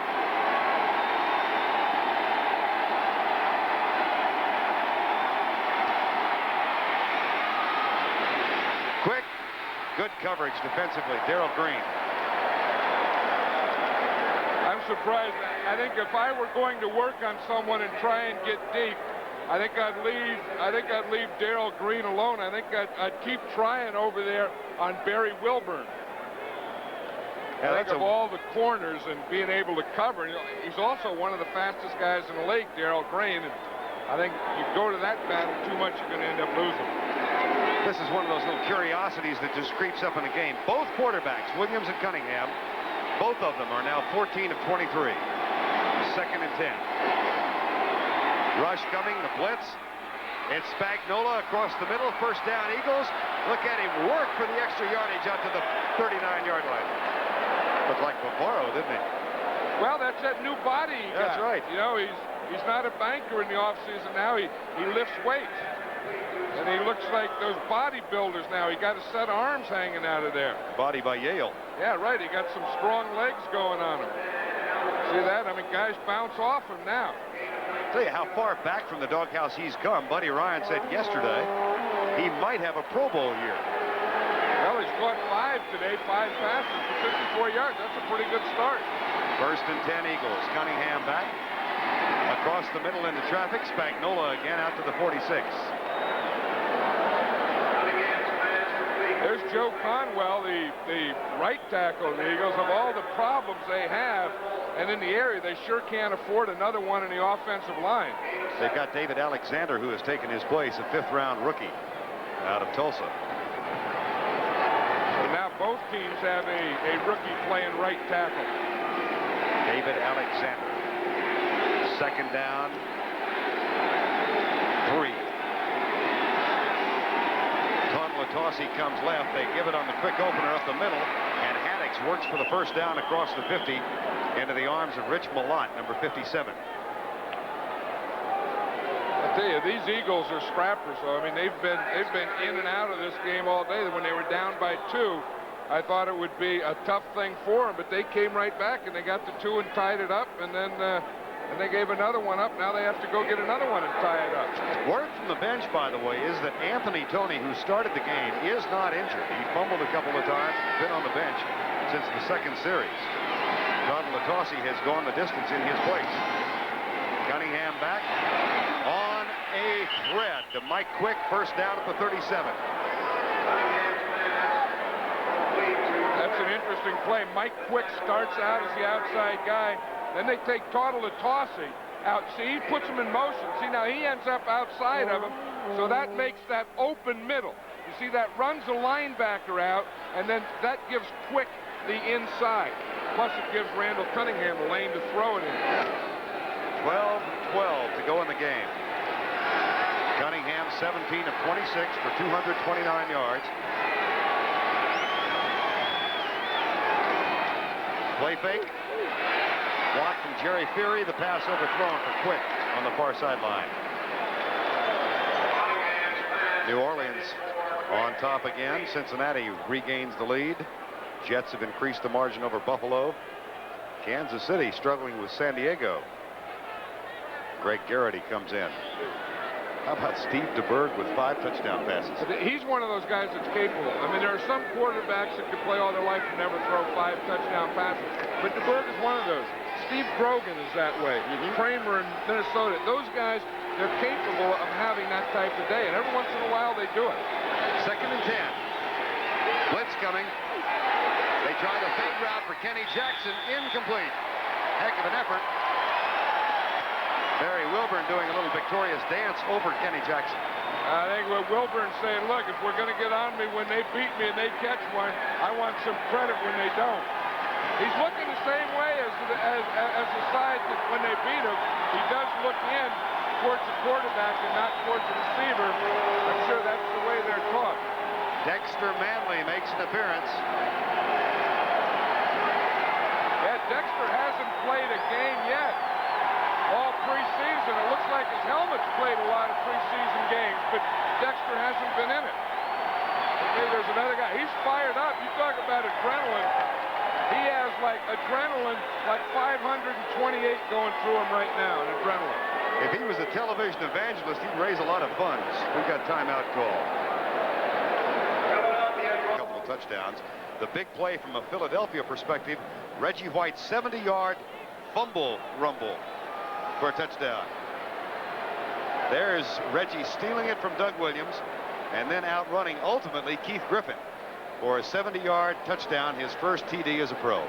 Quick, good coverage defensively. Daryl Grant. I'm surprised. I think if I were going to work on someone and try and get deep, I think I'd leave Daryl Green alone. I think I'd keep trying over there on Barry Wilburn. Yeah, I think of all the corners and being able to cover. You know, he's also one of the fastest guys in the league, Daryl Green. And I think you go to that battle too much, you're going to end up losing. This is one of those little curiosities that just creeps up in the game. Both quarterbacks, Williams and Cunningham, both of them are now 14 of 23. Second and 10. Rush coming, the blitz. It's Spagnola across the middle. First down, Eagles. Look at him work for the extra yardage out to the 39-yard line. Looked like Bavaro, didn't he? Well, that's that new body he got. That's right. You know, he's not a banker in the offseason now. He lifts weights. And he looks like those bodybuilders now. He got a set of arms hanging out of there. Body by Yale. Yeah, right. He got some strong legs going on him. See that? I mean, guys bounce off him now. Tell you how far back from the doghouse he's come. Buddy Ryan said yesterday he might have a Pro Bowl year. Well, he's caught 5 today, 5 passes for 54 yards. That's a pretty good start. 1st and 10 Eagles. Cunningham back. Across the middle into traffic. Spagnola again out to the 46. There's Joe Conwell, the right tackle of the Eagles. Of all the problems they have, and in the area, they sure can't afford another one in the offensive line. They've got David Alexander, who has taken his place, a 5th-round rookie out of Tulsa. And now both teams have a rookie playing right tackle. David Alexander. 2nd down. 3. Latossi comes left. They give it on the quick opener up the middle, and Haddix works for the 1st down across the 50 into the arms of Rich Malott, number 57. I tell you, these Eagles are scrappers. So I mean, they've been in and out of this game all day. When they were down by 2, I thought it would be a tough thing for them, but they came right back and they got the 2 and tied it up, and then and they gave another one up. Now they have to go get another one and tie it up. Word from the bench, by the way, is that Anthony Toney, who started the game, is not injured. He fumbled a couple of times and been on the bench since the 2nd series. John Latossi has gone the distance in his place. Cunningham back on a thread to Mike Quick, 1st down at the 37. That's an interesting play. Mike Quick starts out as the outside guy. Then they take Latossi out. See, he puts him in motion. See, now he ends up outside of him, so that makes that open middle. You see, that runs the linebacker out, and then that gives Quick the inside. Plus, it gives Randall Cunningham a lane to throw it in. 12-12 to go in the game. Cunningham 17 of 26 for 229 yards. Play fake. Block from Jerry Fury. The pass overthrown for Quick on the far sideline. New Orleans on top again. Cincinnati regains the lead. Jets have increased the margin over Buffalo. Kansas City struggling with San Diego. Greg Garrity comes in. How about Steve DeBerg with 5 touchdown passes? He's one of those guys that's capable. I mean, there are some quarterbacks that could play all their life and never throw 5 touchdown passes. But DeBerg is one of those. Steve Grogan is that way. Kramer in Minnesota. Those guys, they're capable of having that type of day. And every once in a while, they do it. 2nd and 10. Blitz coming. They try the fade route for Kenny Jackson. Incomplete. Heck of an effort. Barry Wilburn doing a little victorious dance over Kenny Jackson. I think what Wilburn's saying, look, if we're going to get on me when they beat me and they catch one, I want some credit when they don't. He's looking the same way as the side that when they beat him, he does look in towards the quarterback and not towards the receiver. I'm sure that's the way they're taught. Dexter Manley makes an appearance. Yeah, Dexter hasn't played a game yet. All preseason. It looks like his helmet's played a lot of preseason games, but Dexter hasn't been in it. Okay, there's another guy. He's fired up. You talk about adrenaline. He has like adrenaline, like 528 going through him right now in adrenaline. If he was a television evangelist, he'd raise a lot of funds. We've got timeout call. A couple of touchdowns. The big play from a Philadelphia perspective, Reggie White's 70-yard fumble rumble for a touchdown. There's Reggie stealing it from Doug Williams and then outrunning ultimately Keith Griffin for a 70-yard touchdown, his first TD as a pro.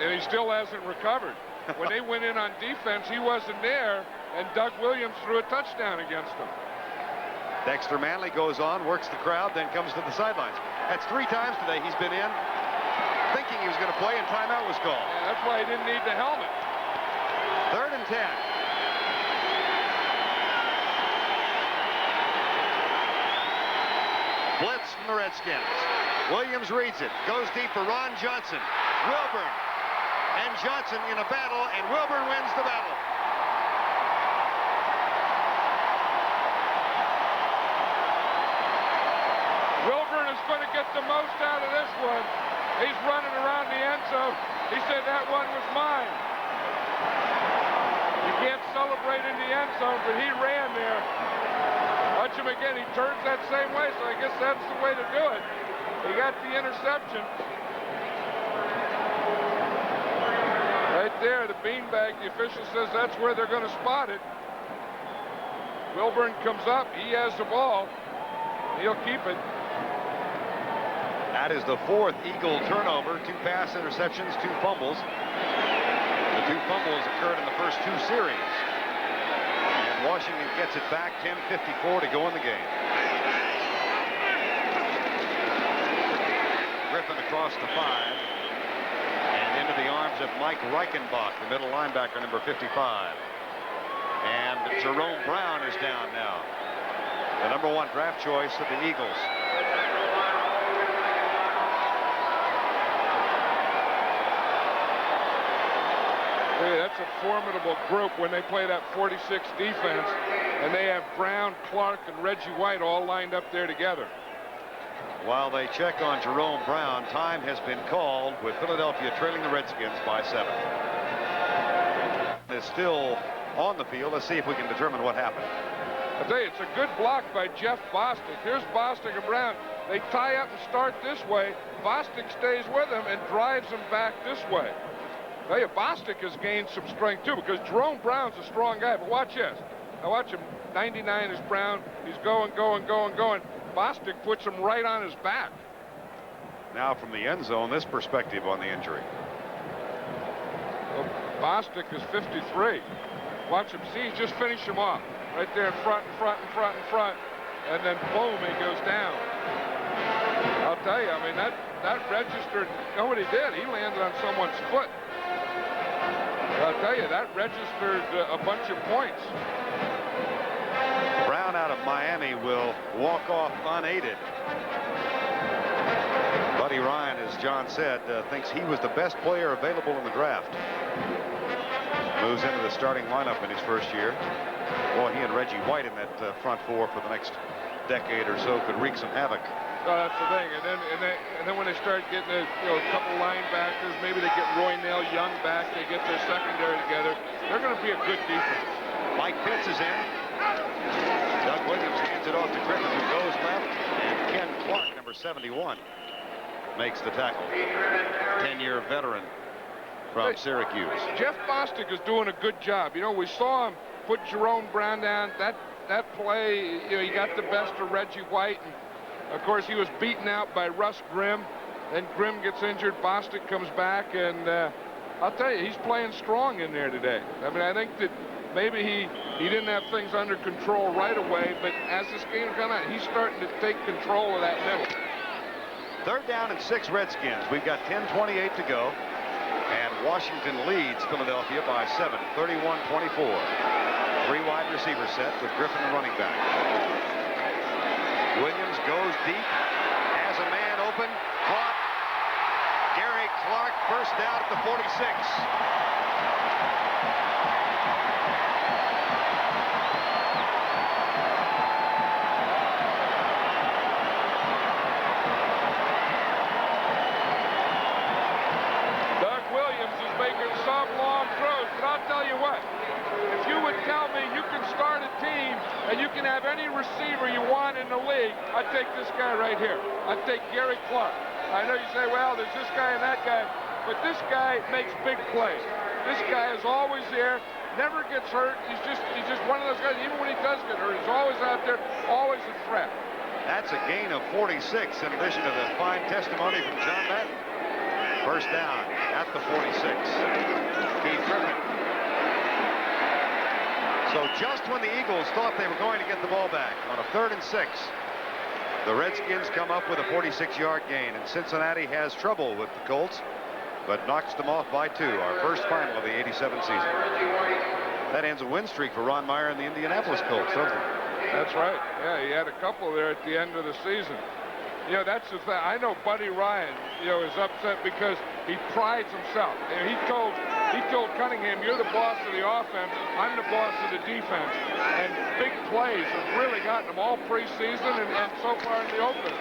And he still hasn't recovered. When they went in on defense, he wasn't there, and Doug Williams threw a touchdown against him. Dexter Manley goes on, works the crowd, then comes to the sidelines. That's 3 times today he's been in thinking he was going to play, and timeout was called. Yeah, that's why he didn't need the helmet. 3rd and 10. Blitz from the Redskins. Williams reads it. Goes deep for Ron Johnson. Wilburn. and Johnson in a battle, and Wilburn wins the battle. Wilburn is going to get the most out of this one. He's running around the end zone. He said that one was mine. You can't celebrate in the end zone, but he ran there. Watch him again. He turns that same way, so I guess that's the way to do it. He got the interception. Right there, the beanbag, the official says that's where they're going to spot it. Wilburn comes up. He has the ball. He'll keep it. That is the 4th Eagle turnover. 2 pass interceptions, 2 fumbles. The 2 fumbles occurred in the first 2 series. And Washington gets it back, 10:54 to go in the game. Griffin across the 5. And into the arms of Mike Reichenbach, the middle linebacker, number 55. And Jerome Brown is down now. The number 1 draft choice of the Eagles. Hey, that's a formidable group when they play that 46 defense, and they have Brown, Clark, and Reggie White all lined up there together. While they check on Jerome Brown, time has been called with Philadelphia trailing the Redskins by 7. Is still on the field. Let's see if we can determine what happened. I tell you, it's a good block by Jeff Bostic. Here's Bostic and Brown. They tie up and start this way. Bostic stays with him and drives him back this way. I tell you, Bostic has gained some strength too, because Jerome Brown's a strong guy. But watch this. Now watch him. 99 is Brown. He's going. Bostic puts him right on his back. Now from the end zone, this perspective on the injury. Well, Bostic is 53. Watch him. See, he's just finished him off. Right there in front. And then boom, he goes down. I'll tell you, I mean, that registered, you know what he did? He landed on someone's foot. I'll tell you, that registered a bunch of points. Brown out of Miami will walk off unaided. Buddy Ryan, as John said, thinks he was the best player available in the draft. Moves into the starting lineup in his first year. Boy, he and Reggie White in that front 4 for the next decade or so could wreak some havoc. Oh, that's the thing. And then when they start getting a couple linebackers, maybe they get Roy Nell Young back, they get their secondary together, they're going to be a good defense. Mike Pitts is in. Doug Williams hands it off to Griffin, who goes left, and Ken Clark, number 71, makes the tackle. 10-year veteran from Syracuse. Jeff Bostic is doing a good job. You know, we saw him put Jerome Brown down. That play, you know, he got the best of Reggie White. And of course, he was beaten out by Russ Grimm. Then Grimm gets injured. Bostic comes back, and I'll tell you, he's playing strong in there today. I mean, I think that maybe he didn't have things under control right away, but as this game's gone on, he's starting to take control of that middle. 3rd down and 6 Redskins. We've got 10:28 to go, and Washington leads Philadelphia by 7, 31-24. 3 wide receiver set with Griffin the running back. Williams goes deep, has a man open, caught. Gary Clark first down at the 46. Doug Williams is making some long throws, but I'll tell you what. If you would tell me you can start a team and you can have any receiver you want in the league, I'd take this guy right here. I'd take Gary Clark. I know you say, well, there's this guy and that guy, but this guy makes big plays. This guy is always there, never gets hurt. He's just one of those guys, even when he does get hurt, he's always out there, always a threat. That's a gain of 46 in addition to the fine testimony from John Madden. First down at the 46. Keith Griffin. So just when the Eagles thought they were going to get the ball back on a 3rd and 6, the Redskins come up with a 46-yard gain, and Cincinnati has trouble with the Colts, but knocks them off by 2. Our first final of the '87 season. That ends a win streak for Ron Meyer and the Indianapolis Colts, doesn't it? That's right. Yeah, he had a couple there at the end of the season. You know, that's the thing. I know Buddy Ryan, you know, is upset because he prides himself. And he told Cunningham, you're the boss of the offense, I'm the boss of the defense. And big plays have really gotten him all preseason and so far in the opener.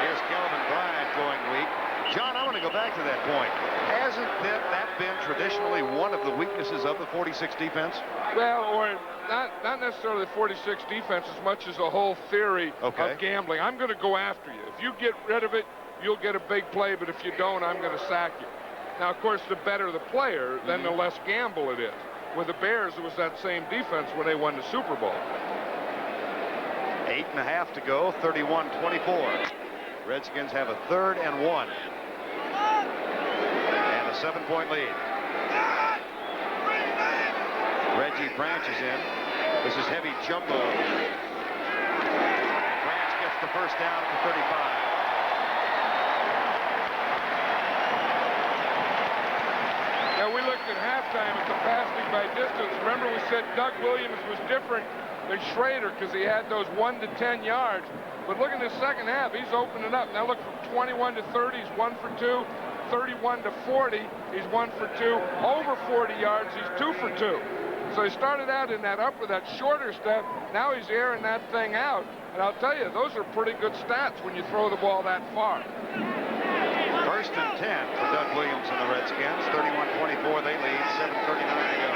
Here's Kelvin Bryant going weak. John, I want to go back to that point. Hasn't that been traditionally one of the weaknesses of the 46 defense? Well, or not necessarily the 46 defense as much as the whole theory of gambling. I'm going to go after you. If you get rid of it, you'll get a big play, but if you don't, I'm going to sack you. Now, of course, the better the player, then the less gamble it is. With the Bears, it was that same defense when they won the Super Bowl. 8.5 to go, 31-24. Redskins have a 3rd and 1. And a 7-point lead. Reggie Branch is in. This is heavy jumbo. Branch gets the first down at the 35. Now, we looked at halftime at the passing by distance. Remember, we said Doug Williams was different than Schrader because he had those 1 to 10 yards. But look in the second half, he's opening up. Now look, from 21 to 30, he's 1 for 2. 31 to 40, he's 1 for 2. Over 40 yards, he's 2 for 2. So he started out in that shorter stuff. Now he's airing that thing out. And I'll tell you, those are pretty good stats when you throw the ball that far. 1st and 10 for Doug Williams and the Redskins. 31-24, they lead. 7:39 to go.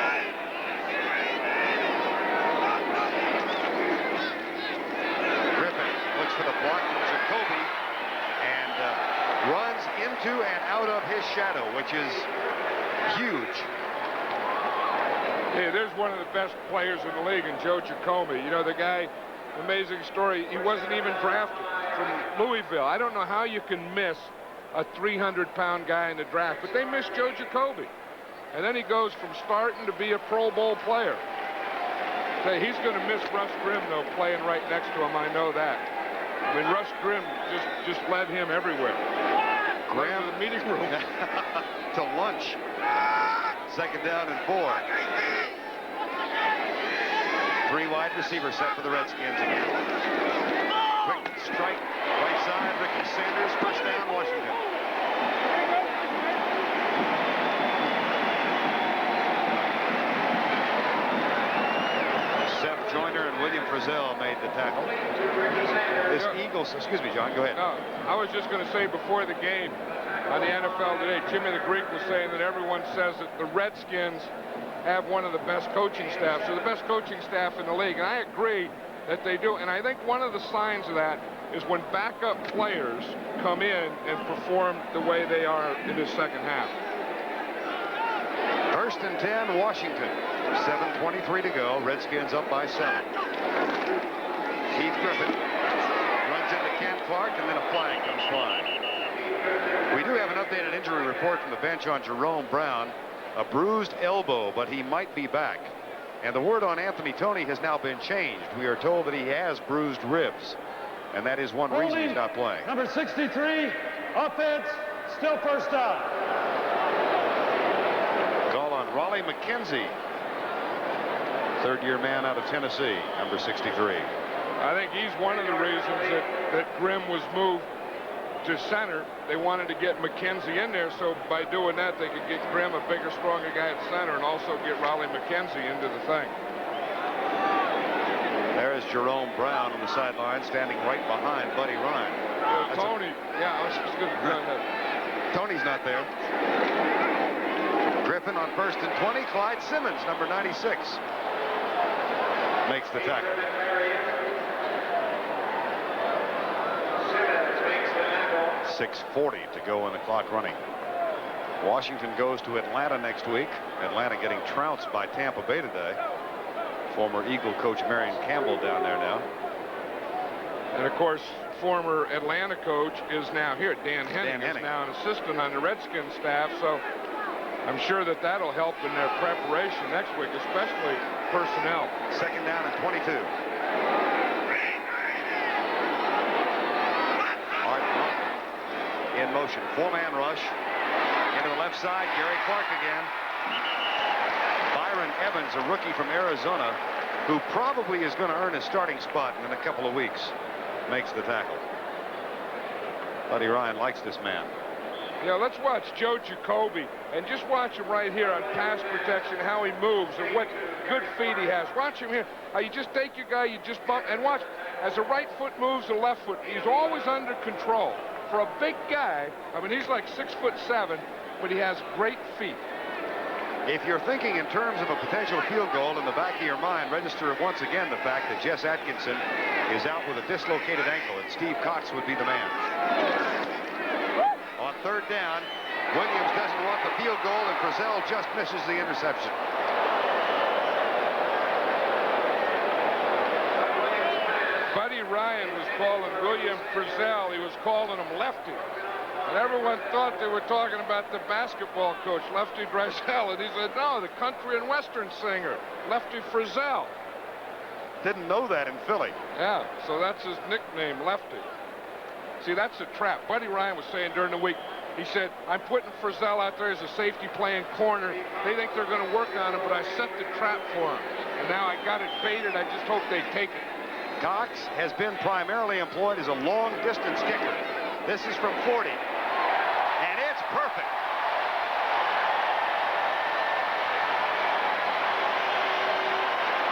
For the block from Jacoby and runs into and out of his shadow, which is huge. Hey, there's one of the best players in the league in Joe Jacoby. You know, the guy, amazing story, he wasn't even drafted from Louisville. I don't know how you can miss a 300-pound guy in the draft, but they missed Joe Jacoby. And then he goes from starting to be a Pro Bowl player. Hey, he's going to miss Russ Grimm, though, playing right next to him. I know that. I mean, Russ Grimm just led him everywhere. Graham to the meeting room. To lunch. 2nd down and 4. 3 wide receiver set for the Redskins again. Quick strike, right side, Ricky Sanders, 1st down, Washington. Seth Joyner and William Frizzell made the tackle. This Eagles, excuse me, John, go ahead. No, I was just going to say before the game on the NFL today, Jimmy the Greek was saying that everyone says that the Redskins have one of the best coaching staffs, or the best coaching staff in the league. And I agree that they do. And I think one of the signs of that is when backup players come in and perform the way they are in the second half. 1st and 10, Washington. 7:23 to go. Redskins up by 7. Keith Griffin runs into Ken Clark, and then a flag comes flying. We do have an updated injury report from the bench on Jerome Brown. A bruised elbow, but he might be back. And the word on Anthony Toney has now been changed. We are told that he has bruised ribs, and that is one reason he's not playing. Number 63, offense, still 1st down. Call on Raleigh McKenzie, 3rd-year man out of Tennessee, number 63. I think he's one of the reasons that Grimm was moved to center. They wanted to get McKenzie in there, so by doing that, they could get Grimm, a bigger, stronger guy at center, and also get Raleigh McKenzie into the thing. There is Jerome Brown on the sideline, standing right behind Buddy Ryan. Tony, yeah, I was just going to Tony's not there. Griffin on 1st and 20. Clyde Simmons, number 96, makes the tackle. .640 to go in the clock running. Washington goes to Atlanta next week. Atlanta getting trounced by Tampa Bay today. Former Eagle coach Marion Campbell down there now. And of course, former Atlanta coach is now here. Dan Henning is now an assistant on the Redskins staff, so I'm sure that that'll help in their preparation next week, especially personnel. 2nd down and 22. In motion, 4-man rush into the left side. Gary Clark again. Byron Evans, a rookie from Arizona, who probably is going to earn a starting spot in a couple of weeks, makes the tackle. Buddy Ryan likes this man. Yeah, let's watch Joe Jacoby and just watch him right here on pass protection, how he moves and what good feet he has. Watch him here. How you just take your guy, you just bump, and watch as the right foot moves the left foot. He's always under control. For a big guy, I mean, he's like 6'7", but he has great feet. If you're thinking in terms of a potential field goal, in the back of your mind, register once again the fact that Jess Atkinson is out with a dislocated ankle, and Steve Cox would be the man. On third down, Williams doesn't want the field goal, and Frizzell just misses the interception. Buddy Ryan was calling William Frizzell. He was calling him Lefty. And everyone thought they were talking about the basketball coach, Lefty Driesell. And he said, no, the country and western singer, Lefty Frizzell. Didn't know that in Philly. Yeah, so that's his nickname, Lefty. See, that's a trap. Buddy Ryan was saying during the week, he said, I'm putting Frizzell out there as a safety playing corner. They think they're going to work on him, but I set the trap for him. And now I got it baited. I just hope they take it. Cox has been primarily employed as a long-distance kicker. This is from 40. And it's perfect.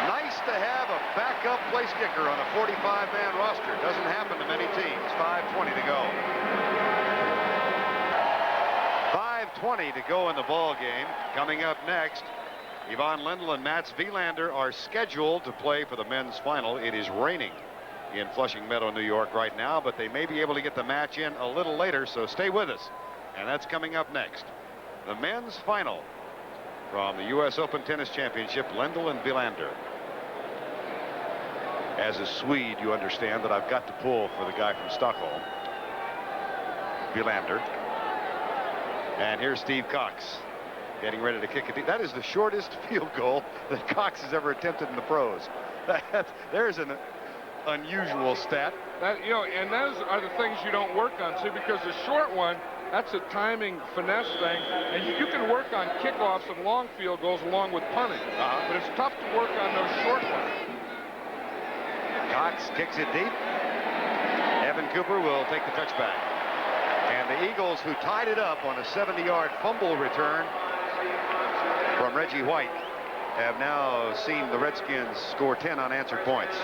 Nice to have a backup place kicker on a 45-man roster. Doesn't happen to many teams. 5:20 to go. 5:20 to go in the ball game. Coming up next, Yvonne Lendl and Mats Wilander are scheduled to play for the men's final. It is raining in Flushing Meadow, New York right now, but they may be able to get the match in a little later, so stay with us. And that's coming up next. The men's final from the U.S. Open Tennis Championship, Lendl and Wilander. As a Swede, you understand that I've got to pull for the guy from Stockholm, Wilander. And here's Steve Cox getting ready to kick it. That is the shortest field goal that Cox has ever attempted in the pros. There's an unusual stat. You know, and those are the things you don't work on, see, because the short one, that's a timing finesse thing, and you can work on kickoffs and long field goals along with punting, but it's tough to work on those short ones. Cox kicks it deep. Evan Cooper will take the touchback. And the Eagles, who tied it up on a 70-yard fumble return from Reggie White, have now seen the Redskins score 10 unanswered points.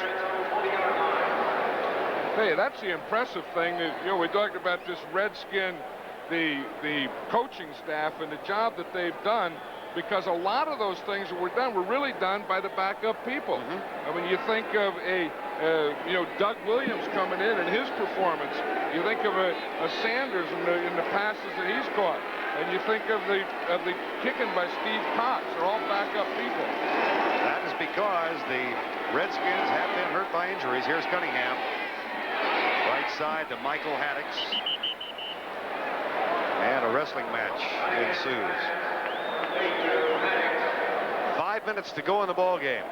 Hey, that's the impressive thing. You know, we talked about this Redskin, the coaching staff and the job that they've done, because a lot of those things that were done were really done by the backup people. I mean, you think of you know, Doug Williams coming in and his performance. You think of a Sanders in the passes that he's caught, and you think of the kicking by Steve Cox. They're all backup people. That is because the Redskins have been hurt by injuries. Here's Cunningham. Right side to Michael Haddix. And a wrestling match ensues. 5 minutes to go in the ball game.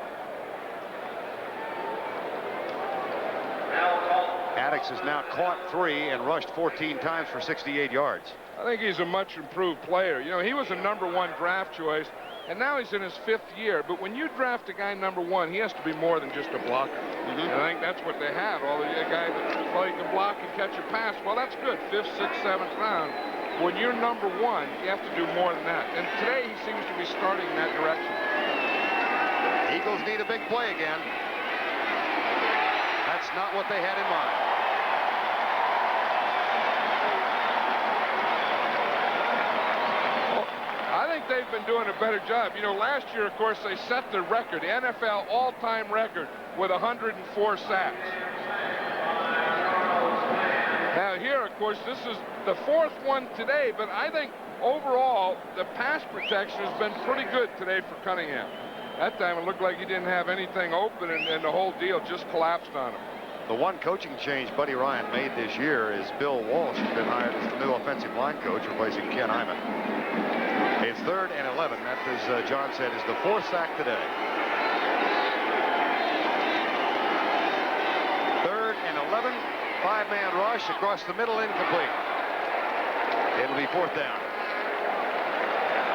Haddix has now caught 3 and rushed 14 times for 68 yards. I think he's a much improved player. You know, he was a #1 draft choice, and now he's in his 5th year. But when you draft a guy #1, he has to be more than just a blocker. And I think that's what they have. A guy that, well, he can block and catch a pass. Well, that's good. 5th, 6th, 7th round. When you're #1, you have to do more than that. And today he seems to be starting in that direction. Eagles need a big play again. That's not what they had in mind. I think they've been doing a better job. You know, last year, of course, they set the record, the NFL all-time record, with 104 sacks. Now here, of course, this is the 4th one today, but I think overall the pass protection has been pretty good today for Cunningham. That time it looked like he didn't have anything open, and the whole deal just collapsed on him. The one coaching change Buddy Ryan made this year is Bill Walsh has been hired as the new offensive line coach, replacing Ken Hyman. It's 3rd and 11. That, as John said, is the 4th sack today. 3rd and 11. 5-man rush across the middle, incomplete. It'll be 4th down.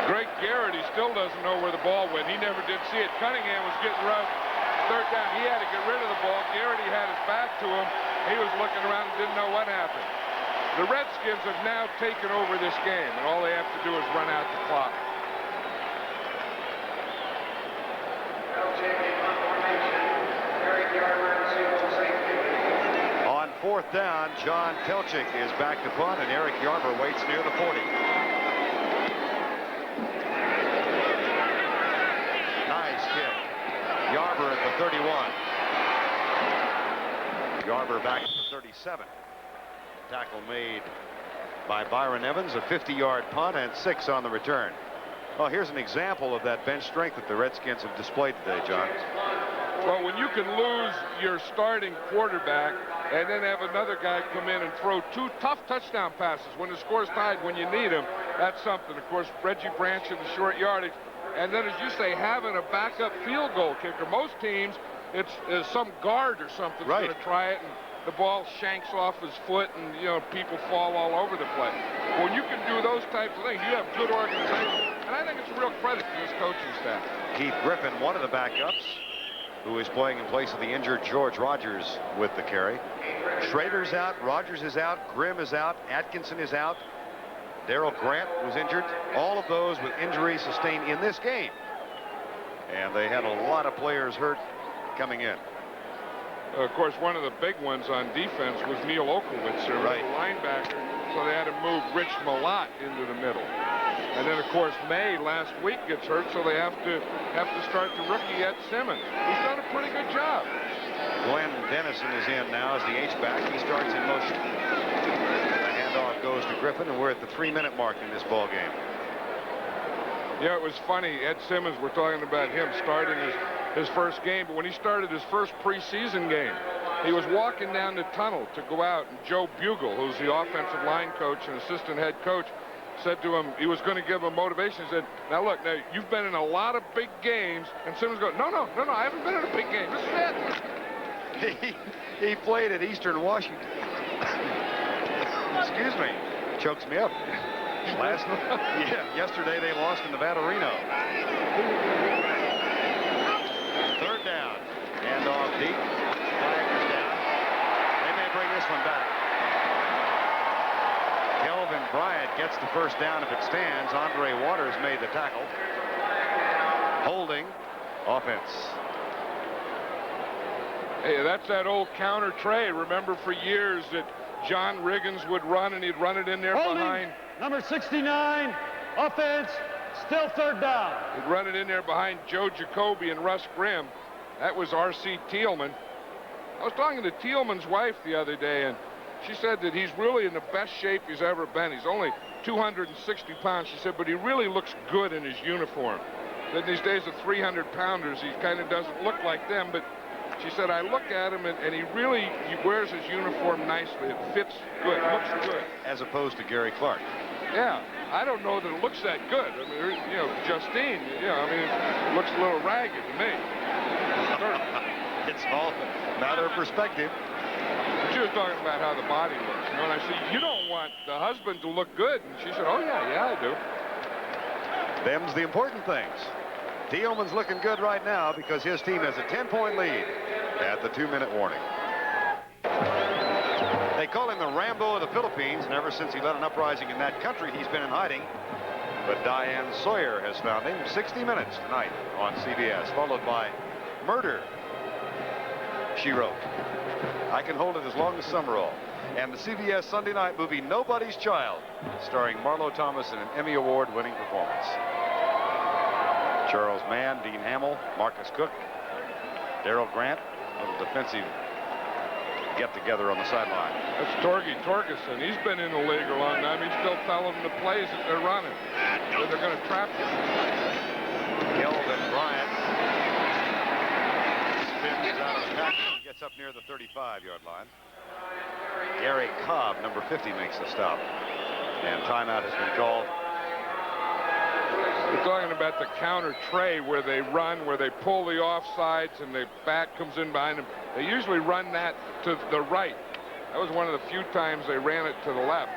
Greg Garrett, he still doesn't know where the ball went. He never did see it. Cunningham was getting rough. 3rd down. He had to get rid of the ball. Garrett, he had his back to him. He was looking around and didn't know what happened. The Redskins have now taken over this game, and all they have to do is run out the clock. On 4th down, John Pelchik is back to punt, and Eric Yarber waits near the 40. Nice kick. Yarber at the 31. Yarber back at the 37. Tackle made by Byron Evans, a 50-yard punt, and 6 on the return. Well, here's an example of that bench strength that the Redskins have displayed today, John. Well, when you can lose your starting quarterback and then have another guy come in and throw 2 tough touchdown passes when the score's tied when you need him, that's something. Of course, Reggie Branch in the short yardage. And then, as you say, having a backup field goal kicker. Most teams, it's some guard or something right. going to try it, and the ball shanks off his foot, and, you know, people fall all over the place. When you can do those types of things, you have good organization. And I think it's a real credit to this coaching staff. Keith Griffin, one of the backups, who is playing in place of the injured George Rogers with the carry. Schrader's out, Rogers is out, Grimm is out, Atkinson is out. Daryl Grant was injured. All of those with injuries sustained in this game. And they had a lot of players hurt coming in. Of course, one of the big ones on defense was Neil Oklowitz, the linebacker. So they had to move Rich Malott into the middle. And then, of course, May last week gets hurt, so they have to start the rookie Ed Simmons. He's done a pretty good job. Glenn Dennison is in now as the H-back. He starts in motion. The handoff goes to Griffin, and we're at the 3-minute mark in this ball game. Yeah, it was funny. Ed Simmons, we're talking about him starting his first game, but when he started his first preseason game, he was walking down the tunnel to go out, and Joe Bugle, who's the offensive line coach and assistant head coach, said to him, he was going to give him motivation. He said, now look, now you've been in a lot of big games. And Simmons goes, no, I haven't been in a big game. This is it. He played at Eastern Washington. Excuse me. Chokes me up. Yesterday they lost in Nevada Reno. 3rd down. Hand off deep. Flag is down. They may bring this one back. Kelvin Bryant gets the first down if it stands. Andre Waters made the tackle. Holding. Offense. Hey, that's that old counter tray. Remember for years that John Riggins would run, and he'd run it in there behind. Number 69, offense, still 3rd down. He'd run it in there behind Joe Jacoby and Russ Grimm. That was R.C. Thielman. I was talking to Thielman's wife the other day, and she said that he's really in the best shape he's ever been. He's only 260 pounds, she said, but he really looks good in his uniform. That these days of 300-pounders, he kind of doesn't look like them, but she said, I look at him, and he wears his uniform nicely. It fits good, looks good. As opposed to Gary Clark. Yeah, I don't know that it looks that good. I mean, you know, Justine, I mean, it looks a little ragged to me. It's all a matter of perspective. She was talking about how the body looks. You know, and I said, you don't want the husband to look good. And she said, oh, yeah, I do. Them's the important things. Thielman's looking good right now because his team has a 10-point lead at the 2-minute warning. They call him the Rambo of the Philippines, and ever since he led an uprising in that country, he's been in hiding. But Diane Sawyer has found him. 60 Minutes tonight on CBS, followed by Murder, She Wrote. I Can Hold It As Long as Summerall. And the CBS Sunday night movie Nobody's Child, starring Marlo Thomas in an Emmy Award-winning performance. Charles Mann, Dean Hamill, Marcus Cook, Daryl Grant, a little defensive get-together on the sideline. That's Torgy Torgerson. He's been in the league a long time. He's still telling them the plays that they're running. So they're going to trap you. Kelvin Bryant spins out of the pack and gets up near the 35-yard line. Gary Cobb, number 50, makes the stop. And timeout has been called. We're talking about the counter tray where they run, where they pull the offsides and the back comes in behind them. They usually run that to the right. That was one of the few times they ran it to the left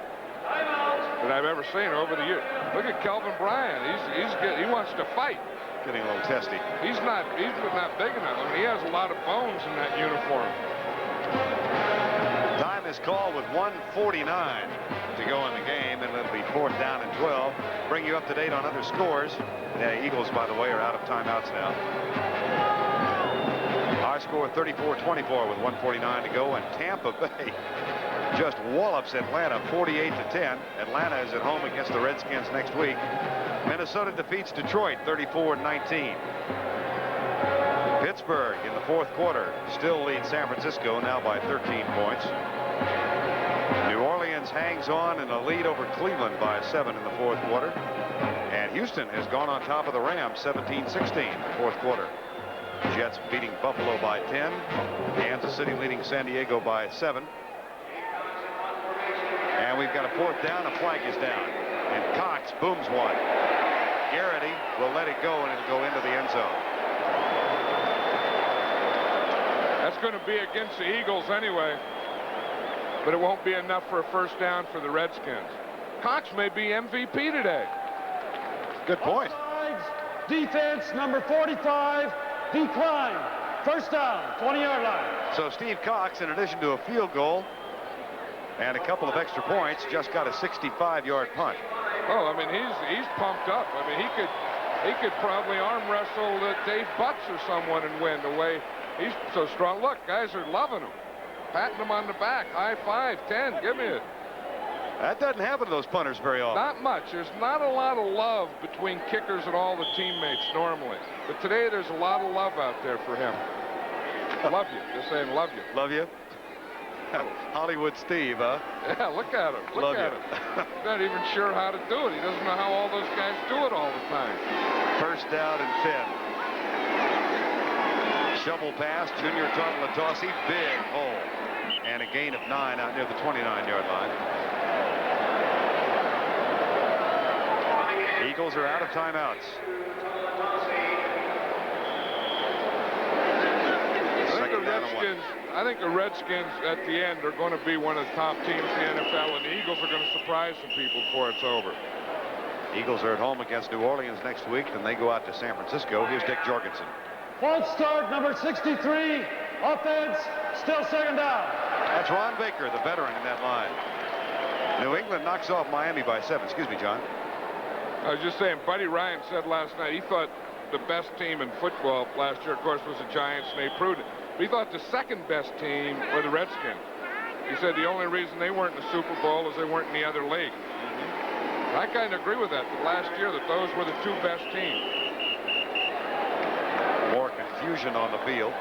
that I've ever seen over the years. Look at Kelvin Bryant. He wants to fight. Getting a little testy. He's not big enough. I mean, he has a lot of bones in that uniform. Time is called with 1:49 to go in the game, and it'll be 4th down and 12. Bring you up to date on other scores. The Eagles, by the way, are out of timeouts now. Our score 34-24 with 1:49 to go, and Tampa Bay just wallops Atlanta 48-10. Atlanta is at home against the Redskins next week. Minnesota defeats Detroit 34-19. Pittsburgh in the 4th quarter still leads San Francisco now by 13 points. New Orleans hangs on in a lead over Cleveland by 7 in the 4th quarter. And Houston has gone on top of the Rams 17-16 in the 4th quarter. Jets beating Buffalo by 10. Kansas City leading San Diego by 7. And we've got a 4th down. A flag is down. And Cox booms one. Garrity will let it go, and it'll go into the end zone. That's going to be against the Eagles anyway. But it won't be enough for a 1st down for the Redskins. Cox may be MVP today. Good point. Offsides, defense number 45 decline. 1st down, 20-yard line. So Steve Cox, in addition to a field goal and a couple of extra points, just got a 65-yard punt. Oh, I mean, he's pumped up. I mean, he could probably arm wrestle Dave Butts or someone and win the way he's so strong. Look, guys are loving him, patting him on the back. High five, 10. Give me it. That doesn't happen to those punters very often. Not much. There's not a lot of love between kickers and all the teammates normally. But today there's a lot of love out there for him. Love you. They're saying love you. Love you. Hollywood Steve, huh? Yeah, look at him. Look at him. He's not even sure how to do it. He doesn't know how all those guys do it all the time. 1st down and 10. Shovel pass, Junior Tuipulotu, big hole. And a gain of 9 out near the 29-yard line. Eagles are out of timeouts. I think the Redskins at the end are going to be one of the top teams in the NFL, and the Eagles are going to surprise some people before it's over. Eagles are at home against New Orleans next week, and they go out to San Francisco. Here's Dick Jorgensen. False start, number 63. Offense, still 2nd down. That's Ron Baker, the veteran in that line. New England knocks off Miami by 7. Excuse me, John. I was just saying, Buddy Ryan said last night he thought the best team in football last year, of course, was the Giants, and they proved it. But he thought the 2nd best team were the Redskins. He said the only reason they weren't in the Super Bowl is they weren't in the other league. I kind of agree with that. The last year that those were the 2 best teams. More confusion on the field.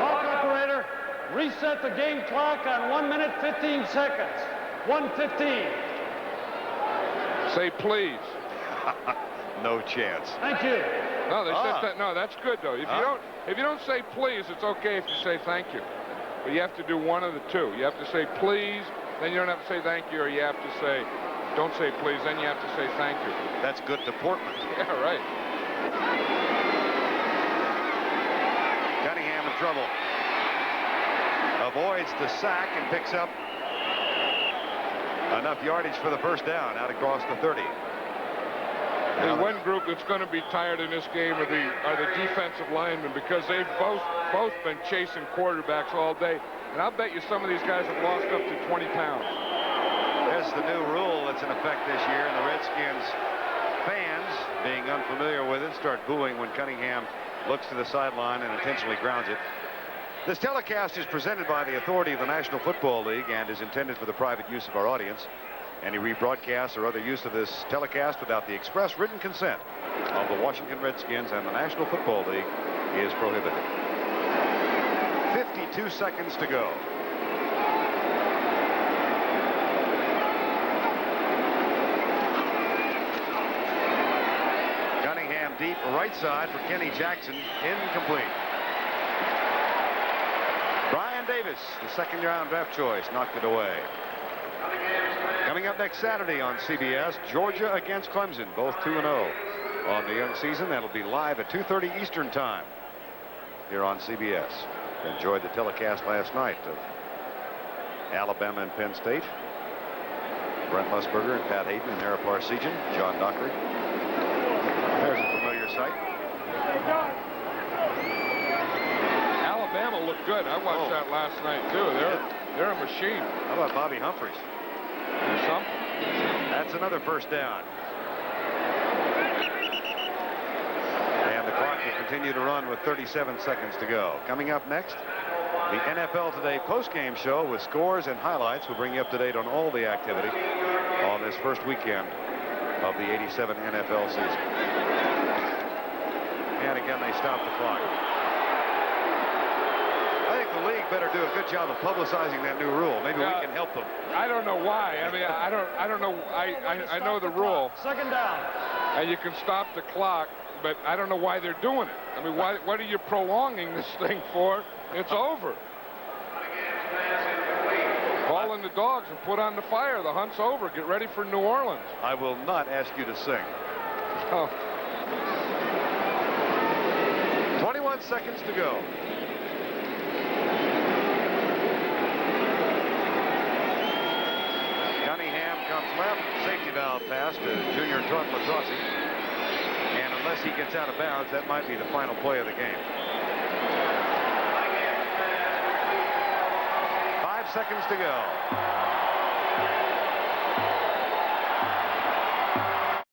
Operator, reset the game clock on 1 minute 15 seconds. 1:15. Say please. No chance. Thank you. No, they said that. No, that's good though. If you don't say please, it's okay if you say thank you. But you have to do one of the two. You have to say please, then you don't have to say thank you, or you have to say don't say please, then you have to say thank you. That's good deportment. Yeah, right. Cunningham in trouble. Avoids the sack and picks up enough yardage for the 1st down out across the 30. The one group that's going to be tired in this game are the defensive linemen, because they've both been chasing quarterbacks all day. And I'll bet you some of these guys have lost up to 20 pounds. That's the new rule that's in effect this year, and the Redskins fans, being unfamiliar with it, start booing when Cunningham looks to the sideline and intentionally grounds it. This telecast is presented by the authority of the National Football League and is intended for the private use of our audience. Any rebroadcast or other use of this telecast without the express written consent of the Washington Redskins and the National Football League is prohibited. 52 seconds to go. Cunningham deep right side for Kenny Jackson. Incomplete. Brian Davis, the 2nd-round draft choice, knocked it away. Coming up next Saturday on CBS, Georgia against Clemson, both 2-0 on the young season. That'll be live at 2:30 Eastern Time here on CBS. Enjoyed the telecast last night of Alabama and Penn State. Brent Musburger and Pat Hayden and Ara Parseghian, John Dockery. There's a familiar sight. Alabama looked good. I watched that last night, too. They're a machine. How about Bobby Humphries? Do something. That's another first down. And the clock will continue to run with 37 seconds to go. Coming up next, the NFL Today postgame show with scores and highlights. We'll bring you up to date on all the activity on this first weekend of the '87 NFL season. And again, they stop the clock. I think the league better do a good job of publicizing that new rule. Maybe we can help them. I don't know why. I mean, I don't know. I know the rule. Second down. And you can stop the clock, but I don't know why they're doing it. I mean, what are you prolonging this thing for? It's over. Call in the dogs and put on the fire. The hunt's over. Get ready for New Orleans. I will not ask you to sing. Oh. 21 seconds to go. Cunningham comes left. Safety valve pass to Junior Latrossi. And unless he gets out of bounds, that might be the final play of the game. 5 seconds to go.